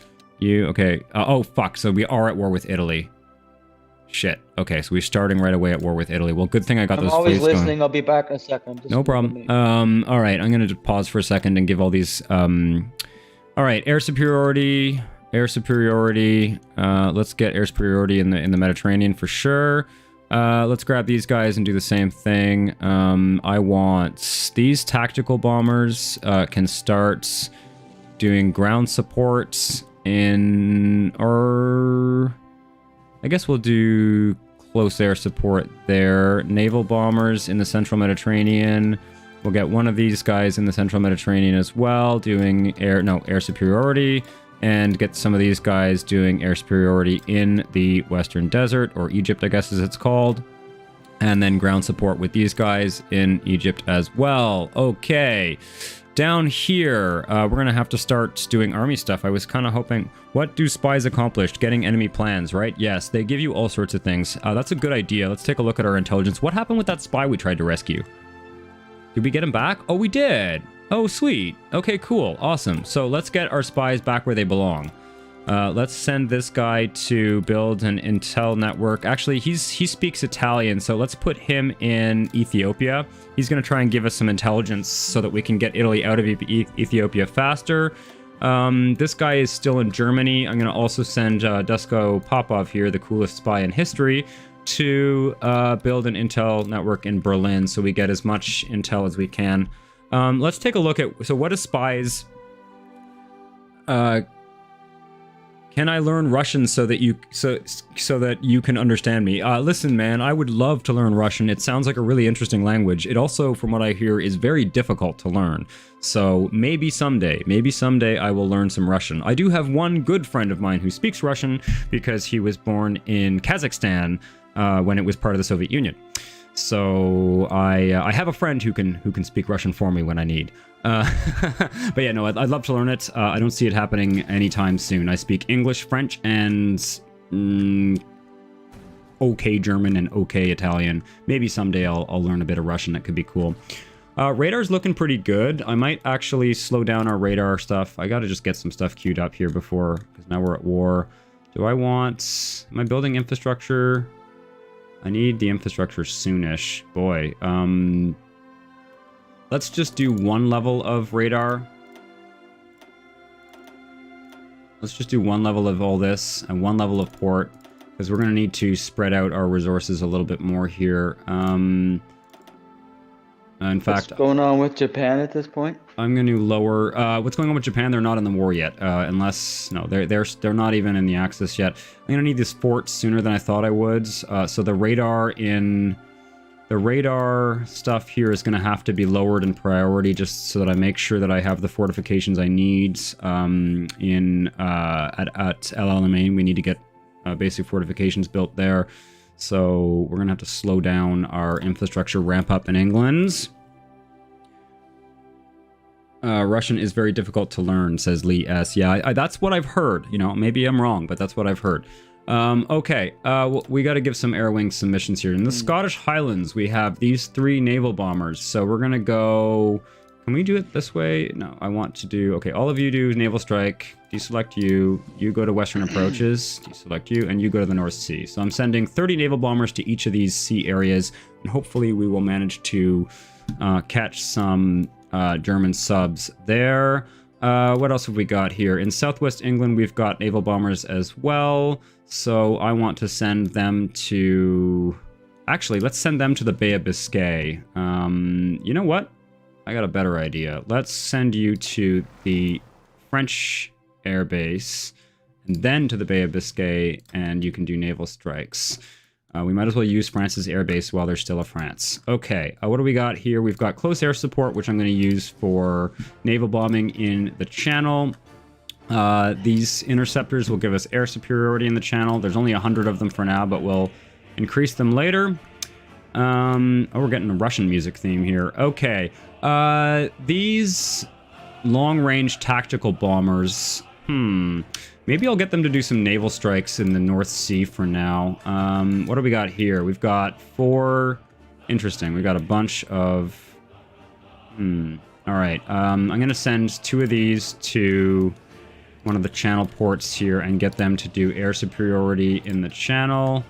Okay. Oh, fuck. So we are at war with Italy. Shit. Okay, so we're starting right away at war with Italy. Well, good thing I got those always fleets listening. going. I'll be back in a second. No problem. All right. I'm going to pause for a second and give all these... all right. Air superiority. Air superiority. Let's get air superiority in the Mediterranean for sure. Let's grab these guys and do the same thing. I want these tactical bombers can start doing ground supports in, or I guess we'll do close air support there. Naval bombers in the central Mediterranean. We'll get one of these guys in the central Mediterranean as well, doing air superiority. And get some of these guys doing air superiority in the Western Desert, or Egypt, I guess as it's called. And then ground support with these guys in Egypt as well. Okay. Down here, we're going to have to start doing army stuff. I was kind of hoping... What do spies accomplish? Getting enemy plans, right? Yes, they give you all sorts of things. That's a good idea. Let's take a look at our intelligence. What happened with that spy we tried to rescue? Did we get him back? Oh, we did. Oh, sweet. Okay, cool. Awesome. So let's get our spies back where they belong. Let's send this guy to build an intel network. Actually, he speaks Italian, so let's put him in Ethiopia. He's going to try and give us some intelligence so that we can get Italy out of Ethiopia faster. This guy is still in Germany. I'm going to also send Dusko Popov here, the coolest spy in history, to build an intel network in Berlin so we get as much intel as we can. Let's take a look at, so what is spies? Can I learn Russian so that you can understand me? Listen, man, I would love to learn Russian. It sounds like a really interesting language. It also, from what I hear, is very difficult to learn. So maybe someday I will learn some Russian. I do have one good friend of mine who speaks Russian because he was born in Kazakhstan when it was part of the Soviet Union. So I have a friend who can speak Russian for me when I need. But yeah, no, I'd love to learn it. I don't see it happening anytime soon. I speak English, French, and okay German and okay Italian. Maybe someday I'll learn a bit of Russian. That could be cool. Radar's looking pretty good. I might actually slow down our radar stuff. I gotta just get some stuff queued up here before, because now we're at war. Am I building infrastructure? I need the infrastructure soonish. Boy, let's just do one level of radar. Let's just do one level of all this and one level of port, because we're going to need to spread out our resources a little bit more here. In fact, what's going on with Japan at this point? I'm going to lower. What's going on with Japan? They're not in the war yet, unless they're not even in the Axis yet. I'm going to need this fort sooner than I thought I would. So the radar stuff here is going to have to be lowered in priority, just so that I make sure that I have the fortifications I need. At El Alamein, we need to get basic fortifications built there. So we're going to have to slow down our infrastructure ramp up in England. Russian is very difficult to learn, says Lee S. Yeah, that's what I've heard. You know, maybe I'm wrong, but that's what I've heard. Okay, we got to give some air wing submissions here. In the Scottish Highlands, we have these 3 naval bombers. So we're going to go... Can we do it this way? No, I want to do... Okay, all of you do naval strike. Deselect you. You go to western approaches. Deselect you. And you go to the North Sea. So I'm sending 30 naval bombers to each of these sea areas. And hopefully we will manage to catch some German subs there. What else have we got here? In southwest England, we've got naval bombers as well. So I want to send them to... Actually, let's send them to the Bay of Biscay. You know what? I got a better idea. Let's send you to the French air base and then to the Bay of Biscay, and you can do naval strikes. We might as well use France's air base while there's still a France. Okay, what do we got here? We've got close air support, which I'm going to use for naval bombing in the channel. These interceptors will give us air superiority in the channel. There's only 100 of them for now, but we'll increase them later. Oh, we're getting a Russian music theme here. Okay, these long-range tactical bombers, maybe I'll get them to do some naval strikes in the North Sea for now. What do we got here? We've got 4... Interesting. We've got a bunch of... Alright, I'm going to send 2 of these to one of the channel ports here and get them to do air superiority in the channel.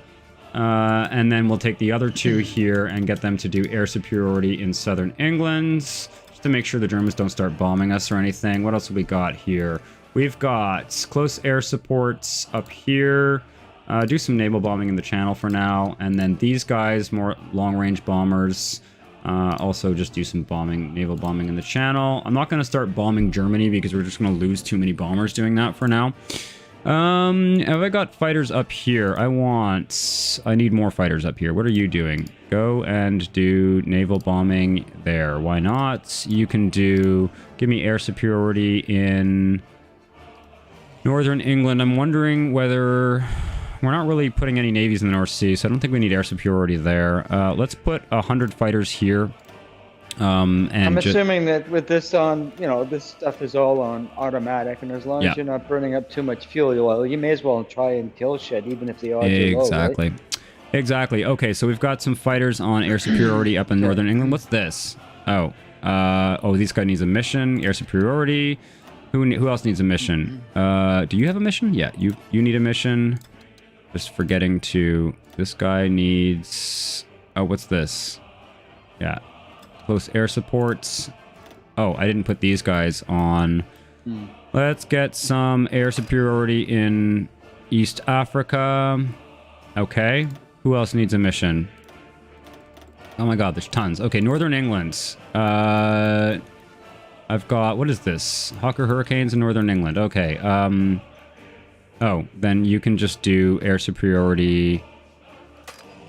And then we'll take the other 2 here and get them to do air superiority in southern England, just to make sure the Germans don't start bombing us or anything. What else have we got here? We've got close air supports up here. Do some naval bombing in the channel for now. And then these guys, more long-range bombers. Also just do some bombing, naval bombing in the channel. I'm not going to start bombing Germany because we're just going to lose too many bombers doing that for now. Have I got fighters up here? I need more fighters up here. What are you doing? Go and do naval bombing there. Why not? You can give me air superiority in Northern England. I'm wondering whether... We're not really putting any navies in the North Sea, so I don't think we need air superiority there. Let's put 100 fighters here. And I'm assuming that with this on, this stuff is all on automatic, and as long as you're not burning up too much fuel oil, you may as well try and kill shit, even if the odds are low, right? Exactly. Okay, so we've got some fighters on air superiority up in Northern England. What's this? Oh, this guy needs a mission, air superiority. Who else needs a mission? Do you have a mission? Yeah, you need a mission. Just forgetting to... This guy needs... Oh, what's this? Yeah. Close air supports. Oh, I didn't put these guys on. Let's get some air superiority in East Africa. Okay. Who else needs a mission? Oh my god, there's tons. Okay, Northern England. I've got... What is this? Hawker Hurricanes in Northern England. Okay, oh, then you can just do air superiority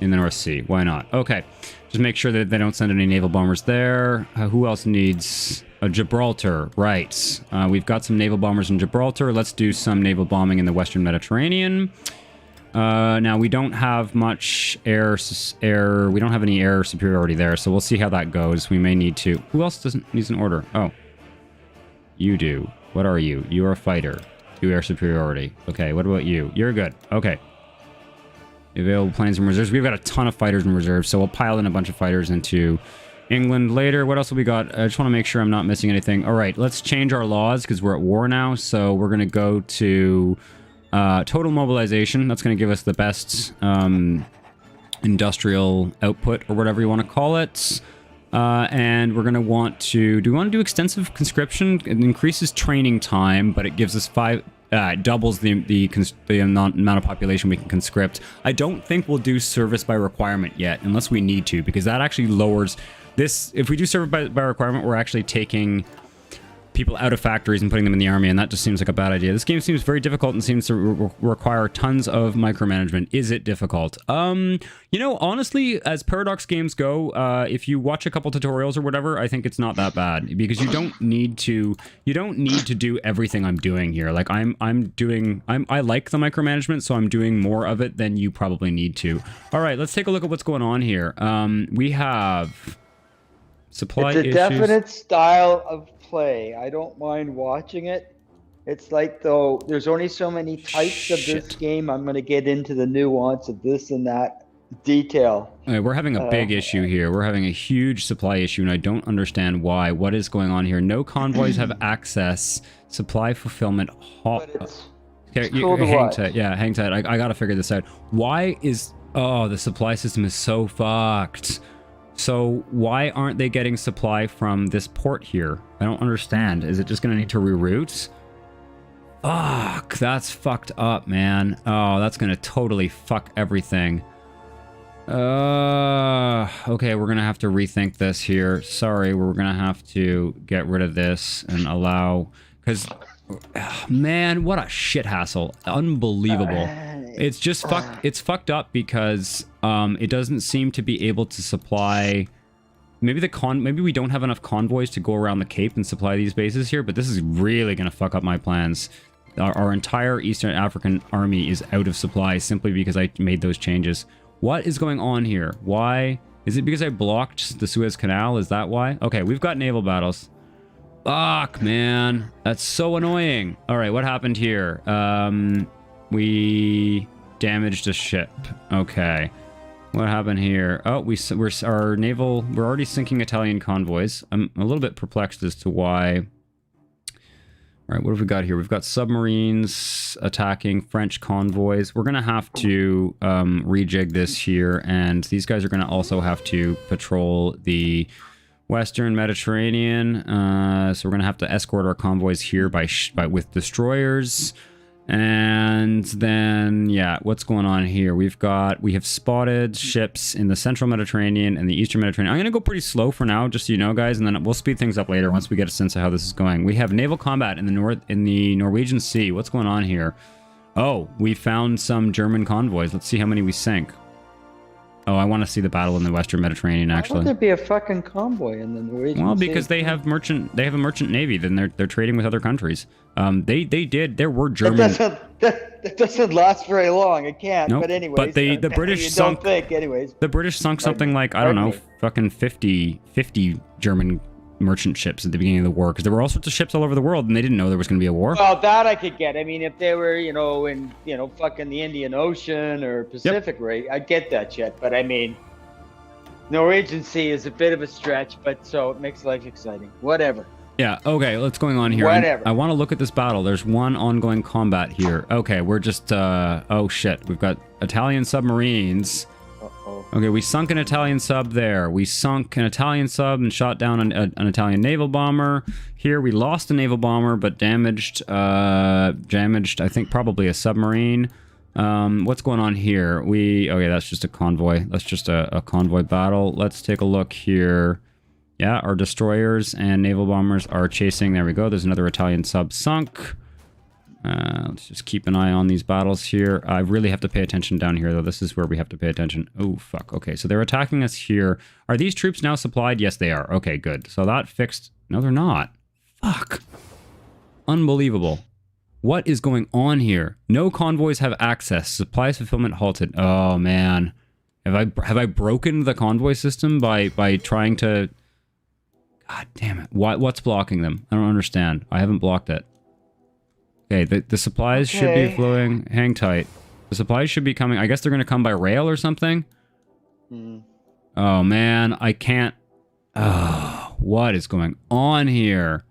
in the North Sea. Why not? Okay. Just make sure that they don't send any naval bombers there. Who else needs... Gibraltar. Right. We've got some naval bombers in Gibraltar. Let's do some naval bombing in the Western Mediterranean. Now, we don't have much air... We don't have any air superiority there, so we'll see how that goes. We may need to... Who else needs an order? Oh. You do. What are you? You are a fighter. Do air superiority. Okay, what about you? You're good. Okay. Available planes and reserves. We've got a ton of fighters in reserve, so we'll pile in a bunch of fighters into England later. What else have we got? I just want to make sure I'm not missing anything. All right, let's change our laws because we're at war now. So we're going to go to total mobilization. That's going to give us the best industrial output or whatever you want to call it. And we're going to want to... Do we want to do extensive conscription? It increases training time, but it gives us doubles the amount of population we can conscript. I don't think we'll do service by requirement yet, unless we need to, because that actually lowers this. If we do service by requirement, we're actually taking people out of factories and putting them in the army, and that just seems like a bad idea. This game seems very difficult and seems to require tons of micromanagement. Is it difficult? Honestly, as Paradox games go, if you watch a couple tutorials or whatever, I think it's not that bad, because you don't need to do everything I'm doing here. Like I like the micromanagement, so I'm doing more of it than you probably need to. All right, let's take a look at what's going on here. We have supply issues. It's a definite style of play. I don't mind watching it. It's like, though, there's only so many types of this game. I'm going to get into the nuance of this and that detail. Okay, we're having a big issue here. We're having a huge supply issue, and I don't understand why. What is going on here? No convoys have access. Supply fulfillment. Okay, hang tight. Yeah, hang tight. I got to figure this out. Why is... Oh, the supply system is so fucked. So why aren't they getting supply from this port here? I don't understand. Is it just going to need to reroute? Fuck, that's fucked up, man. Oh, that's going to totally fuck everything. Okay, we're going to have to rethink this here. Sorry, we're going to have to get rid of this and allow... Because Man, what a shit hassle. Unbelievable. It's just fucked. It's fucked up because it doesn't seem to be able to supply. Maybe we don't have enough convoys to go around the Cape and supply these bases here, but this is really gonna fuck up my plans. Our entire Eastern African army is out of supply simply because I made those changes. What is going on here? Why? Is it because I blocked the Suez Canal? Is that why? Okay, we've got naval battles. Fuck, man. That's so annoying. All right, what happened here? We damaged a ship. Okay. What happened here? Oh, we're already sinking Italian convoys. I'm a little bit perplexed as to why. All right, what have we got here? We've got submarines attacking French convoys. We're going to have to rejig this here, and these guys are going to also have to patrol the Western Mediterranean. So we're going to have to escort our convoys here with destroyers. And then, yeah, what's going on here? We have spotted ships in the Central Mediterranean and the Eastern Mediterranean. I'm going to go pretty slow for now, just so you know, guys, and then we'll speed things up later once we get a sense of how this is going. We have naval combat in the Norwegian Sea. What's going on here? Oh, we found some German convoys. Let's see how many we sank. Oh, I want to see the battle in the Western Mediterranean, actually. Why would there be a fucking convoy in the Norwegian Well, because they have a merchant navy, then they're trading with other countries. There were German. That doesn't last very long. It can't. Nope. But anyways, but the British you sunk. Don't think, anyways. The British sunk something like, I don't know, fucking 50 German merchant ships at the beginning of the war, because there were all sorts of ships all over the world, and they didn't know there was going to be a war. Well, that I could get. I mean, if they were, in fucking the Indian Ocean or Pacific, right? I'd get that shit. But I mean, Norwegian Sea is a bit of a stretch, but so it makes life exciting. Whatever. Yeah, okay, what's going on here? Whatever. I want to look at this battle. There's one ongoing combat here. Okay, we're just, oh shit, we've got Italian submarines. Uh-oh. Okay, we sunk an Italian sub there. We sunk an Italian sub and shot down an Italian naval bomber. Here we lost a naval bomber, but damaged, I think, probably a submarine. What's going on here? Okay, that's just a convoy. That's just a convoy battle. Let's take a look here. Yeah, our destroyers and naval bombers are chasing. There we go. There's another Italian sub sunk. Let's just keep an eye on these battles here. I really have to pay attention down here, though. This is where we have to pay attention. Oh, fuck. Okay, so they're attacking us here. Are these troops now supplied? Yes, they are. Okay, good. So that fixed... No, they're not. Fuck. Unbelievable. What is going on here? No convoys have access. Supplies fulfillment halted. Oh, man. Have I broken the convoy system by trying to... God damn it. What's blocking them? I don't understand. I haven't blocked it. Okay, the supplies should be flowing. Hang tight. The supplies should be coming. I guess they're going to come by rail or something? Oh, man. I can't... Oh, what is going on here?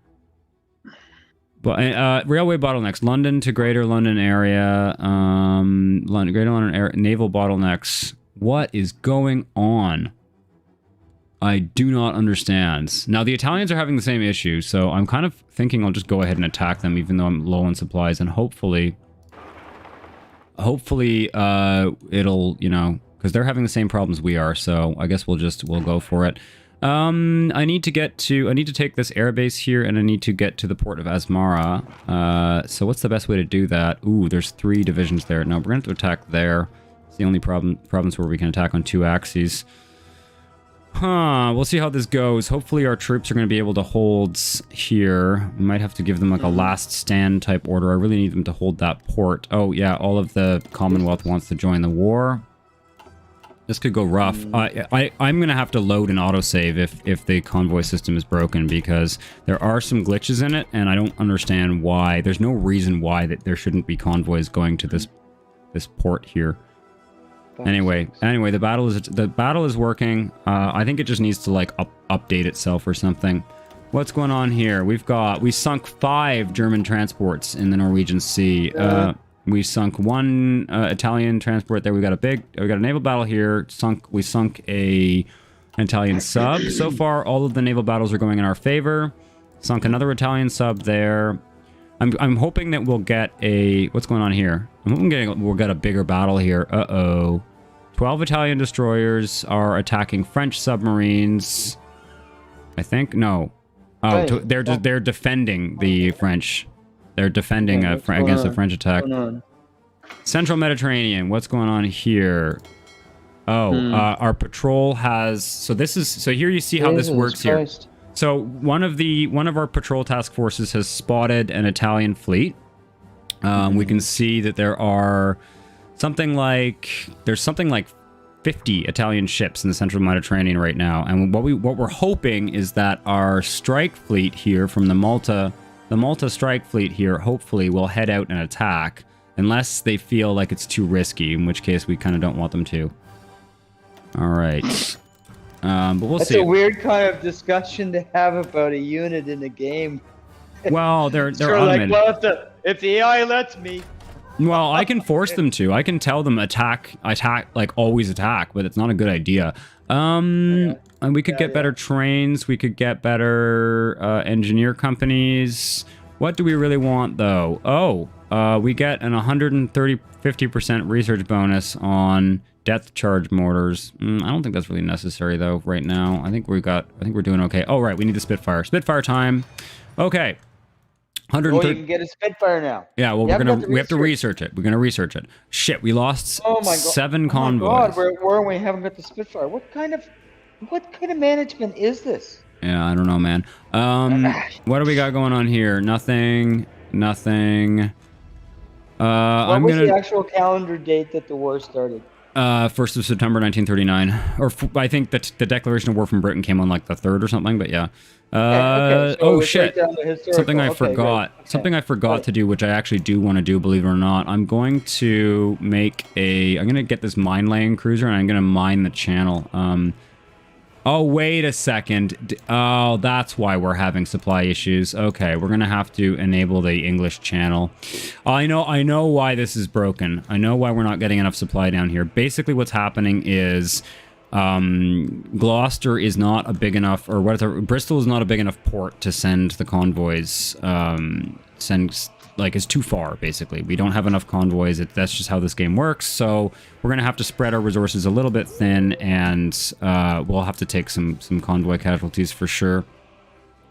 But railway bottlenecks. London to Greater London area. Greater London area. Naval bottlenecks. What is going on? I do not understand. Now, the Italians are having the same issue, so I'm kind of thinking I'll just go ahead and attack them, even though I'm low on supplies, and hopefully, it'll, because they're having the same problems we are, so I guess we'll go for it. I need to take this airbase here, and I need to get to the port of Asmara. So what's the best way to do that? Ooh, there's 3 divisions there. No, we're going to have to attack there. It's the only province where we can attack on 2 axes. We'll see how this goes. Hopefully our troops are going to be able to hold here. We might have to give them like a last stand type order. I really need them to hold that port. Oh yeah, all of the Commonwealth wants to join the war. This could go rough. I'm going to have to load an autosave if the convoy system is broken, because there are some glitches in it, and I don't understand why. There's no reason why that there shouldn't be convoys going to this port here. Anyway, the battle is working. I think it just needs to like update itself or something. What's going on here? We sunk 5 German transports in the Norwegian Sea. We sunk 1 Italian transport there. We got a naval battle here. We sunk an Italian sub. So far, all of the naval battles are going in our favor. Sunk another Italian sub there. I'm hoping that we'll get what's going on here? I'm hoping we'll get a bigger battle here. Uh-oh. 12 Italian destroyers are attacking French submarines. I think? No. Oh, they're defending the French. They're defending against a French attack. Central Mediterranean. What's going on here? Oh, our patrol has. So here you see how this works here. So one of our patrol task forces has spotted an Italian fleet. We can see that there's something like 50 Italian ships in the central Mediterranean right now. And what we're hoping is that our strike fleet here from the Malta strike fleet here hopefully will head out and attack, unless they feel like it's too risky, in which case we kind of don't want them to. All right. But we'll see. That's a weird kind of discussion to have about a unit in a game. Well, they're automated. Like, well, if the AI lets me. Well, I can force them to. I can tell them attack, like always attack, but it's not a good idea. And we could get better trains. We could get better engineer companies. What do we really want, though? Oh, we get an 50% research bonus on depth charge mortars. I don't think that's really necessary, though, right now. I think we're doing okay. Oh, right, we need the Spitfire. Spitfire time. Okay. Oh, you can get a Spitfire now. Yeah, well, we have to research it. We're gonna research it. Shit, we lost 7 convoys. Oh my God, where we haven't got the Spitfire. What kind of management is this? Yeah, I don't know, man. What do we got going on here? Nothing. What was the actual calendar date that the war started? 1st of September 1939. Or I think that the declaration of war from Britain came on like the 3rd or something, but yeah. So oh shit! Something I forgot. Okay. Something I forgot to do, which I actually do want to do, believe it or not. I'm going to I'm gonna get this mine laying cruiser, and I'm gonna mine the channel. Oh wait a second. Oh, that's why we're having supply issues. Okay, we're gonna have to enable the English channel. I know why this is broken. I know why we're not getting enough supply down here. Basically, what's happening is. Gloucester is not a big enough, or whatever. Bristol is not a big enough port to send the convoys. It's too far. Basically, we don't have enough convoys. That's just how this game works. So we're gonna have to spread our resources a little bit thin, and we'll have to take some convoy casualties for sure.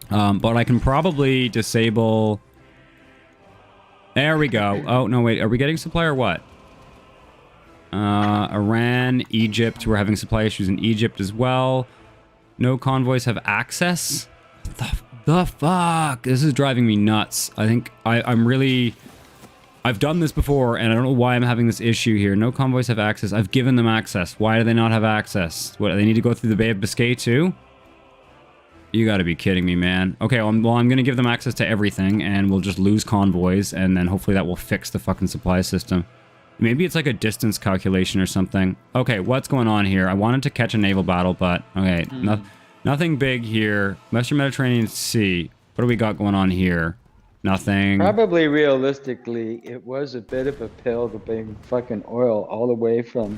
But I can probably disable. There we go. Oh no, wait. Are we getting supply or what? Iran, Egypt. We're having supply issues in Egypt as well. No convoys have access. The fuck? This is driving me nuts. I think I've done this before, and I don't know why I'm having this issue here. No convoys have access. I've given them access. Why do they not have access? What, they need to go through the Bay of Biscay too? You gotta be kidding me, man. Okay, well, I'm gonna give them access to everything, and we'll just lose convoys, and then hopefully that will fix the fucking supply system. Maybe it's like a distance calculation or something. Okay, what's going on here? I wanted to catch a naval battle, but okay, nothing big here. Western Mediterranean Sea. What do we got going on here? Nothing. Probably realistically, it was a bit of a pill to bring fucking oil all the way from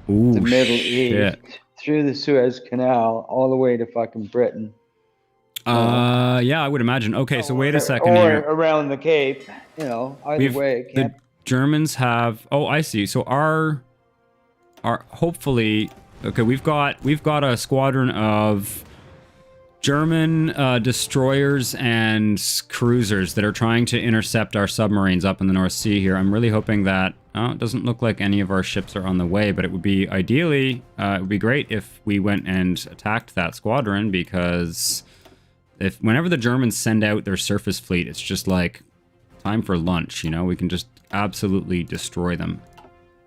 the Middle East through the Suez Canal all the way to fucking Britain. Yeah, I would imagine. Okay, so wait a second here. Or around the Cape, either way. It can't. Germans have. Oh, I see. So our hopefully. Okay, we've got a squadron of German destroyers and cruisers that are trying to intercept our submarines up in the North Sea here. I'm really hoping that. It doesn't look like any of our ships are on the way, but it would be ideally. It would be great if we went and attacked that squadron, because whenever the Germans send out their surface fleet, it's just like time for lunch. We can just absolutely destroy them.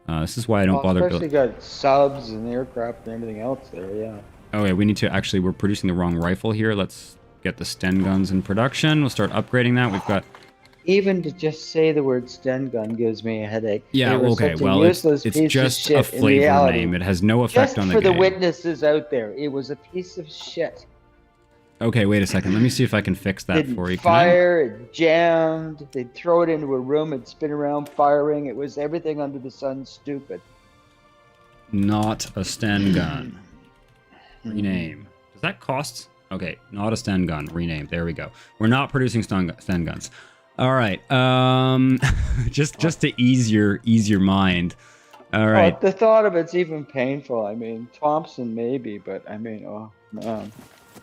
This is why I don't bother building. Especially got subs and aircraft and everything else there, yeah. Oh yeah, we need to actually, we're producing the wrong rifle here. Let's get the Sten guns in production. We'll start upgrading that. We've got... Even to just say the word Sten gun gives me a headache. Yeah, okay, well, it's just a flavor name. It has no effect on the game. Just for the witnesses out there, it was a piece of shit. Okay, wait a second. Let me see if I can fix that for you. It jammed. They'd throw it into a room. It'd spin around firing. It was everything under the sun stupid. Not a Sten gun. Rename. Does that cost? Okay, not a Sten gun. Rename. There we go. We're not producing Sten guns. All right. Just to ease your mind. All right. The thought of it's even painful. I mean, Thompson maybe, but I mean, oh man.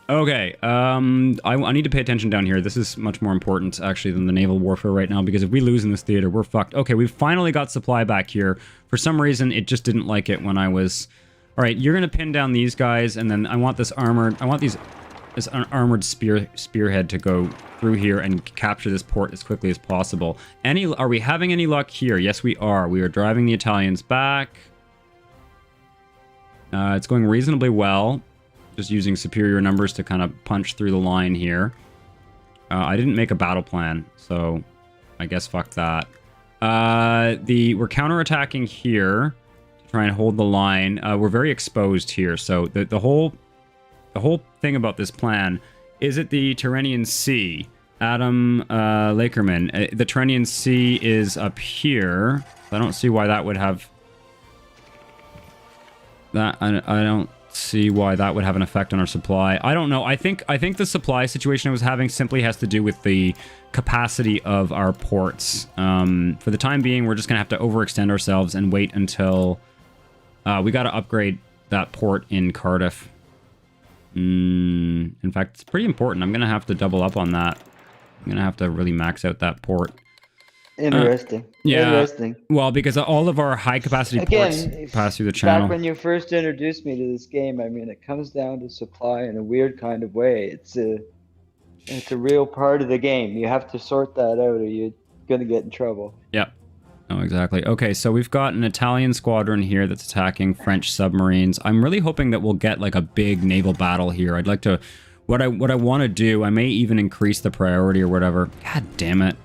Okay, I need to pay attention down here. This is much more important, actually, than the naval warfare right now, because if we lose in this theater, we're fucked. Okay, we've finally got supply back here. For some reason, it just didn't like it when I was... Alright, you're gonna pin down these guys, and then I want this armored... I want this armored spearhead to go through here and capture this port as quickly as possible. Are we having any luck here? Yes, we are. We are driving the Italians back. It's going reasonably well. Just using superior numbers to kind of punch through the line here. I didn't make a battle plan, so I guess fuck that. We're counterattacking here to try and hold the line. We're very exposed here, so the whole thing about this plan is it the Tyrrhenian Sea. Adam Lakerman, the Tyrrhenian Sea is up here. I don't see why that would have that. I don't see why that would have an effect on our supply. I don't know. I think the supply situation I was having simply has to do with the capacity of our ports. For the time being, we're just gonna have to overextend ourselves and wait until we got to upgrade that port in Cardiff. In fact, it's pretty important. I'm gonna have to double up on that. I'm gonna have to really max out that port. Interesting. Yeah. Interesting. Well, because all of our high capacity ports pass through the channel. Back when you first introduced me to this game, I mean, it comes down to supply in a weird kind of way. It's a real part of the game. You have to sort that out, or you're gonna get in trouble. Yep. Oh, exactly. Okay, so we've got an Italian squadron here that's attacking French submarines. I'm really hoping that we'll get like a big naval battle here. I'd like to. What I want to do, I may even increase the priority or whatever. God damn it.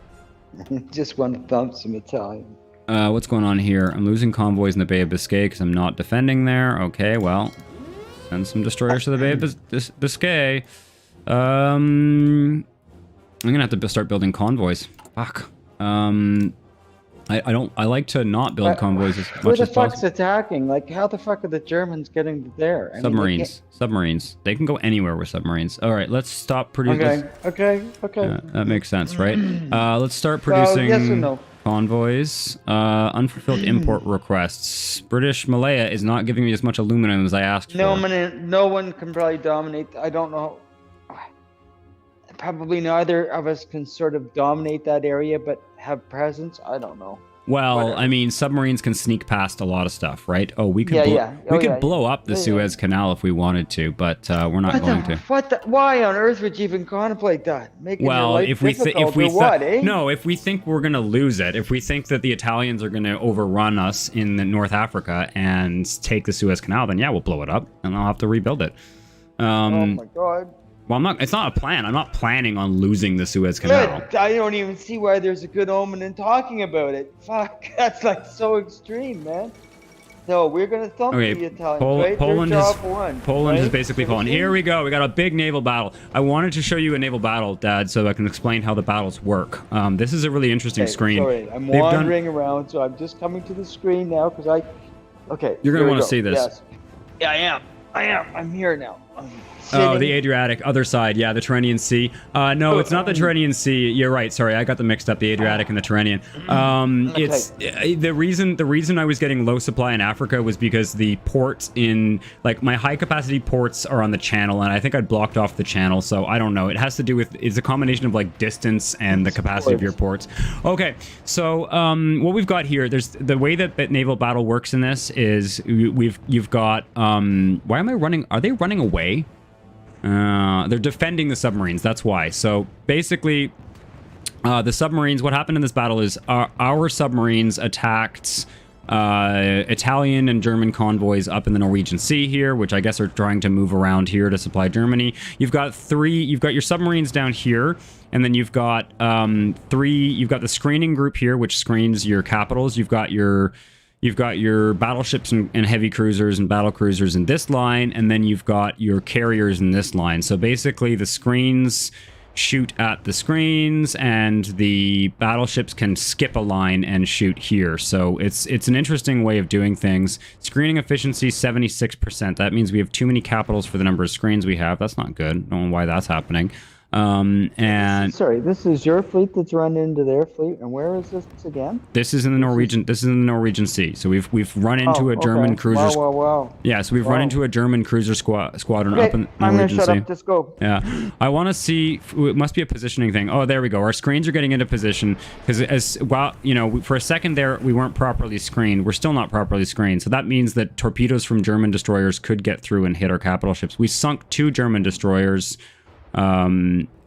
Just want to thump some Italian. What's going on here? I'm losing convoys in the Bay of Biscay because I'm not defending there. Okay, well, send some destroyers to the Bay of Biscay. I'm gonna have to start building convoys. Fuck. I like to not build convoys as much as possible. Where the fuck's attacking? Like, how the fuck are the Germans getting there? I submarines. mean, Submarines. They can go anywhere with submarines. All right, let's stop producing. Okay. That makes sense, right? Let's start producing yes or no? convoys. Unfulfilled import requests. British Malaya is not giving me as much aluminum as I asked for. No one can probably dominate. I don't know. Probably neither of us can sort of dominate that area, but have presence. I don't know. Well, Whatever. I mean, submarines can sneak past a lot of stuff, right? Oh, we could blow up the Suez Canal if we wanted to, but we're not going to. Why on earth would you even contemplate that? Well, if we think we're going to lose it, if we think that the Italians are going to overrun us in North Africa and take the Suez Canal, then yeah, we'll blow it up and I'll have to rebuild it. Oh my god. Well, it's not a plan. I'm not planning on losing the Suez Canal. Good. I don't even see why there's a good omen in talking about it. Fuck, that's like so extreme, man. No, we're gonna thump the Italians, right? Poland has basically fallen. Here we go. We got a big naval battle. I wanted to show you a naval battle, Dad, so I can explain how the battles work. This is a really interesting screen. Sorry, I'm wandering around, so I'm just coming to the screen now because Okay. You're gonna want to see this. Yes. Yeah, I am. I'm here now. Oh, the Adriatic, other side, yeah, the Tyrrhenian Sea. No, it's not the Tyrrhenian Sea. You're right. Sorry, I got them mixed up. The Adriatic and the Tyrrhenian. It's the reason I was getting low supply in Africa was because the ports in my high capacity ports are on the channel, and I think I'd blocked off the channel. So I don't know. It has to do with it's a combination of distance and the capacity of your ports. Okay, so what we've got here, there's the way that naval battle works in this is you've got why am I running? Are they running away? They're defending the submarines, that's why. So basically, the submarines, what happened in this battle is our submarines attacked Italian and German convoys up in the Norwegian Sea here, which I guess are trying to move around here to supply Germany. You've got your submarines down here, and then you've got the screening group here, which screens your capitals. You've got your battleships and heavy cruisers and battle cruisers in this line, and then you've got your carriers in this line. So basically the screens shoot at the screens, and the battleships can skip a line and shoot here. So it's an interesting way of doing things. Screening efficiency 76%. That means we have too many capitals for the number of screens we have. That's not good. I don't know why that's happening. And sorry, this is your fleet that's run into their fleet, and where is this again? this is in the Norwegian. This is in the Norwegian Sea. So we've run into a German okay. cruiser. Wow. Yeah, so we've run into a German cruiser squadron Okay, up in the I'm gonna Norwegian shut Sea. up. Just go. Yeah, I want to see. It must be a positioning thing. Oh, there we go. Our screens are getting into position because for a second there we weren't properly screened. We're still not properly screened. So that means that torpedoes from German destroyers could get through and hit our capital ships. We sunk 2 German destroyers.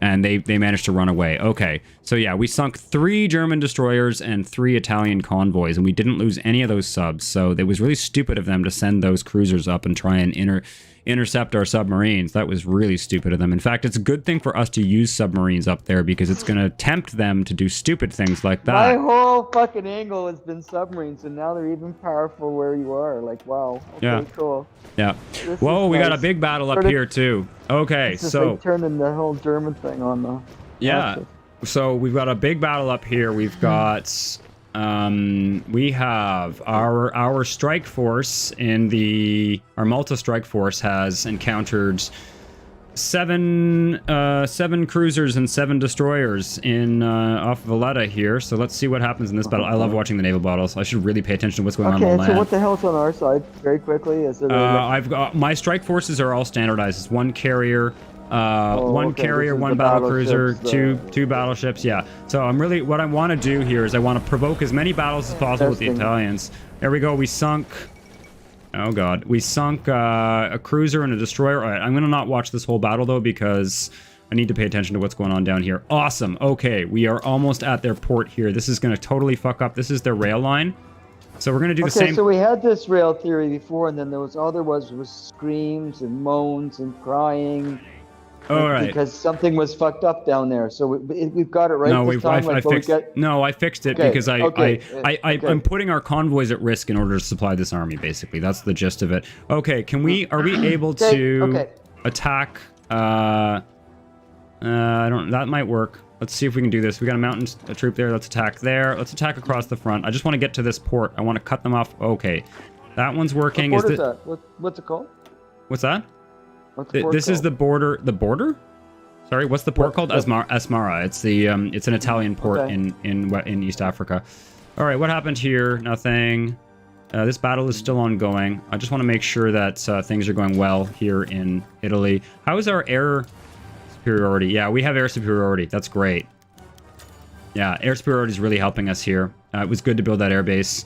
And they managed to run away. Okay, so yeah, we sunk 3 German destroyers and 3 Italian convoys, and we didn't lose any of those subs. So it was really stupid of them to send those cruisers up and try and intercept our submarines. That was really stupid of them. In fact, it's a good thing for us to use submarines up there because it's going to tempt them to do stupid things like that. My whole fucking angle has been submarines, and now they're even powerful where you are. Like, wow. Okay, yeah. Cool. Yeah. Whoa, we got a big battle up here too. Okay, so like turning the whole German thing on the. Yeah. So we've got a big battle up here. We've got we have our strike force our Malta strike force has encountered 7 cruisers and 7 destroyers in off Valletta here. So let's see what happens in this battle. I love watching the naval battles. I should really pay attention to what's going on the land. Okay, so what the hell's on our side? Very quickly, is it? I've got my strike forces are all standardized. It's 1 carrier. One carrier, 1 battle cruiser, two battleships. Yeah. So what I want to do here is I want to provoke as many battles as possible with the Italians. There we go. We sunk. Oh god, we sunk a cruiser and a destroyer. All right, I'm gonna not watch this whole battle though because I need to pay attention to what's going on down here. Awesome. Okay, we are almost at their port here. This is gonna totally fuck up. This is their rail line. So we're gonna do the same. Okay, so we had this rail theory before, and then there was screams and moans and crying. All right. Because something was fucked up down there. So we've got it right this time. I fixed it because I'm putting our convoys at risk in order to supply this army, basically. That's the gist of it. Okay, are we able to attack? I don't, that might work. Let's see if we can do this. We got a troop there. Let's attack there. Let's attack across the front. I just want to get to this port. I want to cut them off. Okay. That one's working. What port is that? What's it called? What's that? This is the border. The border? Sorry, what's the port called? Asmara. It's it's an Italian port in East Africa. All right, what happened here? Nothing. This battle is still ongoing. I just want to make sure that things are going well here in Italy. How is our air superiority? Yeah, we have air superiority. That's great. Yeah, air superiority is really helping us here. It was good to build that air base.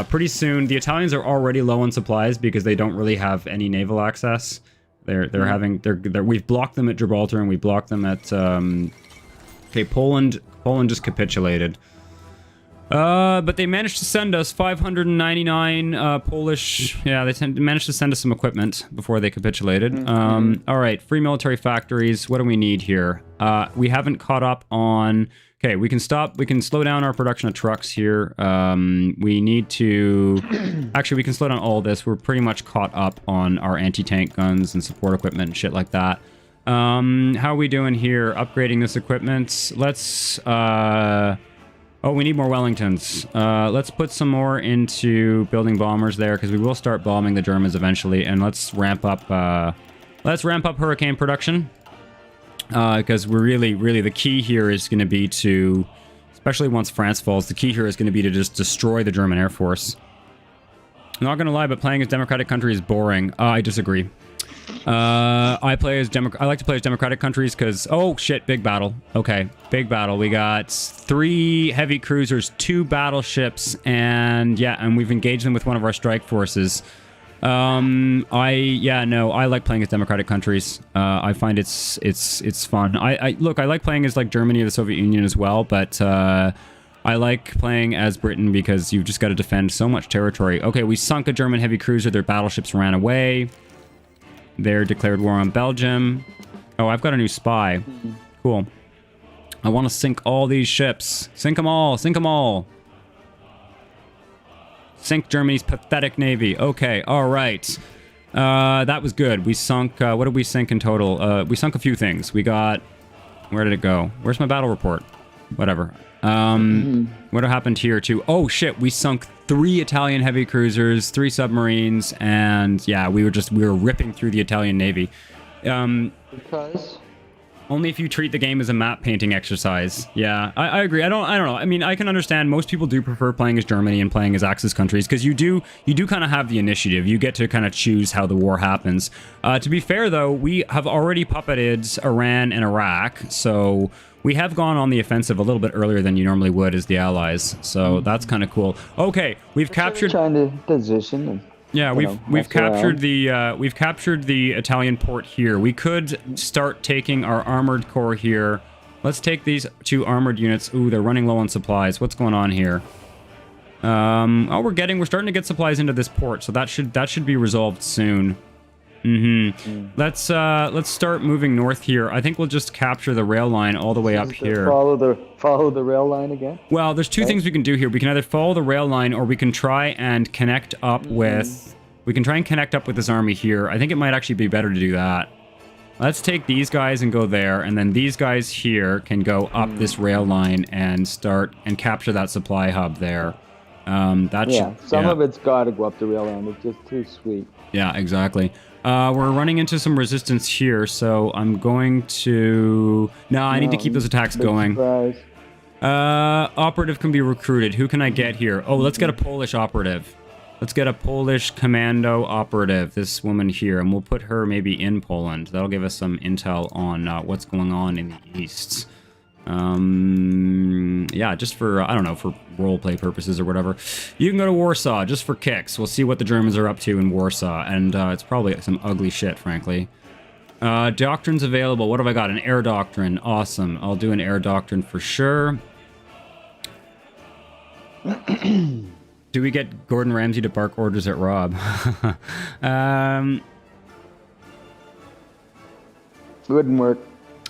Pretty soon, the Italians are already low on supplies because they don't really have any naval access. We've blocked them at Gibraltar and we blocked them at Poland just capitulated. But they managed to send us 599 Polish. Yeah, they managed to send us some equipment before they capitulated. All right, free military factories. What do we need here? We haven't caught up on. Okay, we can slow down our production of trucks here. We need to... Actually, we can slow down all this. We're pretty much caught up on our anti-tank guns and support equipment and shit like that. How are we doing here? Upgrading this equipment. Let's... Oh, we need more Wellingtons. Let's put some more into building bombers there, because we will start bombing the Germans eventually. And let's ramp up Hurricane production. Because we're really the key here is going to be to, especially once France falls, the key here is going to be to just destroy the German Air Force. I'm not going to lie, but playing as democratic country is boring. I disagree. I like to play as democratic countries because, oh shit, big battle. Okay, big battle. We got 3 heavy cruisers, 2 battleships, and we've engaged them with one of our strike forces. I like playing as democratic countries. I find it's fun. I like playing as like Germany or the Soviet Union as well, but I like playing as Britain because you've just got to defend so much territory. Okay, we sunk a German heavy cruiser. Their battleships ran away. They're declared war on Belgium. Oh, I've got a new spy. Cool. I want to sink all these ships. Sink them all. Sink them all. Sink Germany's pathetic navy. Okay, all right. That was good. We sunk... what did we sink in total? We sunk a few things. We got... Where did it go? Where's my battle report? Whatever. What happened here, too? Oh, shit. We sunk 3 Italian heavy cruisers, 3 submarines, and yeah, we were ripping through the Italian navy. Because? Only if you treat the game as a map painting exercise. Yeah, I agree. I don't know. I mean, I can understand most people do prefer playing as Germany and playing as Axis countries because you do kind of have the initiative. You get to kind of choose how the war happens. To be fair, though, we have already puppeted Iran and Iraq, so we have gone on the offensive a little bit earlier than you normally would as the Allies. So that's kind of cool. Okay, we've captured. Trying to position and. Yeah, we've captured the Italian port here. We could start taking our armored core here. Let's take these 2 armored units. Ooh, they're running low on supplies. What's going on here? Oh, we're starting to get supplies into this port, so that should be resolved soon. Let's start moving north here. I think we'll just capture the rail line all the way up here. Follow the rail line again? Well, there's 2 things we can do here. We can either follow the rail line or we can try and connect up with this army here. I think it might actually be better to do that. Let's take these guys and go there, and then these guys here can go up this rail line and start and capture that supply hub there. Some of it's got to go up the rail line. It's just too sweet. Yeah, exactly. We're running into some resistance here, so I'm going to... No, I need to keep those attacks going. Surprise. Operative can be recruited. Who can I get here? Oh, let's get a Polish operative. Let's get a Polish commando operative, this woman here, and we'll put her maybe in Poland. That'll give us some intel on what's going on in the East. Yeah, just for, I don't know, for roleplay purposes or whatever. You can go to Warsaw just for kicks. We'll see what the Germans are up to in Warsaw, and it's probably some ugly shit, frankly. Doctrines available. What have I got? An air doctrine. Awesome. I'll do an air doctrine for sure. Do we get Gordon Ramsay to bark orders at Rob? Wouldn't work.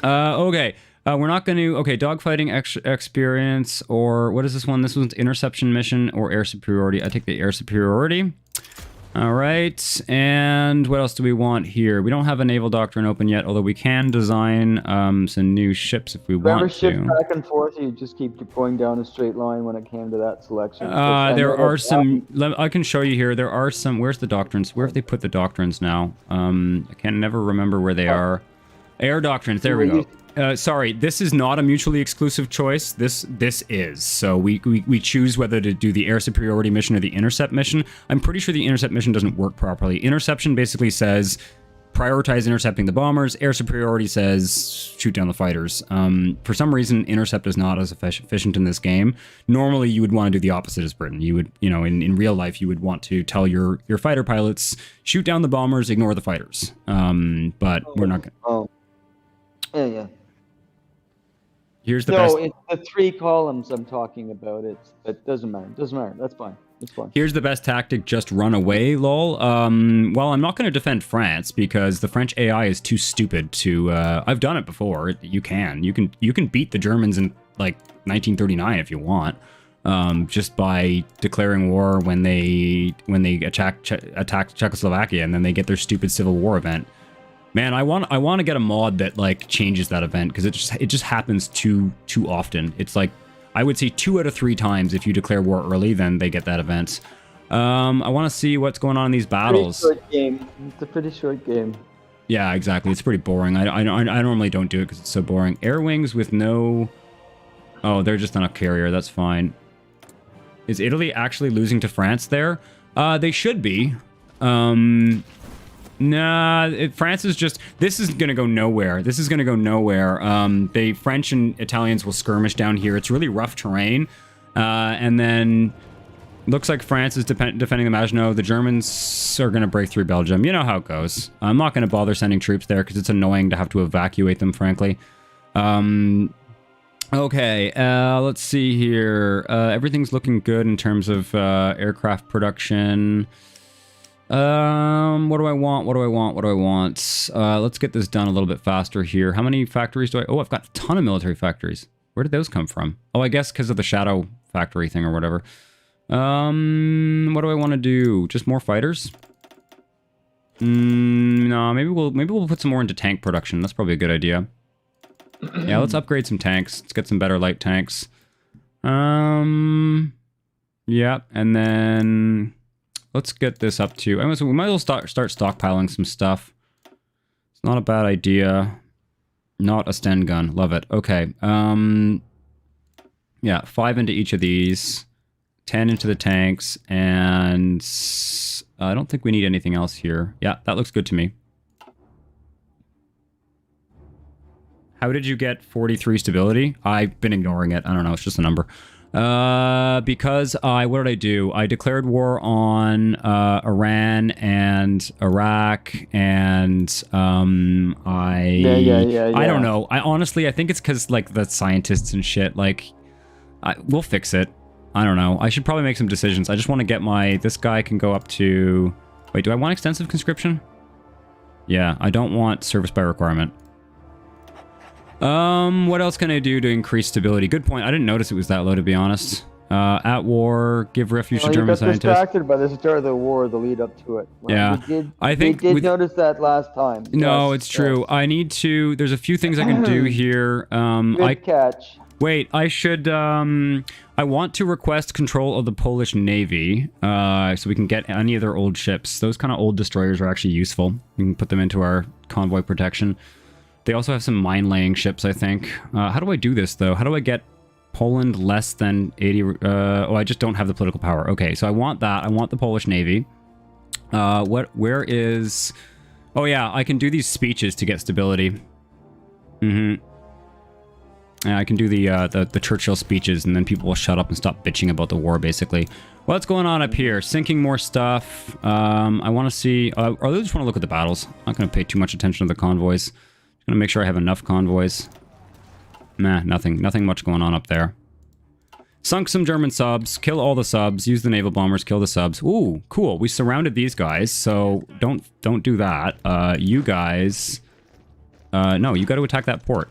Okay. We're not going to... Okay, dogfighting experience, or... What is this one? This one's interception mission or air superiority. I take the air superiority. All right. And what else do we want here? We don't have a naval doctrine open yet, although we can design some new ships if we want to. Shift back and forth, you just keep going down a straight line when it came to that selection. There are some... I can show you here. There are some... Where's the doctrines? Where have they put the doctrines now? I can never remember where they are. Air doctrines. There we go. Sorry, this is not a mutually exclusive choice. This is. So we choose whether to do the air superiority mission or the intercept mission. I'm pretty sure the intercept mission doesn't work properly. Interception basically says prioritize intercepting the bombers. Air superiority says shoot down the fighters. For some reason, intercept is not as efficient in this game. Normally, you would want to do the opposite as Britain. You would, in real life, you would want to tell your fighter pilots shoot down the bombers, ignore the fighters. But we're not going to. Yeah. Here's the best. No, it's the 3 columns I'm talking about. It doesn't matter. Doesn't matter. That's fine. It's fine. Here's the best tactic: just run away, lol. Well, I'm not going to defend France because the French AI is too stupid to. I've done it before. You can beat the Germans in like 1939 if you want, just by declaring war when they attack Czechoslovakia and then they get their stupid civil war event. Man, I want to get a mod that like changes that event because it just happens too often. It's like I would say 2 out of 3 times if you declare war early, then they get that event. I want to see what's going on in these battles. Pretty short game. It's a pretty short game. Yeah, exactly. It's pretty boring. I normally don't do it because it's so boring. Air wings with no... Oh, they're just on a carrier. That's fine. Is Italy actually losing to France there? They should be. Nah, France is just... This is going to go nowhere. This is going to go nowhere. The French and Italians will skirmish down here. It's really rough terrain. And then... Looks like France is defending the Maginot. The Germans are going to break through Belgium. You know how it goes. I'm not going to bother sending troops there because it's annoying to have to evacuate them, frankly. Okay, let's see here. Everything's looking good in terms of aircraft production. What do I want? Let's get this done a little bit faster here. How many factories do I... Oh, I've got a ton of military factories. Where did those come from? Oh, I guess because of the shadow factory thing or whatever. What do I want to do? Just more fighters? No, maybe we'll put some more into tank production. That's probably a good idea. Yeah, let's upgrade some tanks. Let's get some better light tanks. Yeah, and then let's get this up to... we might as well start stockpiling some stuff. It's not a bad idea. Not a Sten gun. Love it. Okay. Yeah, 5 into each of these. 10 into the tanks. And I don't think we need anything else here. Yeah, that looks good to me. How did you get 43 stability? I've been ignoring it. I don't know. It's just a number. Because what did I do? I declared war on Iran and Iraq, and I don't know. I honestly, I think it's because like the scientists and shit. Like, we'll fix it. I don't know. I should probably make some decisions. I just want to get this guy can go up to. Wait, do I want extensive conscription? Yeah, I don't want service by requirement. What else can I do to increase stability? Good point. I didn't notice it was that low, to be honest. At war, give refuge to German scientists. You got distracted by the start of the war, the lead up to it. Well, yeah, I think we did notice that last time. No, it's true. I need to. There's a few things I can do here. Good catch. Wait, I should. I want to request control of the Polish Navy, so we can get any of their old ships. Those kind of old destroyers are actually useful. We can put them into our convoy protection. They also have some mine-laying ships, I think. How do I do this, though? How do I get Poland less than 80... oh, I just don't have the political power. Okay, so I want that. I want the Polish Navy. Where is... Oh, yeah, I can do these speeches to get stability. Yeah, I can do the Churchill speeches, and then people will shut up and stop bitching about the war, basically. What's going on up here? Sinking more stuff. I want to see... I just want to look at the battles. I'm not going to pay too much attention to the convoys. Gonna make sure I have enough convoys. Nah, nothing much going on up there. Sunk some German subs, kill all the subs, use the naval bombers, kill the subs. Ooh, cool. We surrounded these guys, so don't do that. You guys... no, you got to attack that port.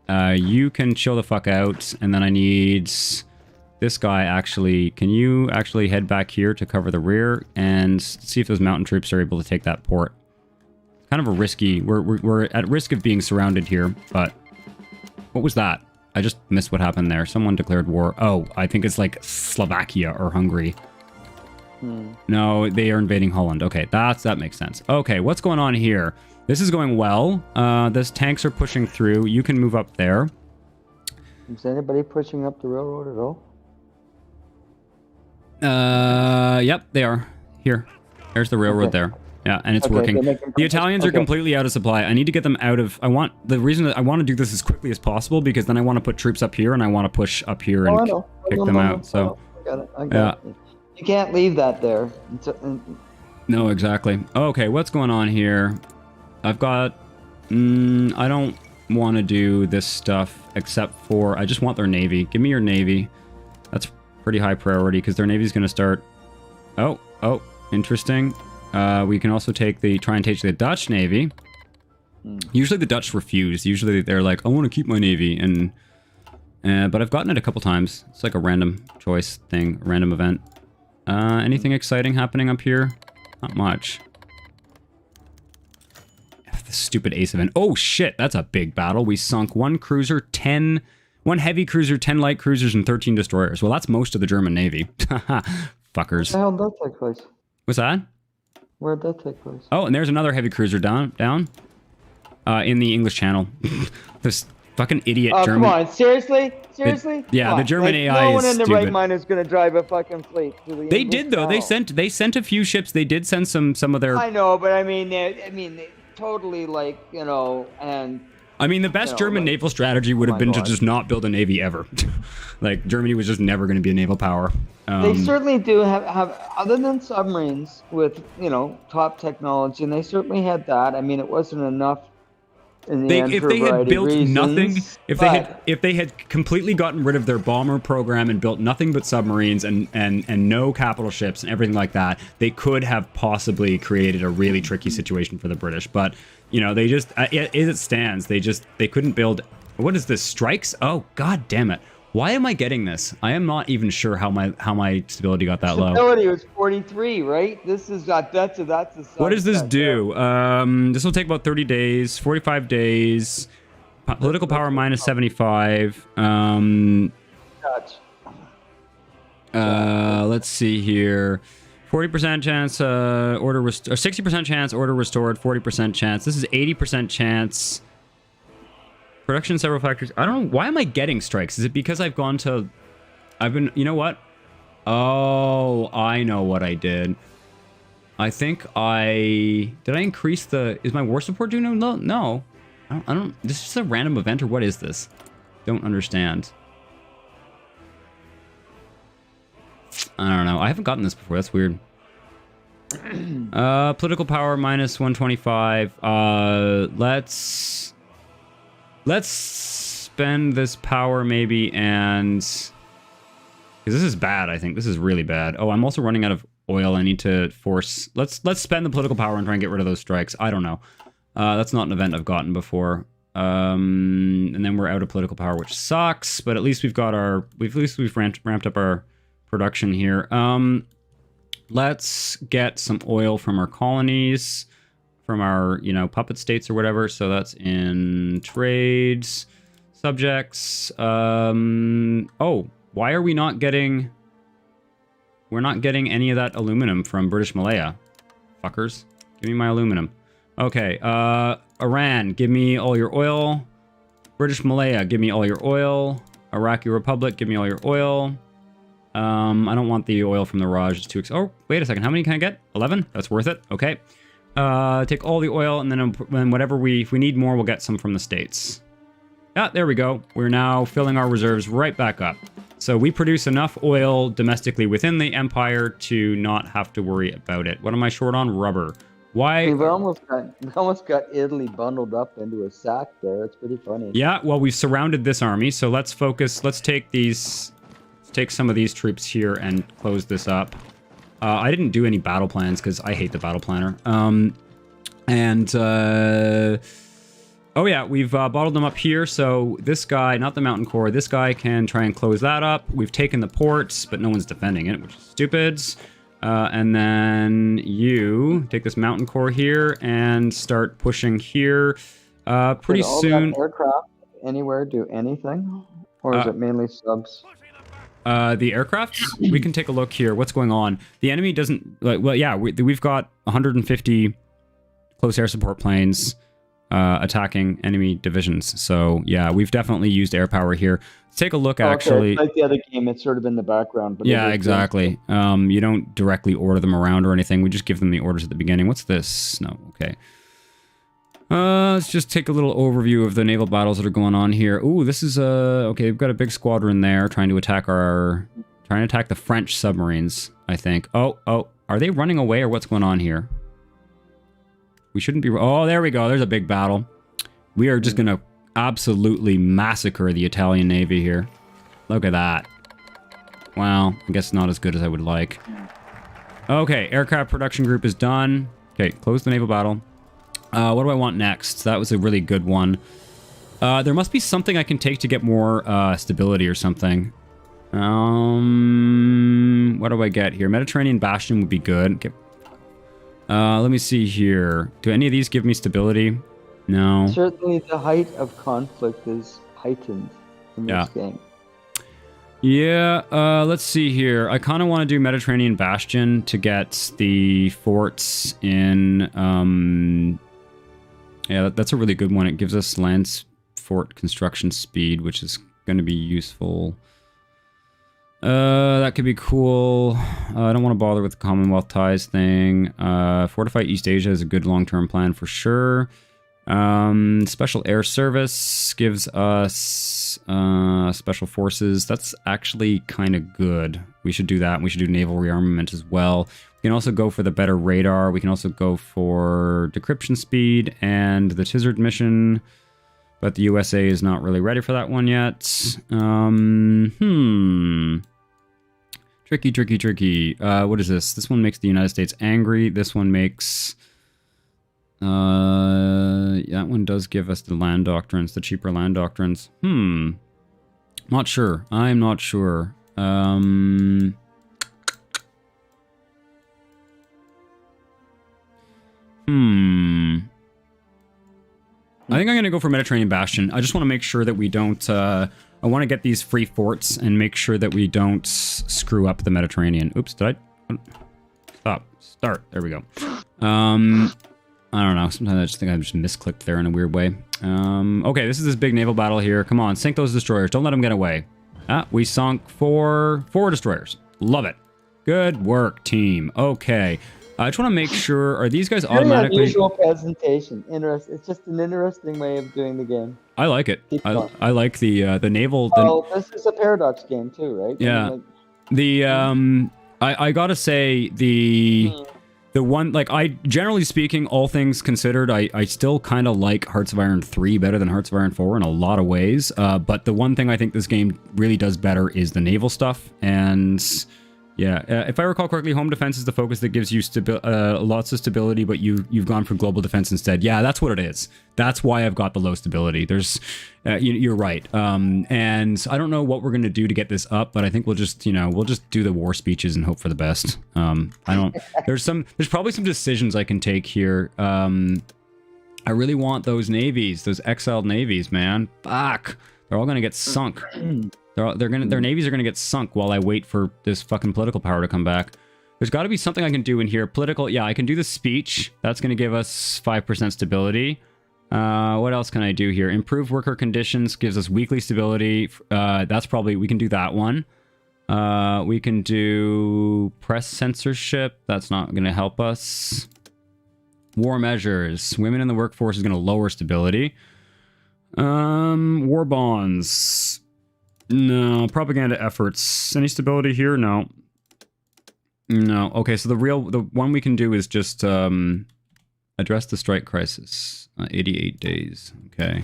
You can chill the fuck out, and then I need... This guy actually... Can you actually head back here to cover the rear and see if those mountain troops are able to take that port? Kind of a risky... We're at risk of being surrounded here, but... What was that? I just missed what happened there. Someone declared war. Oh, I think it's like Slovakia or Hungary. No, they are invading Holland. Okay, that makes sense. Okay, what's going on here? This is going well. These tanks are pushing through. You can move up there. Is anybody pushing up the railroad at all? Yep, they are. Here. There's the railroad there. Yeah, and it's working. The Italians are completely out of supply. I need to get them out of... The reason that I want to do this as quickly as possible, because then I want to put troops up here, and I want to push up here and kick them out. So, I got it. You can't leave that there. No, exactly. Okay, what's going on here? I've got... I don't want to do this stuff, except for... I just want their navy. Give me your navy. That's pretty high priority, because their navy's going to start... Oh, interesting. We can also try and take the Dutch Navy. Usually the Dutch refuse. Usually they're like, I want to keep my Navy. But I've gotten it a couple times. It's like a random choice thing, a random event. Anything exciting happening up here? Not much. The stupid ace event. Oh shit, that's a big battle. We sunk one cruiser, 1 heavy cruiser, 10 light cruisers, and 13 destroyers. Well, that's most of the German Navy. Fuckers. How did that take place? What's that? Where'd that take place? Oh, and there's another heavy cruiser down. In the English Channel. This fucking idiot German... Oh, come on. Seriously? Yeah, the German AI is no one in the stupid. right mind is going to drive a fucking fleet through the They English did, though. Channel. They sent a few ships. They did send some of their... I know, but I mean, they totally, like, you know, and... I mean, the best German naval strategy would have been to just not build a navy ever. Like, Germany was just never going to be a naval power. They certainly do have, other than submarines with, you know, top technology, and they certainly had that. I mean, it wasn't enough in the end if for they a variety had built of reasons, nothing, if they had completely gotten rid of their bomber program and built nothing but submarines and no capital ships and everything like that, they could have possibly created a really tricky situation for the British. But, you know, they just, as it stands, they couldn't build... What is this? Strikes? Oh, god damn it. Why am I getting this? I am not even sure how my stability got that low. Stability was 43, right? This is that's a what does this do? This will take about 30 days, 45 days. Political power minus 75. Let's see here. 40% chance order or 60% chance order restored, 40% chance. This is 80% chance. Production several factories. I don't know. Why am I getting strikes? Is it because I've gone to... You know what? Oh, I know what I did. I think did I increase the... Is my war support doing no? No. I don't... This is just a random event, or what is this? Don't understand. I don't know. I haven't gotten this before. That's weird. Political power minus 125. Let's spend this power maybe and... Because this is bad, I think. This is really bad. Oh, I'm also running out of oil. I need to force... Let's spend the political power and try and get rid of those strikes. I don't know. That's not an event I've gotten before. And then we're out of political power, which sucks. But at least we've got our... At least we've ramped up our production here. Let's get some oil from our colonies, from our, puppet states or whatever. So that's in trades, subjects. Oh, why are we not getting... We're not getting any of that aluminum from British Malaya. Fuckers. Give me my aluminum. Okay, Iran, give me all your oil. British Malaya, give me all your oil. Iraqi Republic, give me all your oil. I don't want the oil from the Raj. It's too oh, wait a second. How many can I get? 11? That's worth it. Okay. Take all the oil, and then whatever if we need more, we'll get some from the States. Yeah, there we go. We're now filling our reserves right back up. So we produce enough oil domestically within the empire to not have to worry about it. What am I short on? Rubber. Why? We almost got Italy bundled up into a sack there. It's pretty funny. Yeah, well, we've surrounded this army, so let's focus. Let's take some of these troops here and close this up. I didn't do any battle plans because I hate the battle planner. Oh yeah, we've bottled them up here. So this guy, not the mountain core, this guy can try and close that up. We've taken the ports, but no one's defending it, which is stupid. And then you take this mountain core here and start pushing here. Pretty soon. That aircraft anywhere do anything, or is it mainly subs? The aircraft, we can take a look here. What's going on? The enemy doesn't... Well, yeah, we've got 150 close air support planes attacking enemy divisions. So, yeah, we've definitely used air power here. Let's take a look, actually. It's like the other game, it's sort of in the background. But yeah, exactly. You don't directly order them around or anything. We just give them the orders at the beginning. What's this? No, okay. Let's just take a little overview of the naval battles that are going on here. Ooh, this is okay. We've got a big squadron there trying to attack the French submarines, I think. Oh, are they running away or what's going on here? We shouldn't be. Oh, there we go. There's a big battle. We are just gonna absolutely massacre the Italian Navy here. Look at that. Well, I guess not as good as I would like. Okay, aircraft production group is done. Okay, close the naval battle. What do I want next? That was a really good one. There must be something I can take to get more stability or something. What do I get here? Mediterranean Bastion would be good. Okay. Let me see here. Do any of these give me stability? No. Certainly the height of conflict is heightened in this game. Yeah, let's see here. I kind of want to do Mediterranean Bastion to get the forts in... Yeah, that's a really good one. It gives us land fort construction speed, which is going to be useful. That could be cool. I don't want to bother with the Commonwealth ties thing. Fortify East Asia is a good long-term plan for sure. Special Air Service gives us special forces. That's actually kind of good. We should do that. We should do naval rearmament as well. We can also go for the better radar. We can also go for decryption speed and the Tizard mission. But the USA is not really ready for that one yet. Tricky. What is this? This one makes the United States angry. This one makes... that one does give us the land doctrines, the cheaper land doctrines. Not sure. I'm not sure. I think I'm going to go for Mediterranean Bastion. I just want to make sure that we don't... I want to get these free forts and make sure that we don't screw up the Mediterranean. Oops, did I... Stop. Start. There we go. I don't know. Sometimes I just think I just misclicked there in a weird way. Okay, this is this big naval battle here. Come on, sink those destroyers. Don't let them get away. Ah, we sunk four destroyers. Love it. Good work, team. Okay. I just want to make sure, are these guys automatically... Unusual presentation. It's just an interesting way of doing the game. I like it. I like the naval... Well, this is a paradox game too, right? Yeah. I mean, I gotta say, the one, like, I, generally speaking, all things considered, I still kind of like Hearts of Iron 3 better than Hearts of Iron 4 in a lot of ways. But the one thing I think this game really does better is the naval stuff. And yeah, if I recall correctly, home defense is the focus that gives you lots of stability, but you've gone for global defense instead. Yeah, that's what it is. That's why I've got the low stability. There's, you're right. And I don't know what we're gonna do to get this up, but I think we'll just, we'll just do the war speeches and hope for the best. There's probably some decisions I can take here. I really want those navies, those exiled navies, man. Fuck, they're all gonna get sunk. Their navies are gonna get sunk while I wait for this fucking political power to come back. There's got to be something I can do in here. Political, yeah, I can do the speech. That's gonna give us 5% stability. What else can I do here? Improve worker conditions gives us weekly stability. That's probably, we can do that one. We can do press censorship. That's not gonna help us. War measures. Women in the workforce is gonna lower stability. War bonds. No. Propaganda efforts. Any stability here? No. No. Okay, so the one we can do is just address the strike crisis. 88 days. Okay.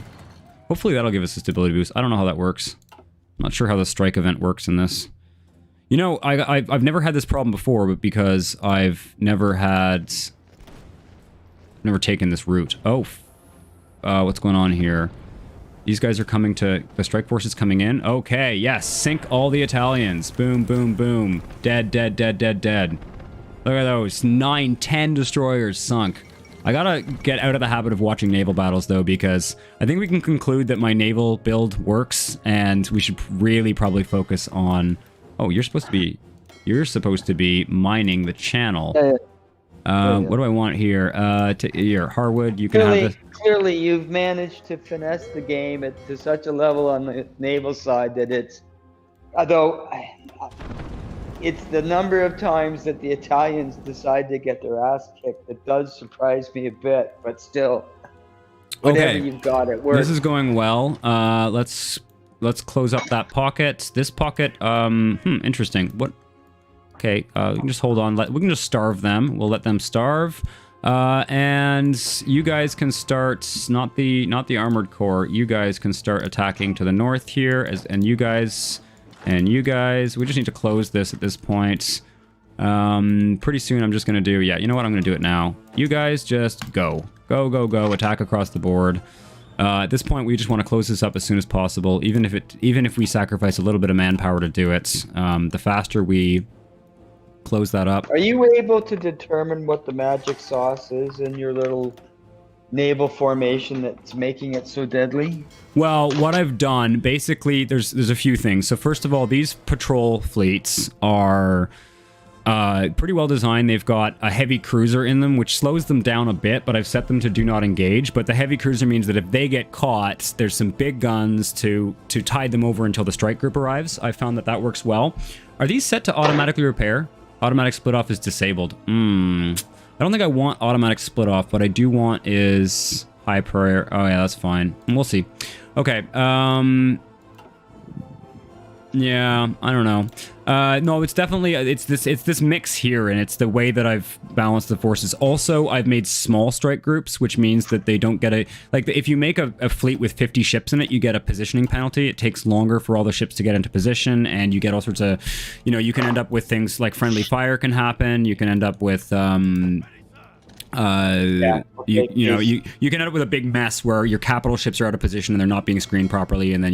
Hopefully that'll give us a stability boost. I don't know how that works. I'm not sure how the strike event works in this. I've never had this problem before, but because I've never taken this route. Oh, what's going on here? These guys are coming to... The strike force is coming in. Okay, yes. Sink all the Italians. Boom, boom, boom. Dead, dead, dead, dead, dead. Look at those. 9, 10 destroyers sunk. I gotta get out of the habit of watching naval battles, though, because I think we can conclude that my naval build works, and we should really probably focus on... Oh, you're supposed to be mining the channel. Yeah. What do I want here? Here, Harwood, you can have this. Clearly, you've managed to finesse the game to such a level on the naval side that it's... Although, it's the number of times that the Italians decide to get their ass kicked that does surprise me a bit, but still, whatever you've got, it works. This is going well. Let's close up that pocket. This pocket, interesting. What? Okay, we can just hold on. We can just starve them. We'll let them starve. And you guys can start, not the armored core. You guys can start attacking to the north here, and you guys. We just need to close this at this point. Pretty soon I'm just gonna do, yeah, you know what? I'm gonna do it now. You guys just go. Go, attack across the board. At this point, we just want to close this up as soon as possible, even if we sacrifice a little bit of manpower to do it. The faster we close that up. Are you able to determine what the magic sauce is in your little naval formation that's making it so deadly? Well, what I've done, basically, there's a few things. So first of all, these patrol fleets are pretty well designed. They've got a heavy cruiser in them, which slows them down a bit, but I've set them to do not engage. But the heavy cruiser means that if they get caught, there's some big guns to tide them over until the strike group arrives. I found that works well. Are these set to automatically repair? Automatic split off is disabled. I don't think I want automatic split off. What I do want is high prayer. Oh yeah, that's fine. We'll see. Okay. Yeah, I don't know. No, it's definitely it's this mix here, and it's the way that I've balanced the forces. Also, I've made small strike groups, which means that they don't get if you make a fleet with 50 ships in it, you get a positioning penalty. It takes longer for all the ships to get into position, and you get all sorts of, you can end up with things like friendly fire can happen. You can end up with you can end up with a big mess where your capital ships are out of position and they're not being screened properly, and then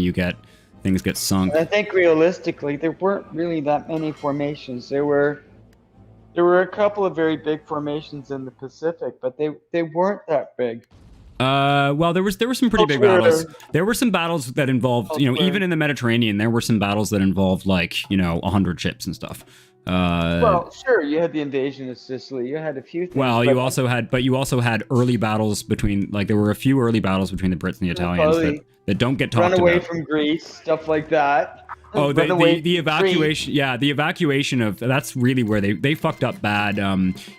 things get sunk. I think realistically, there weren't really that many formations. There were a couple of very big formations in the Pacific, but they weren't that big. Well, there were some pretty big battles. There were some battles that involved, you know, even in the Mediterranean, there were some battles that involved like, you know, 100 ships and stuff. Well, sure, you had the invasion of Sicily. You had a few things. Well, you also had early battles between, like, there were a few early battles between the Brits and the Italians that don't get talked about. Run away from Greece, stuff like that. Oh, the evacuation. Yeah, the evacuation of, that's really where they fucked up bad.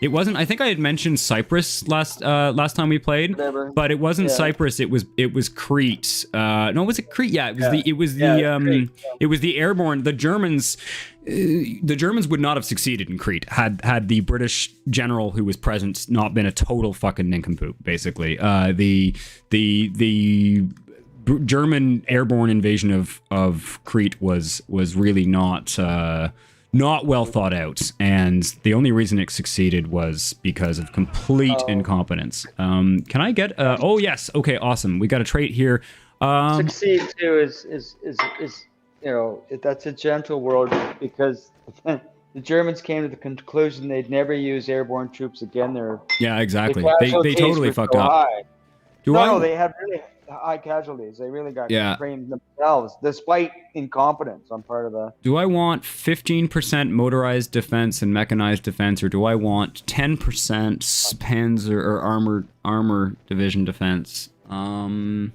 It wasn't. I think I had mentioned Cyprus last time we played, but it wasn't Cyprus. It was Crete. No, was it Crete? Yeah, it was the airborne. The Germans would not have succeeded in Crete had the British general who was present not been a total fucking nincompoop. Basically, the German airborne invasion of Crete was really not well thought out, and the only reason it succeeded was because of complete incompetence. Can I get? Oh yes, okay, awesome. We got a trait here. Succeed too is you know, that's a gentle word, because the Germans came to the conclusion they'd never use airborne troops again. Yeah, exactly. They totally fucked up. High. No, they had really high casualties. They really got framed themselves, despite incompetence on part of the. Do I want 15% motorized defense and mechanized defense, or do I want 10% Panzer or armor division defense? I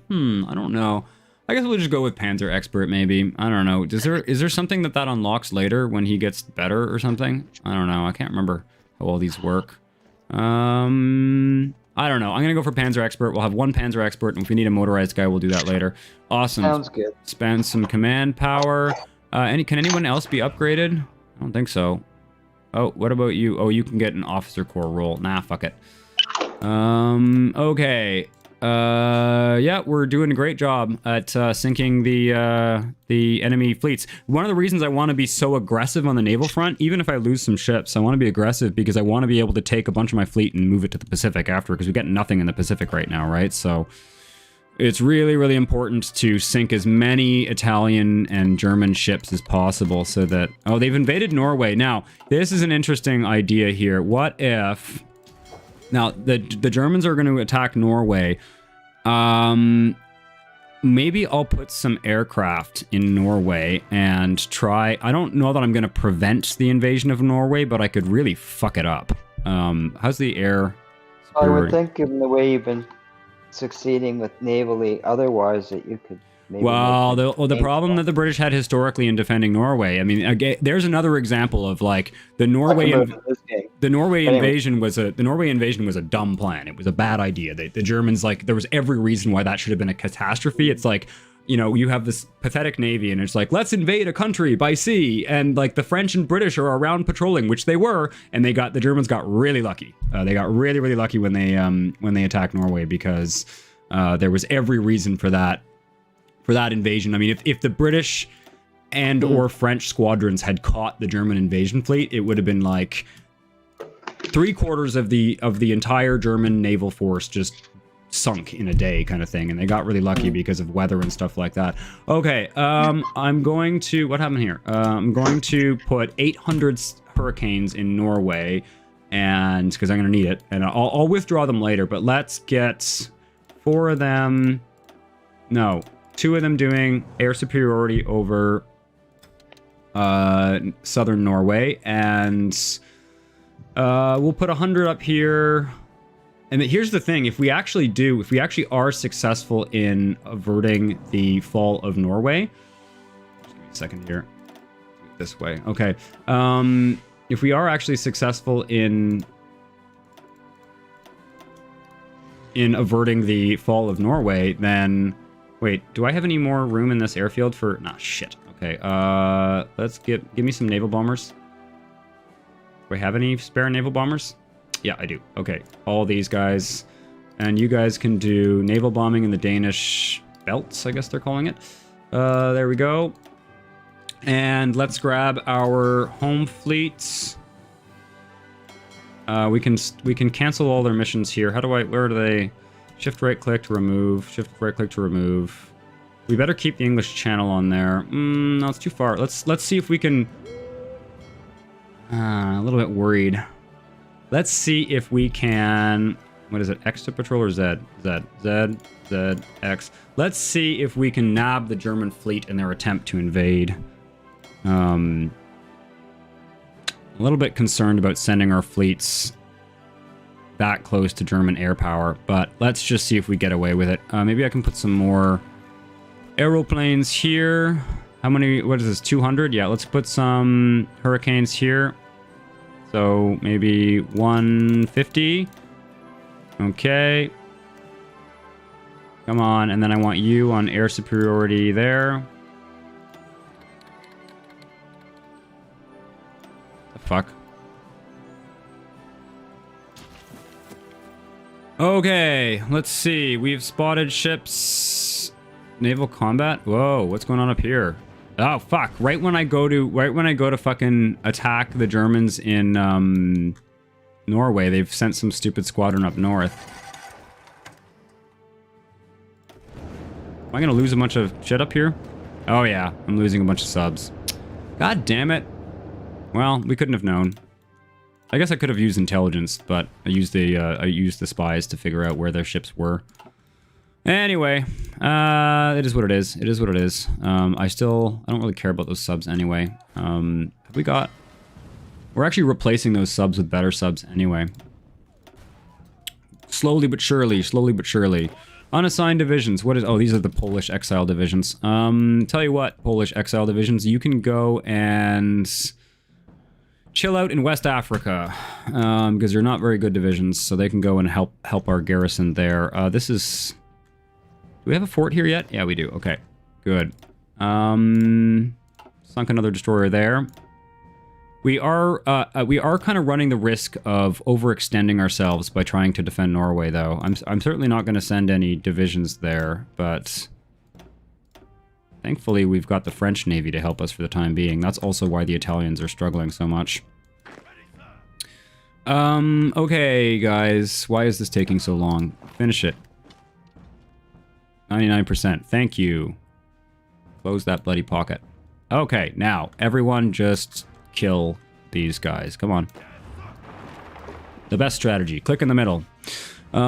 don't know. I guess we'll just go with Panzer Expert, maybe. I don't know. Is there something that unlocks later when he gets better or something? I don't know. I can't remember how all these work. I don't know. I'm going to go for Panzer Expert. We'll have one Panzer Expert, and if we need a motorized guy, we'll do that later. Awesome. Sounds good. Spend some command power. Can anyone else be upgraded? I don't think so. Oh, what about you? Oh, you can get an officer corps role. Nah, fuck it. Okay. Yeah, we're doing a great job at sinking the enemy fleets. One of the reasons I want to be so aggressive on the naval front, even if I lose some ships, I want to be aggressive because I want to be able to take a bunch of my fleet and move it to the Pacific after, because we got nothing in the Pacific right now, right? So it's really, really important to sink as many Italian and German ships as possible so that... Oh, they've invaded Norway. Now, this is an interesting idea here. What if... Now, the Germans are going to attack Norway. Maybe I'll put some aircraft in Norway and try... I don't know that I'm going to prevent the invasion of Norway, but I could really fuck it up. How's the air superiority? I would think, given the way you've been succeeding with navally otherwise, that you could... Well, the problem that the British had historically in defending Norway, I mean, again, there's another example of like the Norway invasion was a dumb plan. It was a bad idea. The Germans, like, there was every reason why that should have been a catastrophe. It's like, you know, you have this pathetic navy, and it's like, let's invade a country by sea, and like the French and British are around patrolling, which they were, and the Germans got really lucky. They got really, really lucky when they attacked Norway, because there was every reason for that invasion. I mean, if the British and or French squadrons had caught the German invasion fleet, it would have been like 3/4 of the entire German naval force just sunk in a day, kind of thing. And they got really lucky because of weather and stuff like that. Okay, I'm going to... What happened here? I'm going to put 800 Hurricanes in Norway, and because I'm going to need it, and I'll withdraw them later. But let's get 4 of them. No. 2 of them doing air superiority over southern Norway, and we'll put 100 up here. And here's the thing: if we actually are successful in averting the fall of Norway, just give me a second here. Do it this way, okay? If we are actually successful in averting the fall of Norway, then... Wait, do I have any more room in this airfield for... Nah, shit. Okay, let's give me some naval bombers. Do I have any spare naval bombers? Yeah, I do. Okay, all these guys. And you guys can do naval bombing in the Danish belts, I guess they're calling it. There we go. And let's grab our home fleets. We can cancel all their missions here. Where do they... Shift right click to remove. Shift right click to remove. We better keep the English Channel on there. No, it's too far. Let's see if we can... a little bit worried. Let's see if we can What is it? X to patrol or Z? Z, X. Let's see if we can nab the German fleet in their attempt to invade. A little bit concerned about sending our fleets that close to German air power, but let's just see if we get away with it. Maybe I can put some more aeroplanes here. How many? What is this? 200? Yeah, let's put some Hurricanes here. So maybe 150. Okay. Come on, and then I want you on air superiority there. The fuck? Okay, let's see. We've spotted ships. Naval combat? Whoa, what's going on up here? Oh fuck! Right when I go to fucking attack the Germans in Norway, they've sent some stupid squadron up north. Am I gonna lose a bunch of shit up here? Oh yeah, I'm losing a bunch of subs. God damn it. Well, we couldn't have known. I guess I could have used intelligence, but I used the spies to figure out where their ships were. Anyway, it is what it is. It is what it is. I don't really care about those subs anyway. Have we got... We're actually replacing those subs with better subs anyway. Slowly but surely, slowly but surely. Unassigned divisions. What is... Oh, these are the Polish exile divisions. Tell you what, Polish exile divisions, you can go and chill out in West Africa, because they're not very good divisions, so they can go and help our garrison there. This is... Do we have a fort here yet? Yeah, we do. Okay, good. Sunk another destroyer there. We are kind of running the risk of overextending ourselves by trying to defend Norway, though. I'm certainly not going to send any divisions there, but thankfully we've got the French Navy to help us for the time being. That's also why the Italians are struggling so much. Okay, guys. Why is this taking so long? Finish it. 99%. Thank you. Close that bloody pocket. Okay, now, everyone just kill these guys. Come on. The best strategy. Click in the middle. Yeah,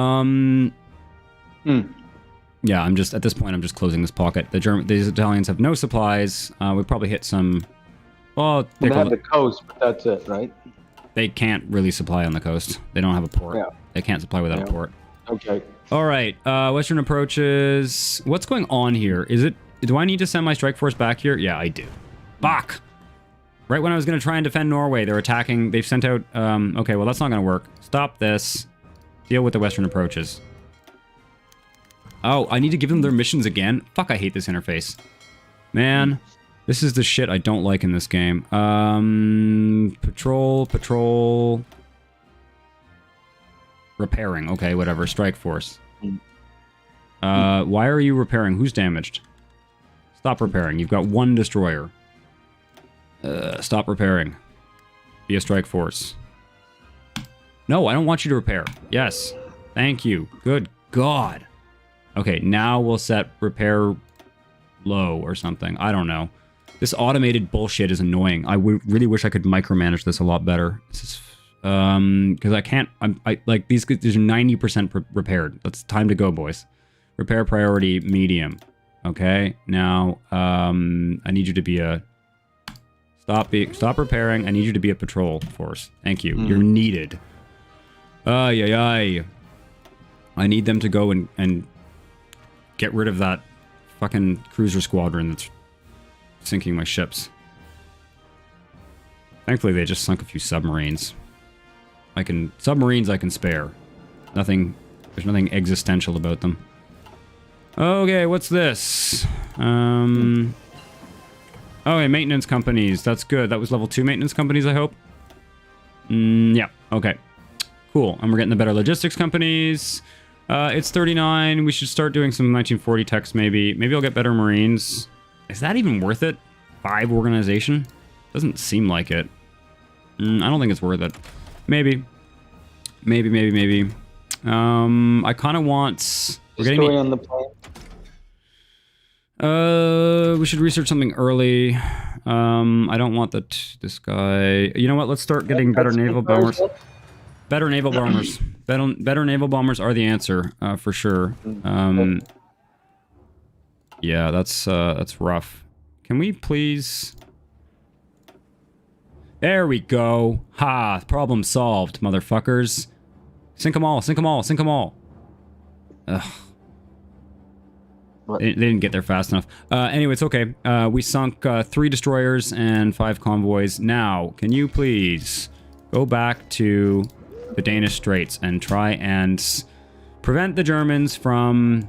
I'm just, at this point, I'm just closing this pocket. These Italians have no supplies. We probably hit some... Well, they have the coast, but that's it, right? They can't really supply on the coast. They don't have a port. Yeah. They can't supply without a port. Okay. All right. Western approaches. What's going on here? Do I need to send my strike force back here? Yeah, I do. Fuck! Right when I was going to try and defend Norway, they're attacking. They've sent out... okay, well, that's not going to work. Stop this. Deal with the western approaches. Oh, I need to give them their missions again? Fuck, I hate this interface. Man, this is the shit I don't like in this game. Patrol... Repairing. Okay, whatever. Strike force. Why are you repairing? Who's damaged? Stop repairing. You've got one destroyer. Stop repairing. Be a strike force. No, I don't want you to repair. Yes. Thank you. Good God. Okay, now we'll set repair low or something. I don't know. This automated bullshit is annoying. I really wish I could micromanage this a lot better. This is... because I can't... I like, these are 90% repaired. It's time to go, boys. Repair priority medium. Okay, now, I need you to be a... Stop repairing. I need you to be a patrol force. Thank you. You're needed. I need them to go and get rid of that fucking cruiser squadron that's sinking my ships. Thankfully, they just sunk a few submarines. Submarines I can spare. There's nothing existential about them. Okay, what's this? Okay, maintenance companies. That's good. That was level 2 maintenance companies, I hope. Yeah, okay. Cool. And we're getting the better logistics companies. It's 39. We should start doing some 1940 techs, maybe. Maybe I'll get better marines. Is that even worth it? 5 organization? Doesn't seem like it. I don't think it's worth it. Maybe. Maybe. I kind of want... We're getting on the plane. We should research something early. I don't want this guy. You know what? Let's start getting better naval bombers. Better naval bombers. Better naval bombers are the answer, for sure. Yeah, that's rough. Can we please... There we go. Ha! Problem solved, motherfuckers. Sink them all, sink them all, sink them all. Ugh. They didn't get there fast enough. Anyway, it's okay. We sunk 3 destroyers and 5 convoys. Now, can you please go back to the Danish Straits and try and prevent the Germans from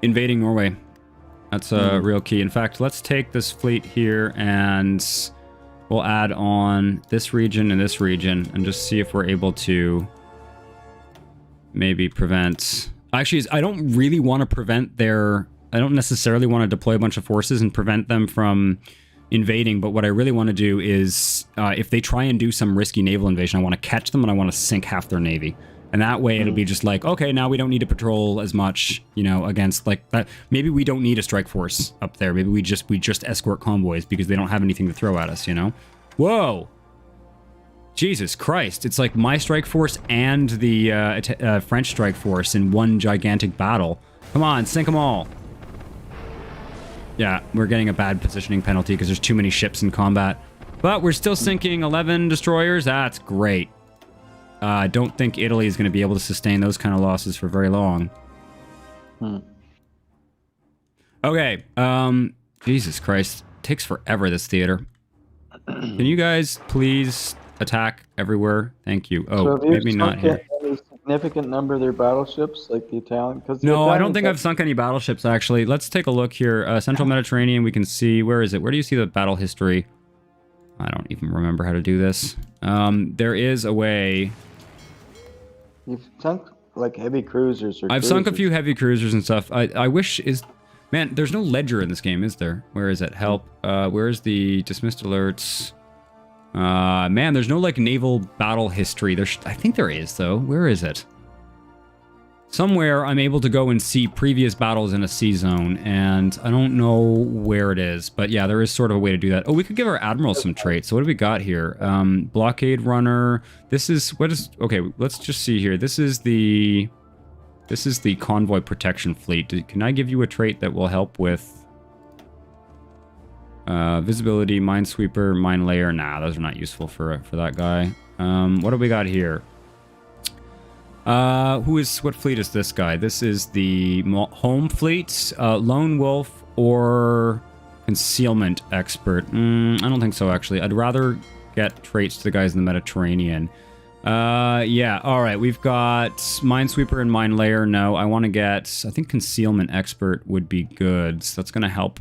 invading Norway. That's a real key. In fact, let's take this fleet here and we'll add on this region and this region and just see if we're able to maybe prevent... Actually, I don't really want to prevent their... I don't necessarily want to deploy a bunch of forces and prevent them from invading, but what I really want to do is, if they try and do some risky naval invasion, I want to catch them and I want to sink half their navy. And that way it'll be just like, okay, now we don't need to patrol as much, you know, against like that. Maybe we don't need a strike force up there. Maybe we just escort convoys because they don't have anything to throw at us, you know? Whoa! Jesus Christ, it's like my strike force and the French strike force in one gigantic battle. Come on, sink them all. Yeah, we're getting a bad positioning penalty because there's too many ships in combat. But we're still sinking 11 destroyers. That's great. I don't think Italy is going to be able to sustain those kind of losses for very long. Okay. Jesus Christ. Takes forever, this theater. Can you guys please attack everywhere? Thank you. Oh, so maybe not here. Any significant number of their battleships, like the Italian? No, I don't think I've sunk any battleships, actually. Let's take a look here. Central Mediterranean, we can see... Where is it? Where do you see the battle history? I don't even remember how to do this. There is a way... You've sunk, like, heavy cruisers or I've sunk a few heavy cruisers and stuff. I wish is... Man, there's no ledger in this game, is there? Where is it? Help. Where's the dismissed alerts? Man, there's no, like, naval battle history. I think there is, though. Where is it? Somewhere I'm able to go and see previous battles in a sea zone, and I don't know where it is. But yeah, there is sort of a way to do that. Oh, we could give our admiral some traits. So what do we got here? Blockade runner. This is... What is... Okay, let's just see here. This is the convoy protection fleet. Can I give you a trait that will help with... visibility, minesweeper, mine layer? Nah, those are not useful for that guy. What do we got here? What fleet is this guy? This is the home fleet, lone wolf or concealment expert. I don't think so, actually. I'd rather get traits to the guys in the Mediterranean. Yeah, all right. We've got minesweeper and mine layer. No, I want to get... I think concealment expert would be good. So that's going to help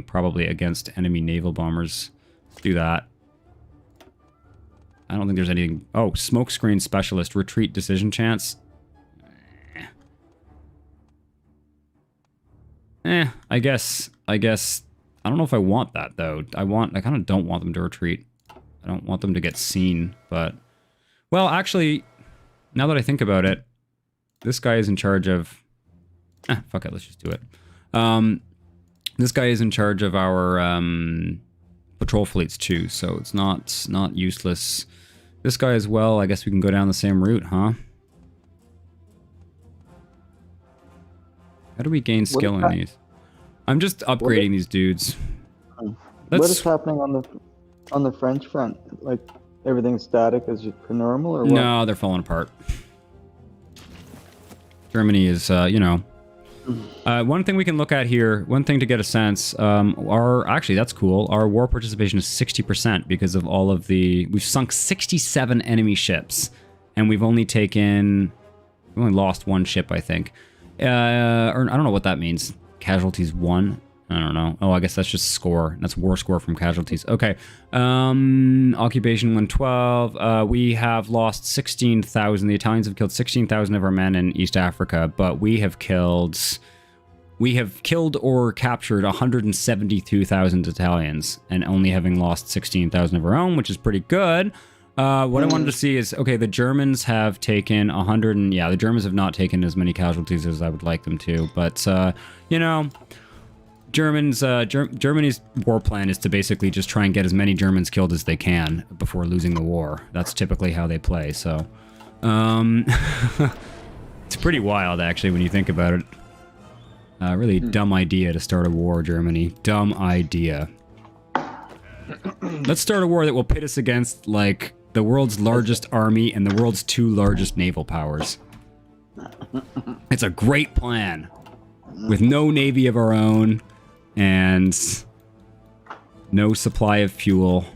probably against enemy naval bombers. Let's do that. I don't think there's anything... Oh, smokescreen specialist. Retreat decision chance. I guess... I don't know if I want that, though. I kind of don't want them to retreat. I don't want them to get seen, but... Well, actually, now that I think about it, this guy is in charge of... fuck it, let's just do it. This guy is in charge of our patrol fleets, too, so it's not useless. This guy as well, I guess we can go down the same route, huh? How do we gain skill in these? I'm just upgrading these dudes. What is happening on the French front? Like, everything's static as per normal, or what? No, they're falling apart. Germany is, you know... one thing we can look at here, one thing to get a sense, actually, that's cool. Our war participation is 60% because of all of we've sunk 67 enemy ships, and we only lost 1 ship, I think. Or I don't know what that means. Casualties 1? I don't know. Oh, I guess that's just score. That's war score from casualties. Okay. Occupation 112. We have lost 16,000. The Italians have killed 16,000 of our men in East Africa, but we have killed or captured 172,000 Italians, and only having lost 16,000 of our own, which is pretty good. What I wanted to see is, okay, the Germans have taken 100, and yeah, the Germans have not taken as many casualties as I would like them to, but, you know... Germany's war plan is to basically just try and get as many Germans killed as they can before losing the war. That's typically how they play, so... it's pretty wild, actually, when you think about it. Really dumb idea to start a war, Germany. Dumb idea. Let's start a war that will pit us against, like, the world's largest army and the world's 2 largest naval powers. It's a great plan. With no navy of our own, and no supply of fuel.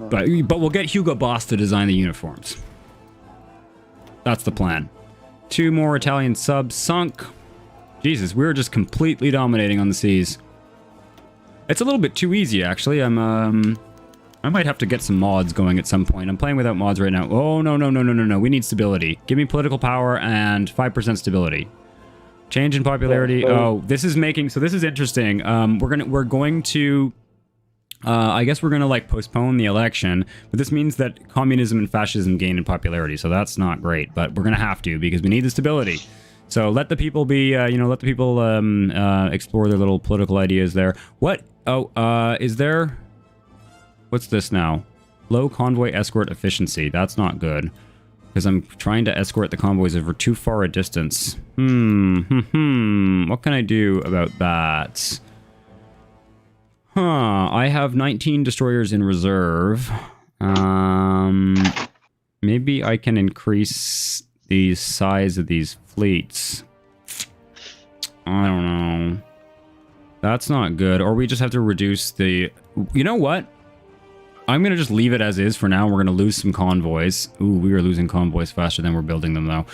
But we'll get Hugo Boss to design the uniforms. That's the plan. 2 more Italian subs sunk. Jesus, we were just completely dominating on the seas. It's a little bit too easy, actually. I might have to get some mods going at some point. I'm playing without mods right now. Oh, no. We need stability. Give me political power and 5% stability. Change in popularity. Oh, this is making... So this is interesting. We're going to... I guess we're going to, like, postpone the election. But this means that communism and fascism gain in popularity. So that's not great. But we're going to have to because we need the stability. So let the people be... let the people explore their little political ideas there. What? Oh, is there... What's this now? Low convoy escort efficiency. That's not good. Because I'm trying to escort the convoys over too far a distance. What can I do about that? I have 19 destroyers in reserve. Maybe I can increase the size of these fleets. I don't know. That's not good. Or we just have to reduce the... You know what? I'm going to just leave it as is for now. We're going to lose some convoys. Ooh, we are losing convoys faster than we're building them, though.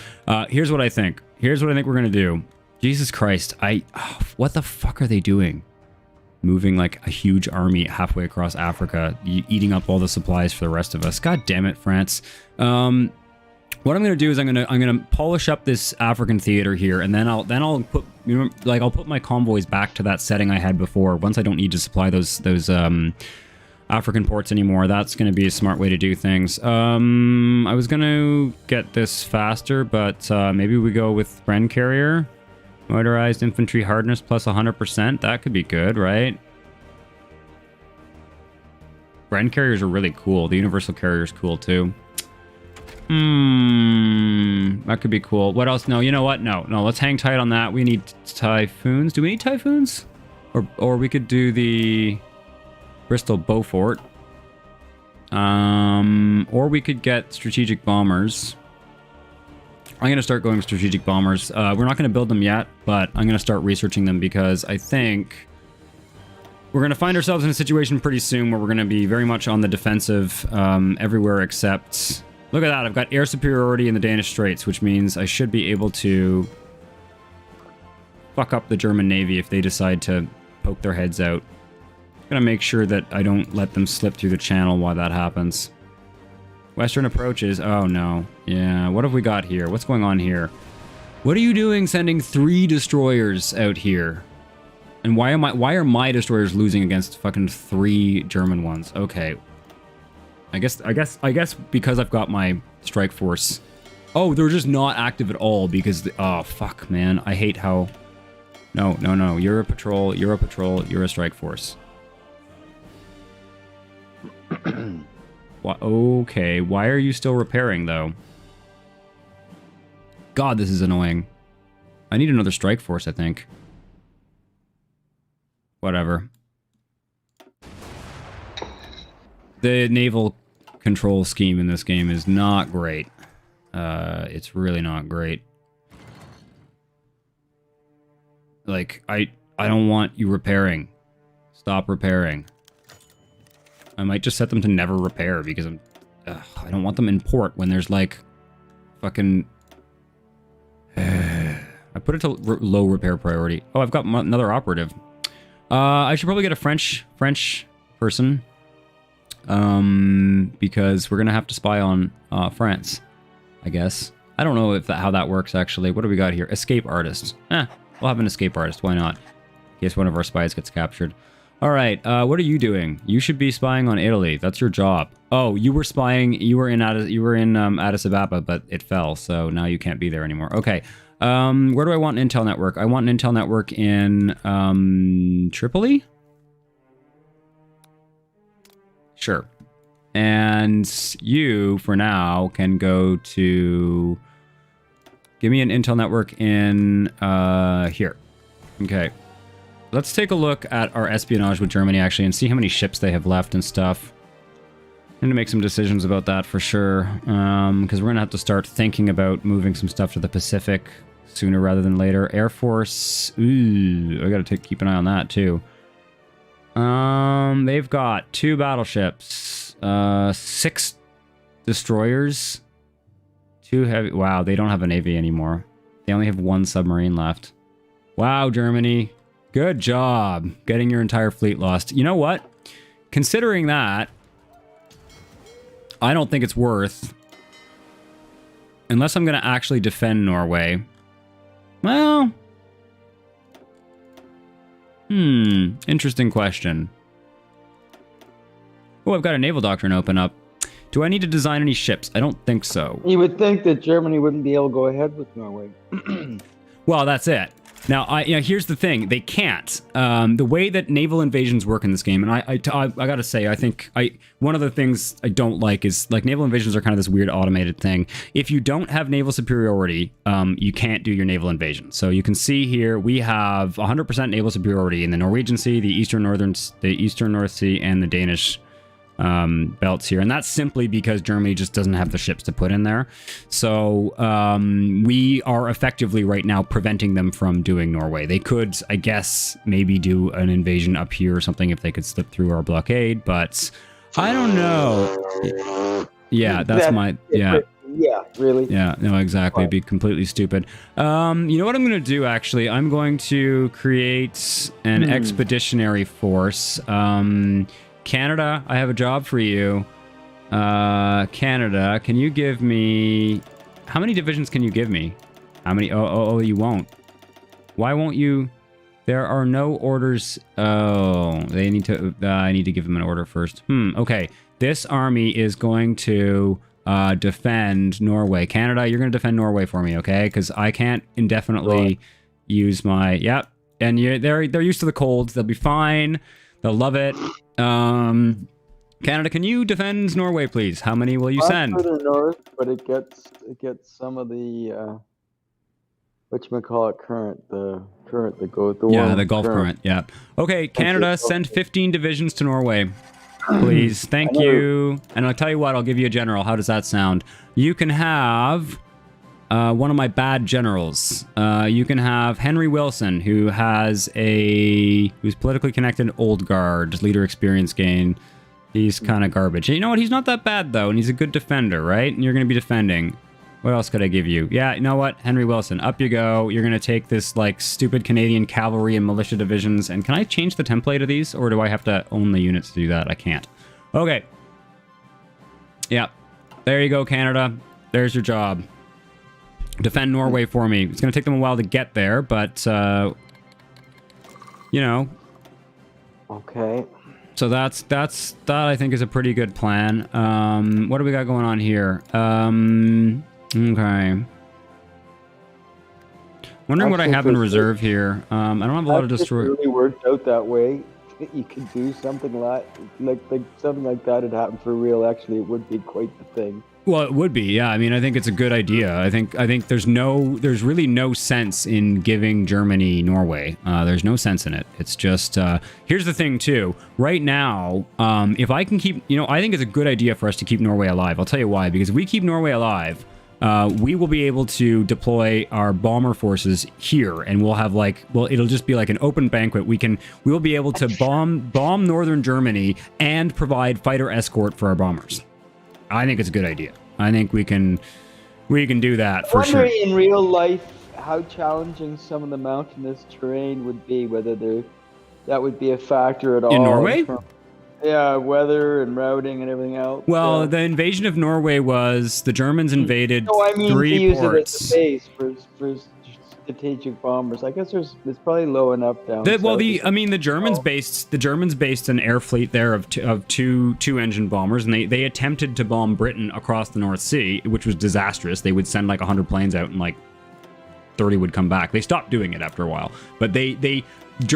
Here's what I think. Here's what I think we're going to do. Jesus Christ. What the fuck are they doing? Moving, like, a huge army halfway across Africa, eating up all the supplies for the rest of us. God damn it, France. What I'm going to do is I'm going to polish up this African theater here, and then I'll put, I'll put my convoys back to that setting I had before. Once I don't need to supply those African ports anymore. That's going to be a smart way to do things. I was going to get this faster, but maybe we go with Bren Carrier. Motorized infantry hardness plus 100%. That could be good, right? Bren Carriers are really cool. The Universal Carrier is cool, too. That could be cool. What else? No, you know what? No, let's hang tight on that. We need Typhoons. Do we need Typhoons? Or we could do the... Bristol Beaufort. Or we could get strategic bombers. I'm going to start going strategic bombers. We're not going to build them yet, but I'm going to start researching them because I think we're going to find ourselves in a situation pretty soon where we're going to be very much on the defensive everywhere except... Look at that, I've got air superiority in the Danish Straits, which means I should be able to fuck up the German Navy if they decide to poke their heads out. Gonna make sure that I don't let them slip through the channel while that happens. Western approaches. Oh no. Yeah, what have we got here? What's going on here? What are you doing sending 3 destroyers out here? And why are my destroyers losing against fucking 3 German ones? Okay. I guess because I've got my strike force. Oh, they're just not active at all because oh fuck, man. I hate how No. You're a patrol, you're a strike force. Okay, why are you still repairing, though? God, this is annoying. I need another strike force, I think. Whatever. The naval control scheme in this game is not great. It's really not great. Like, I don't want you repairing. Stop repairing. I might just set them to never repair because I don't want them in port when there's like fucking... I put it to low repair priority. Oh, I've got another operative. I should probably get a French person. Because we're gonna have to spy on France, I guess. I don't know how that works actually. What do we got here? Escape artist. We'll have an escape artist. Why not? In case one of our spies gets captured. All right, what are you doing? You should be spying on Italy. That's your job. Oh, you were spying. You were in Addis Ababa, but it fell, so now you can't be there anymore. Okay. Where do I want an intel network? I want an intel network in Tripoli. Sure. And you, for now, can go to. Give me an intel network in here. Okay. Let's take a look at our espionage with Germany, actually, and see how many ships they have left and stuff. I need to make some decisions about that for sure, because we're going to have to start thinking about moving some stuff to the Pacific sooner rather than later. Air Force, ooh, I got to keep an eye on that, too. They've got 2 battleships, 6 destroyers, 2 heavy... Wow, they don't have a navy anymore. They only have 1 submarine left. Wow, Germany. Good job getting your entire fleet lost. You know what? Considering that, I don't think it's worth... Unless I'm going to actually defend Norway. Well... Interesting question. Oh, I've got a naval doctrine open up. Do I need to design any ships? I don't think so. You would think that Germany wouldn't be able to go ahead with Norway. Well, that's it. Now, here's the thing: they can't. The way that naval invasions work in this game, and I gotta say, I think one of the things I don't like is like naval invasions are kind of this weird automated thing. If you don't have naval superiority, you can't do your naval invasion. So you can see here we have 100% naval superiority in the Norwegian Sea, the Eastern North Sea, and the Danish belts here, and that's simply because Germany just doesn't have the ships to put in there. So we are effectively right now preventing them from doing Norway. They could, I guess, maybe do an invasion up here or something if they could slip through our blockade, but I don't know. Yeah, Yeah, really. Yeah, no, exactly. It'd be completely stupid. You know what I'm going to do, actually? I'm going to create an expeditionary force. Canada, I have a job for you. Canada, can you give me... How many divisions can you give me? How many? Oh, you won't. Why won't you? There are no orders. Oh, they need to... I need to give them an order first. Okay. This army is going to defend Norway. Canada, you're going to defend Norway for me, okay? Because I can't indefinitely use my... Yep. And they're used to the cold. They'll be fine. They'll love it. Canada, can you defend Norway, please? How many will you send? Further north, but it gets some of the current, the Gulf current. Yeah. Okay, Canada, send 15 divisions to Norway, please. Thank you. And I'll tell you what, I'll give you a general. How does that sound? You can have one of my bad generals. You can have Henry Wilson, who's politically connected, old guard, leader experience gain. He's kind of garbage. You know what? He's not that bad, though, and he's a good defender, right? And you're going to be defending. What else could I give you? Yeah, you know what? Henry Wilson, up you go. You're going to take this, like, stupid Canadian cavalry and militia divisions. And can I change the template of these, or do I have to own the units to do that? I can't. Okay. Yeah. There you go, Canada. There's your job. Defend Norway for me. It's going to take them a while to get there, but, you know. Okay. So that I think is a pretty good plan. What do we got going on here? Okay. Wondering what I have in reserve here. I don't have a lot of destroy. Really worked out that way. You could do something like something like that had happened for real. Actually, it would be quite the thing. Well, it would be, yeah. I mean, I think it's a good idea. I think there's really no sense in giving Germany Norway. There's no sense in it. It's just, here's the thing too. Right now, if I can keep, I think it's a good idea for us to keep Norway alive. I'll tell you why. Because if we keep Norway alive, we will be able to deploy our bomber forces here, and we'll have it'll just be like an open banquet. We will be able to bomb northern Germany and provide fighter escort for our bombers. I think it's a good idea. I think we can do that for sure. Wondering in real life how challenging some of the mountainous terrain would be, whether that would be a factor at all. In Norway? Yeah, weather and routing and everything else. Well, the invasion of Norway was the Germans invaded 3 ports. To use it as a base for strategic bombers. I guess it's probably low enough down. Well, south. the Germans based an air fleet there of two engine bombers, and they attempted to bomb Britain across the North Sea, which was disastrous. They would send like 100 planes out, and like 30 would come back. They stopped doing it after a while, but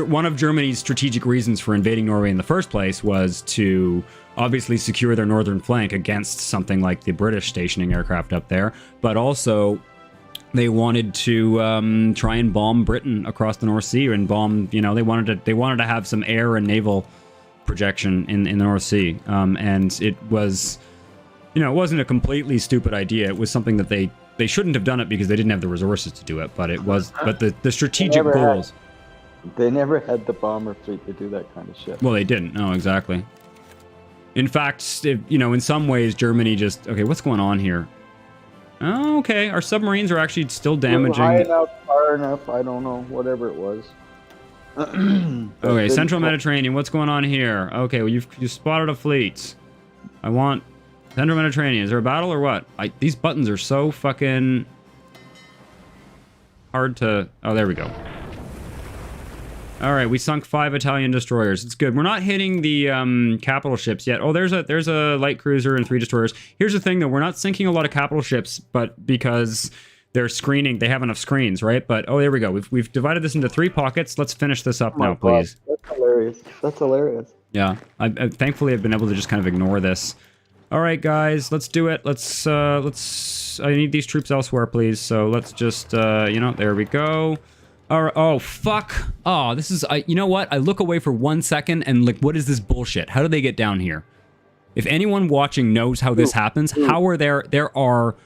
one of Germany's strategic reasons for invading Norway in the first place was to obviously secure their northern flank against something like the British stationing aircraft up there, but also they wanted to try and bomb Britain across the North Sea and bomb, they wanted to have some air and naval projection in the North Sea. And it was, it wasn't a completely stupid idea. It was something that they shouldn't have done it because they didn't have the resources to do it. But the strategic goals. They never had the bomber fleet to do that kind of shit. Well, they didn't. No, exactly. In fact, in some ways, Germany just, okay, what's going on here? Oh, okay. Our submarines are actually still damaging. High enough, far enough, I don't know, whatever it was. Okay, Central Mediterranean, what's going on here? Okay, well, you've spotted a fleet. I want Central Mediterranean. Is there a battle or what? These buttons are so fucking hard to... Oh, there we go. All right, we sunk 5 Italian destroyers. It's good. We're not hitting the capital ships yet. Oh, there's a light cruiser and 3 destroyers. Here's the thing, though. We're not sinking a lot of capital ships, but because they're screening, they have enough screens, right? But, oh, there we go. We've divided this into 3 pockets. Let's finish this up now, please. That's hilarious. That's hilarious. Yeah. Thankfully, I've been able to just kind of ignore this. All right, guys, let's do it. Let's... I need these troops elsewhere, please. So let's just, there we go. Oh, fuck. Oh, this is... you know what? I look away for 1 second and, like, what is this bullshit? How do they get down here? If anyone watching knows how this happens, how are there are...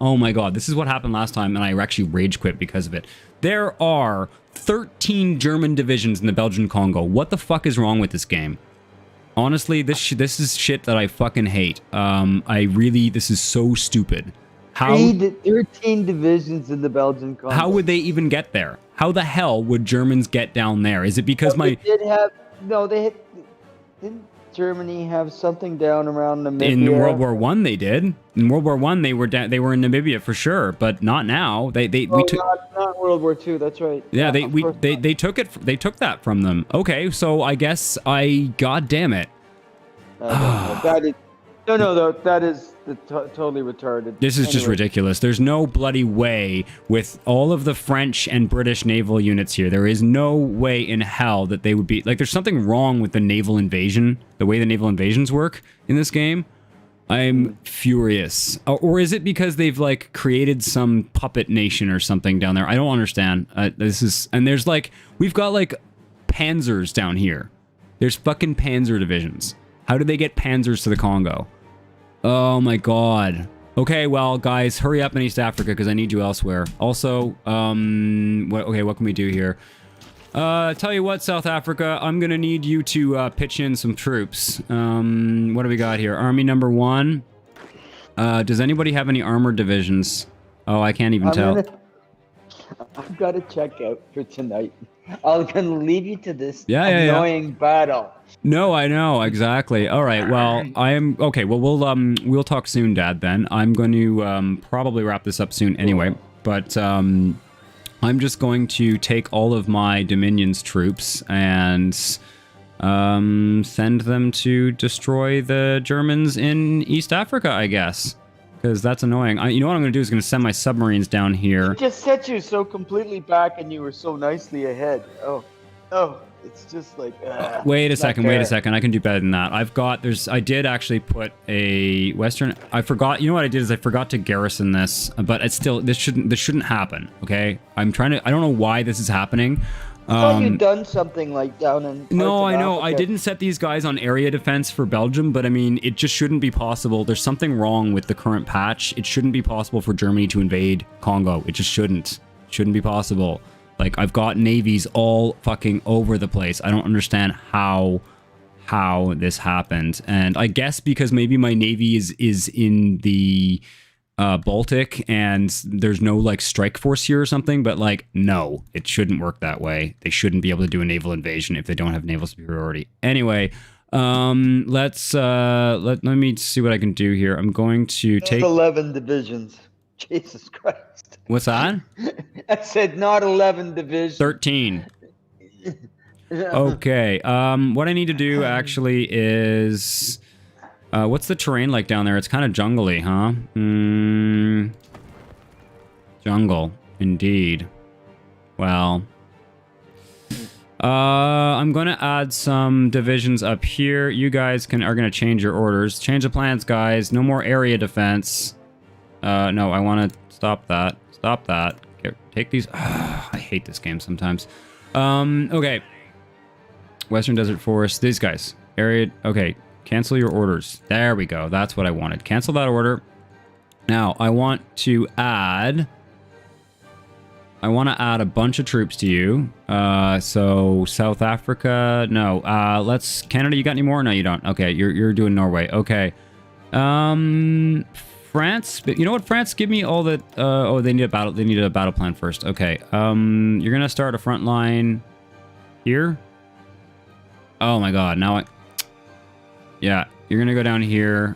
Oh, my God. This is what happened last time, and I actually rage quit because of it. There are 13 German divisions in the Belgian Congo. What the fuck is wrong with this game? Honestly, this is shit that I fucking hate. This is so stupid. How 13 divisions in the Belgian Congo. How would they even get there? How the hell would Germans get down there? Is it because didn't Germany have something down around Namibia? In World War I they did. In World War I they were in Namibia for sure, but not now. We took not World War II, that's right. Yeah, they took that from them. Okay, so I guess God damn it. That is totally retarded. This is just ridiculous. There's no bloody way with all of the French and British naval units here. There is no way in hell that they would be... Like, there's something wrong with the naval invasion, the way the naval invasions work in this game. I'm furious. Or is it because they've, like, created some puppet nation or something down there? I don't understand. And there's, like... We've got, like, panzers down here. There's fucking panzer divisions. How did they get panzers to the Congo? Oh my God. Okay, well, guys, hurry up in East Africa because I need you elsewhere. Also, what can we do here? Tell you what, South Africa, I'm gonna need you to pitch in some troops. What do we got here? Army number 1. Does anybody have any armored divisions? Oh, I can't even tell. I've got to check out for tonight. I'm gonna leave you to this annoying battle. No, I know exactly. All right. Well, okay. Well, we'll talk soon, Dad. Then I'm going to probably wrap this up soon anyway. But I'm just going to take all of my Dominion's troops and send them to destroy the Germans in East Africa, I guess. Because that's annoying. You know what I'm going to do is going to send my submarines down here. It just set you so completely back and you were so nicely ahead. Oh, it's just like... wait a second. I can do better than that. I did actually put a Western... I forgot... You know what I did is I forgot to garrison this, but it's still... This shouldn't happen, okay? I don't know why this is happening. I thought you'd done something like down in... No, I know. I didn't set these guys on area defense for Belgium, but I mean, it just shouldn't be possible. There's something wrong with the current patch. It shouldn't be possible for Germany to invade Congo. It just shouldn't. Shouldn't be possible. Like, I've got navies all fucking over the place. I don't understand how this happened. And I guess because maybe my navy is in the... Baltic and there's no like strike force here or something, but like no, it shouldn't work that way. They shouldn't be able to do a naval invasion if they don't have naval superiority. Anyway, let me see what I can do here. I'm going to take 11 divisions. Jesus Christ. What's that? I said not 11 divisions. 13. Okay. What I need to do actually is... what's the terrain like down there? It's kind of jungly, huh? Jungle, indeed. Well... I'm going to add some divisions up here. You guys are going to change your orders. Change the plans, guys. No more area defense. No, I want to stop that. Stop that. Take these. I hate this game sometimes. Okay. Western Desert Forest. These guys. Area. Okay. Cancel your orders. There we go. That's what I wanted. Cancel that order. Now, I want to add a bunch of troops to you. So South Africa, no. Canada, you got any more? No, you don't. Okay, you're doing Norway. Okay. France, you know what? France, give me all the. Oh, they need a battle plan first. Okay. You're gonna start a front line here. Oh my God! Yeah, you're gonna go down here,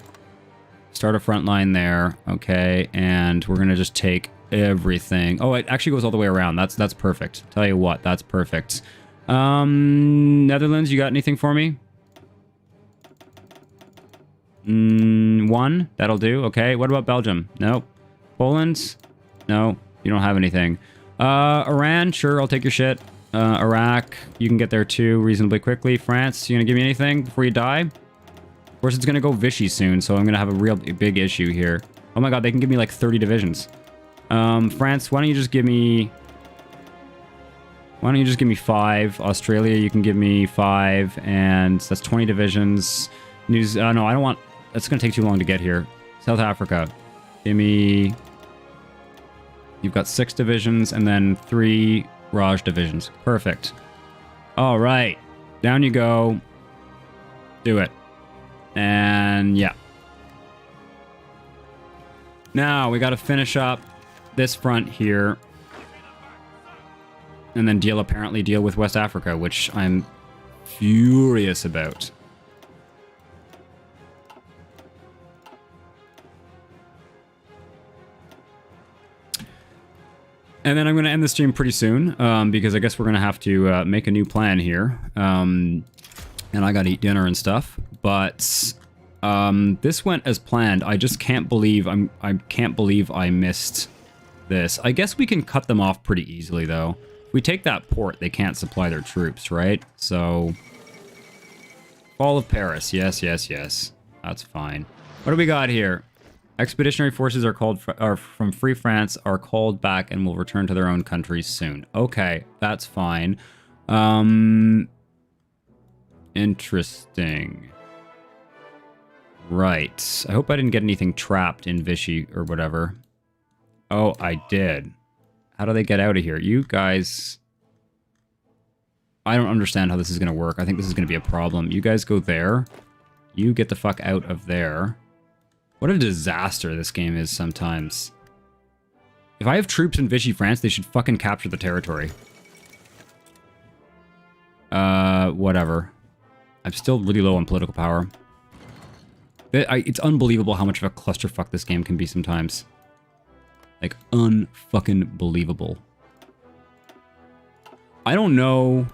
start a front line there. Okay, and we're gonna just take everything. Oh, it actually goes all the way around. That's perfect. Tell you what, that's perfect. Netherlands, you got anything for me? One. That'll do. Okay. What about Belgium? Nope. Poland? No. You don't have anything. Iran? Sure, I'll take your shit. Iraq? You can get there too reasonably quickly. France? You gonna give me anything before you die? Of course, it's gonna go Vichy soon, so I'm gonna have a real big issue here. Oh my God, they can give me like 30 divisions. France, why don't you just give me 5? Australia, you can give me 5, and that's 20 divisions. No, I don't want... That's going to take too long to get here. South Africa, give me... You've got 6 divisions, and then 3 Raj divisions. Perfect. All right. Down you go. Do it. And, yeah. Now, we got to finish up this front here. And then apparently deal with West Africa, which I'm furious about. And then I'm going to end the stream pretty soon, because I guess we're going to have to make a new plan here. And I got to eat dinner and stuff. But this went as planned. I just can't believe I can't believe I missed this. I guess we can cut them off pretty easily, though. If we take that port, they can't supply their troops, right? So, Fall of Paris. Yes, yes, yes. That's fine. What do we got here? Expeditionary forces are from Free France are called back and will return to their own countries soon. Okay, that's fine. Interesting. Right. I hope I didn't get anything trapped in Vichy or whatever. Oh, I did. How do they get out of here? You guys... I don't understand how this is going to work. I think this is going to be a problem. You guys go there. You get the fuck out of there. What a disaster this game is sometimes. If I have troops in Vichy France, they should fucking capture the territory. Whatever. I'm still really low on political power. It's unbelievable how much of a clusterfuck this game can be sometimes. Like, unfucking believable. I don't know...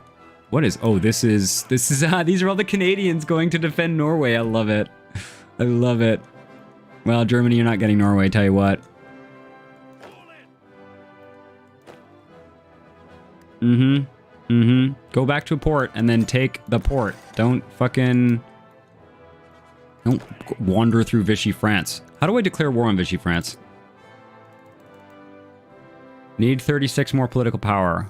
What is... Oh, this is... these are all the Canadians going to defend Norway. I love it. I love it. Well, Germany, you're not getting Norway, tell you what. Go back to a port and then take the port. Don't wander through Vichy France. How do I declare war on Vichy France? Need 36 more political power.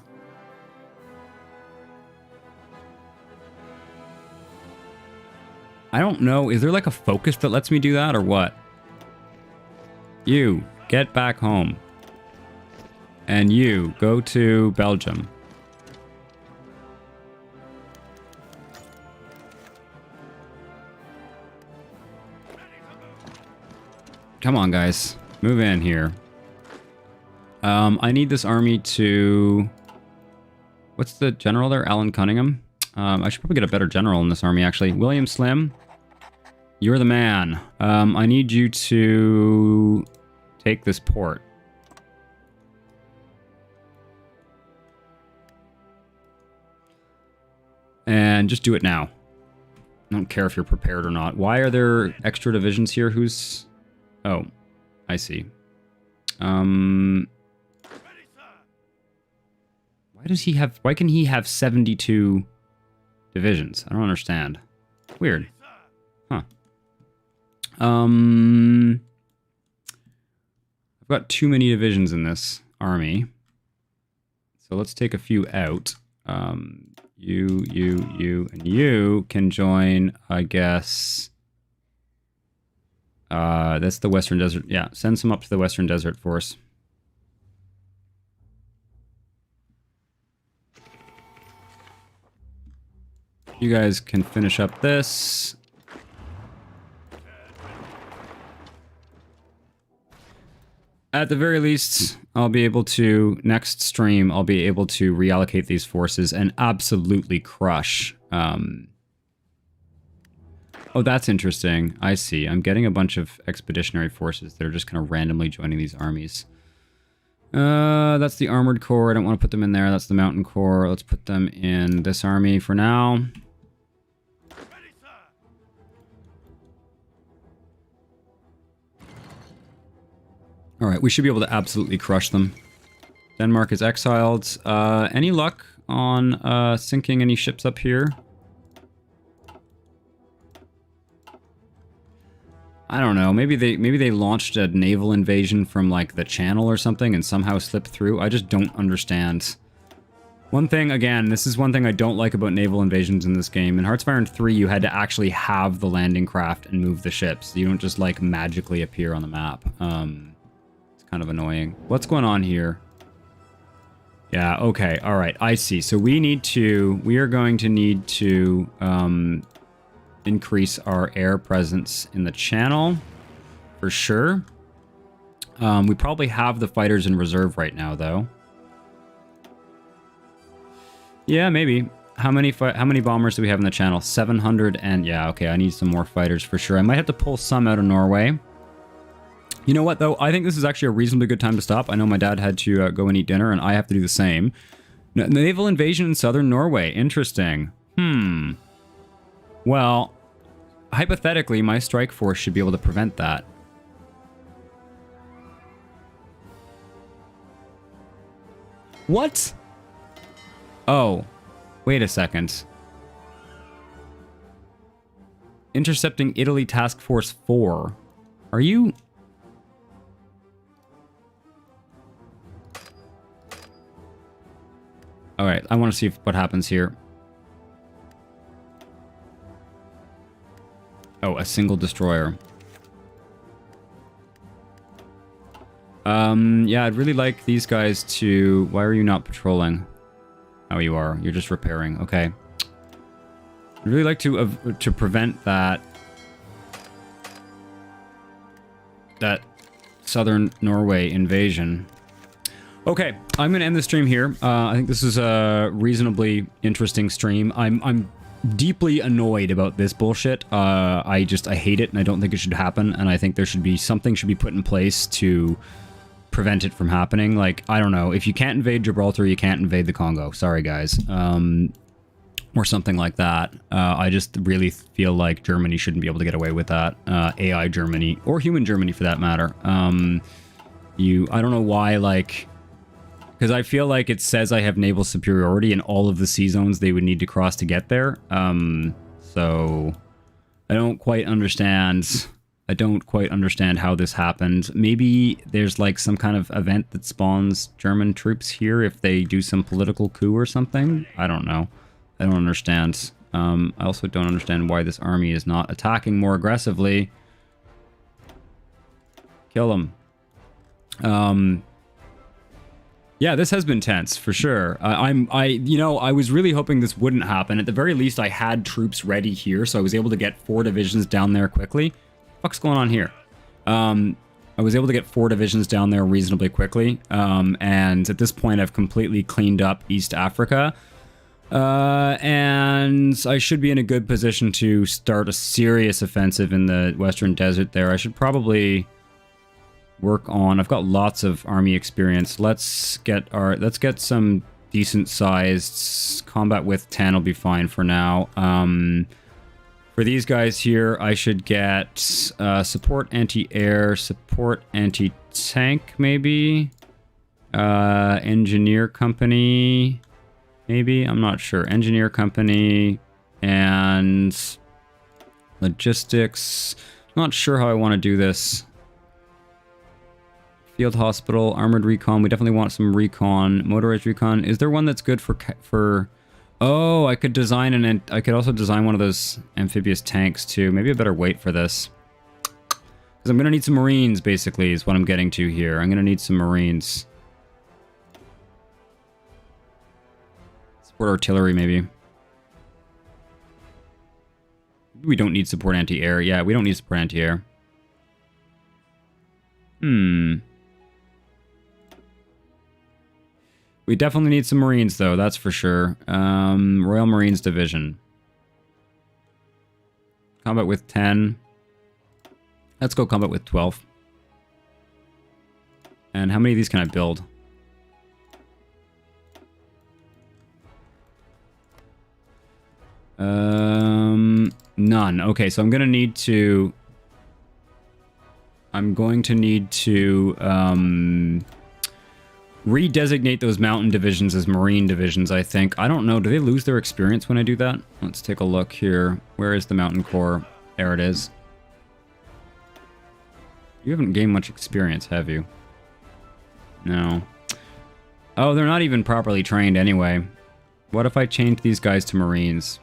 I don't know. Is there like a focus that lets me do that or what? You, get back home. And you, go to Belgium. Come on, guys. Move in here. I need this army to... What's the general there? Alan Cunningham? I should probably get a better general in this army, actually. William Slim, you're the man. I need you to take this port. And just do it now. I don't care if you're prepared or not. Why are there extra divisions here? Who's... Oh, I see. Why does he have... Why can he have 72 divisions? I don't understand. Weird. Huh. I've got too many divisions in this army. So let's take a few out. You, and you can join, I guess. That's the Western Desert. Yeah, send some up to the Western Desert Force. You guys can finish up this. At the very least, I'll be able to, next stream, I'll be able to reallocate these forces and absolutely crush. Oh, that's interesting. I see. I'm getting a bunch of expeditionary forces that are just kind of randomly joining these armies. That's the Armored Corps. I don't want to put them in there. That's the Mountain Corps. Let's put them in this army for now. All right, we should be able to absolutely crush them. Denmark is exiled. Any luck on sinking any ships up here? I don't know. Maybe they launched a naval invasion from like the Channel or something and somehow slipped through. I just don't understand. One thing, again, this is one thing I don't like about naval invasions in this game. In Hearts of Iron 3, you had to actually have the landing craft and move the ships. You don't just like magically appear on the map. It's kind of annoying. What's going on here? Yeah, okay, all right, I see. So we are going to need to increase our air presence in the Channel, for sure. We probably have the fighters in reserve right now, though. Yeah, maybe. How many bombers do we have in the Channel? 700, and yeah, okay, I need some more fighters for sure. I might have to pull some out of Norway. You know what, though? I think this is actually a reasonably good time to stop. I know my dad had to go and eat dinner, and I have to do the same. Naval invasion in southern Norway. Interesting. Well, hypothetically, my strike force should be able to prevent that. What? Oh, wait a second. Intercepting Italy Task Force 4. Are you... Alright, I want to see what happens here. Oh, a single destroyer. Yeah, I'd really like these guys to... Why are you not patrolling? Oh, you are. You're just repairing. Okay. I'd really like to prevent that southern Norway invasion. Okay, I'm going to end the stream here. I think this is a reasonably interesting stream. I'm deeply annoyed about this bullshit. I hate it, and I don't think it should happen, and I think there should be something should be put in place to prevent it from happening. Like, I don't know, if you can't invade Gibraltar, you can't invade the Congo. Sorry, guys. Or something like that. I just really feel like Germany shouldn't be able to get away with that. AI Germany, or human Germany for that matter. I don't know why, like... Because I feel like it says I have naval superiority in all of the sea zones they would need to cross to get there. So I don't quite understand. How this happened. Maybe there's like some kind of event that spawns German troops here if they do some political coup or something. I don't know. I don't understand. I also don't understand why this army is not attacking more aggressively. Kill them. Yeah, this has been tense for sure. I was really hoping this wouldn't happen. At the very least, I had troops ready here, so I was able to get 4 divisions down there quickly. What's going on here? I was able to get 4 divisions down there reasonably quickly, and at this point, I've completely cleaned up East Africa, and I should be in a good position to start a serious offensive in the Western Desert there. I should probably work on... I've got lots of army experience. Let's get some decent sized. Combat with 10 will be fine for now. For these guys here, I should get support anti-air, support anti-tank, maybe. Engineer company, maybe. I'm not sure. Engineer company and logistics. Not sure how I want to do this. Field hospital, armored recon. We definitely want some recon. Motorized recon. Is there one that's good for? Oh, I could design I could also design one of those amphibious tanks too. Maybe I better wait for this. Because I'm going to need some Marines, basically, is what I'm getting to here. I'm going to need some Marines. Support artillery, maybe. We don't need support anti-air. Yeah, we don't need support anti-air. We definitely need some Marines, though, that's for sure. Royal Marines Division. Combat with 10. Let's go combat with 12. And how many of these can I build? None. Okay, so I'm going to need to redesignate those mountain divisions as marine divisions, I think. I don't know. Do they lose their experience when I do that? Let's take a look here. Where is the mountain corps? There it is. You haven't gained much experience, have you? No. Oh, they're not even properly trained anyway. What if I change these guys to Marines?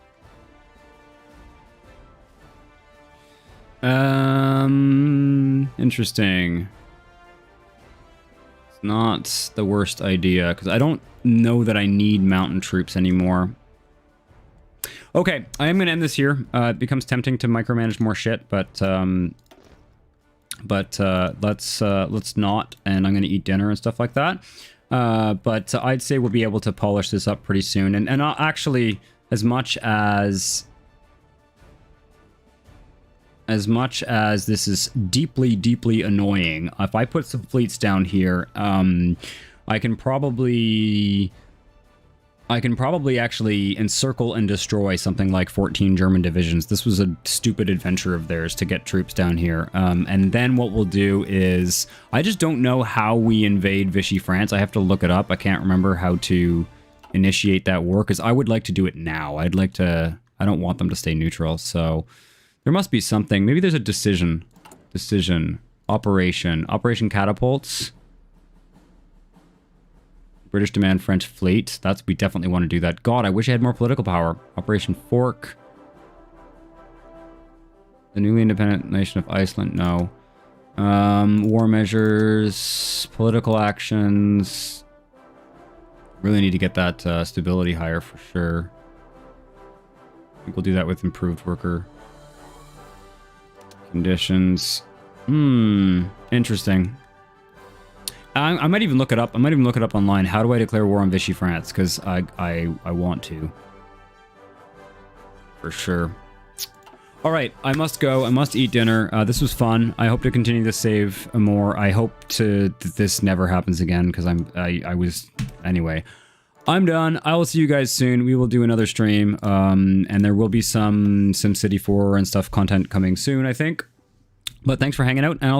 Interesting. It's not the worst idea, because I don't know that I need mountain troops anymore. Okay, I am going to end this here. It becomes tempting to micromanage more shit, but let's not, and I'm going to eat dinner and stuff like that. But I'd say we'll be able to polish this up pretty soon. And I'll actually, as much as this is deeply, deeply annoying, if I put some fleets down here, I can probably actually encircle and destroy something like 14 German divisions. This was a stupid adventure of theirs to get troops down here. And then what we'll do is, I just don't know how we invade Vichy France. I have to look it up. I can't remember how to initiate that war, because I would like to do it now. I don't want them to stay neutral, so there must be something. Maybe there's a decision. Operation catapults. British demand French fleet. We definitely want to do that. God, I wish I had more political power. Operation Fork. The newly independent nation of Iceland. No. War measures. Political actions. Really need to get that stability higher for sure. I think we'll do that with improved worker conditions. Interesting. I might even look it up. I might even look it up online. How do I declare war on Vichy France? Because I want to. For sure. All right, I must go. I must eat dinner. This was fun. I hope to continue to save more. I hope that this never happens again, because anyway. I'm done. I will see you guys soon. We will do another stream, and there will be some SimCity 4 and stuff content coming soon, I think. But thanks for hanging out, and I'll see you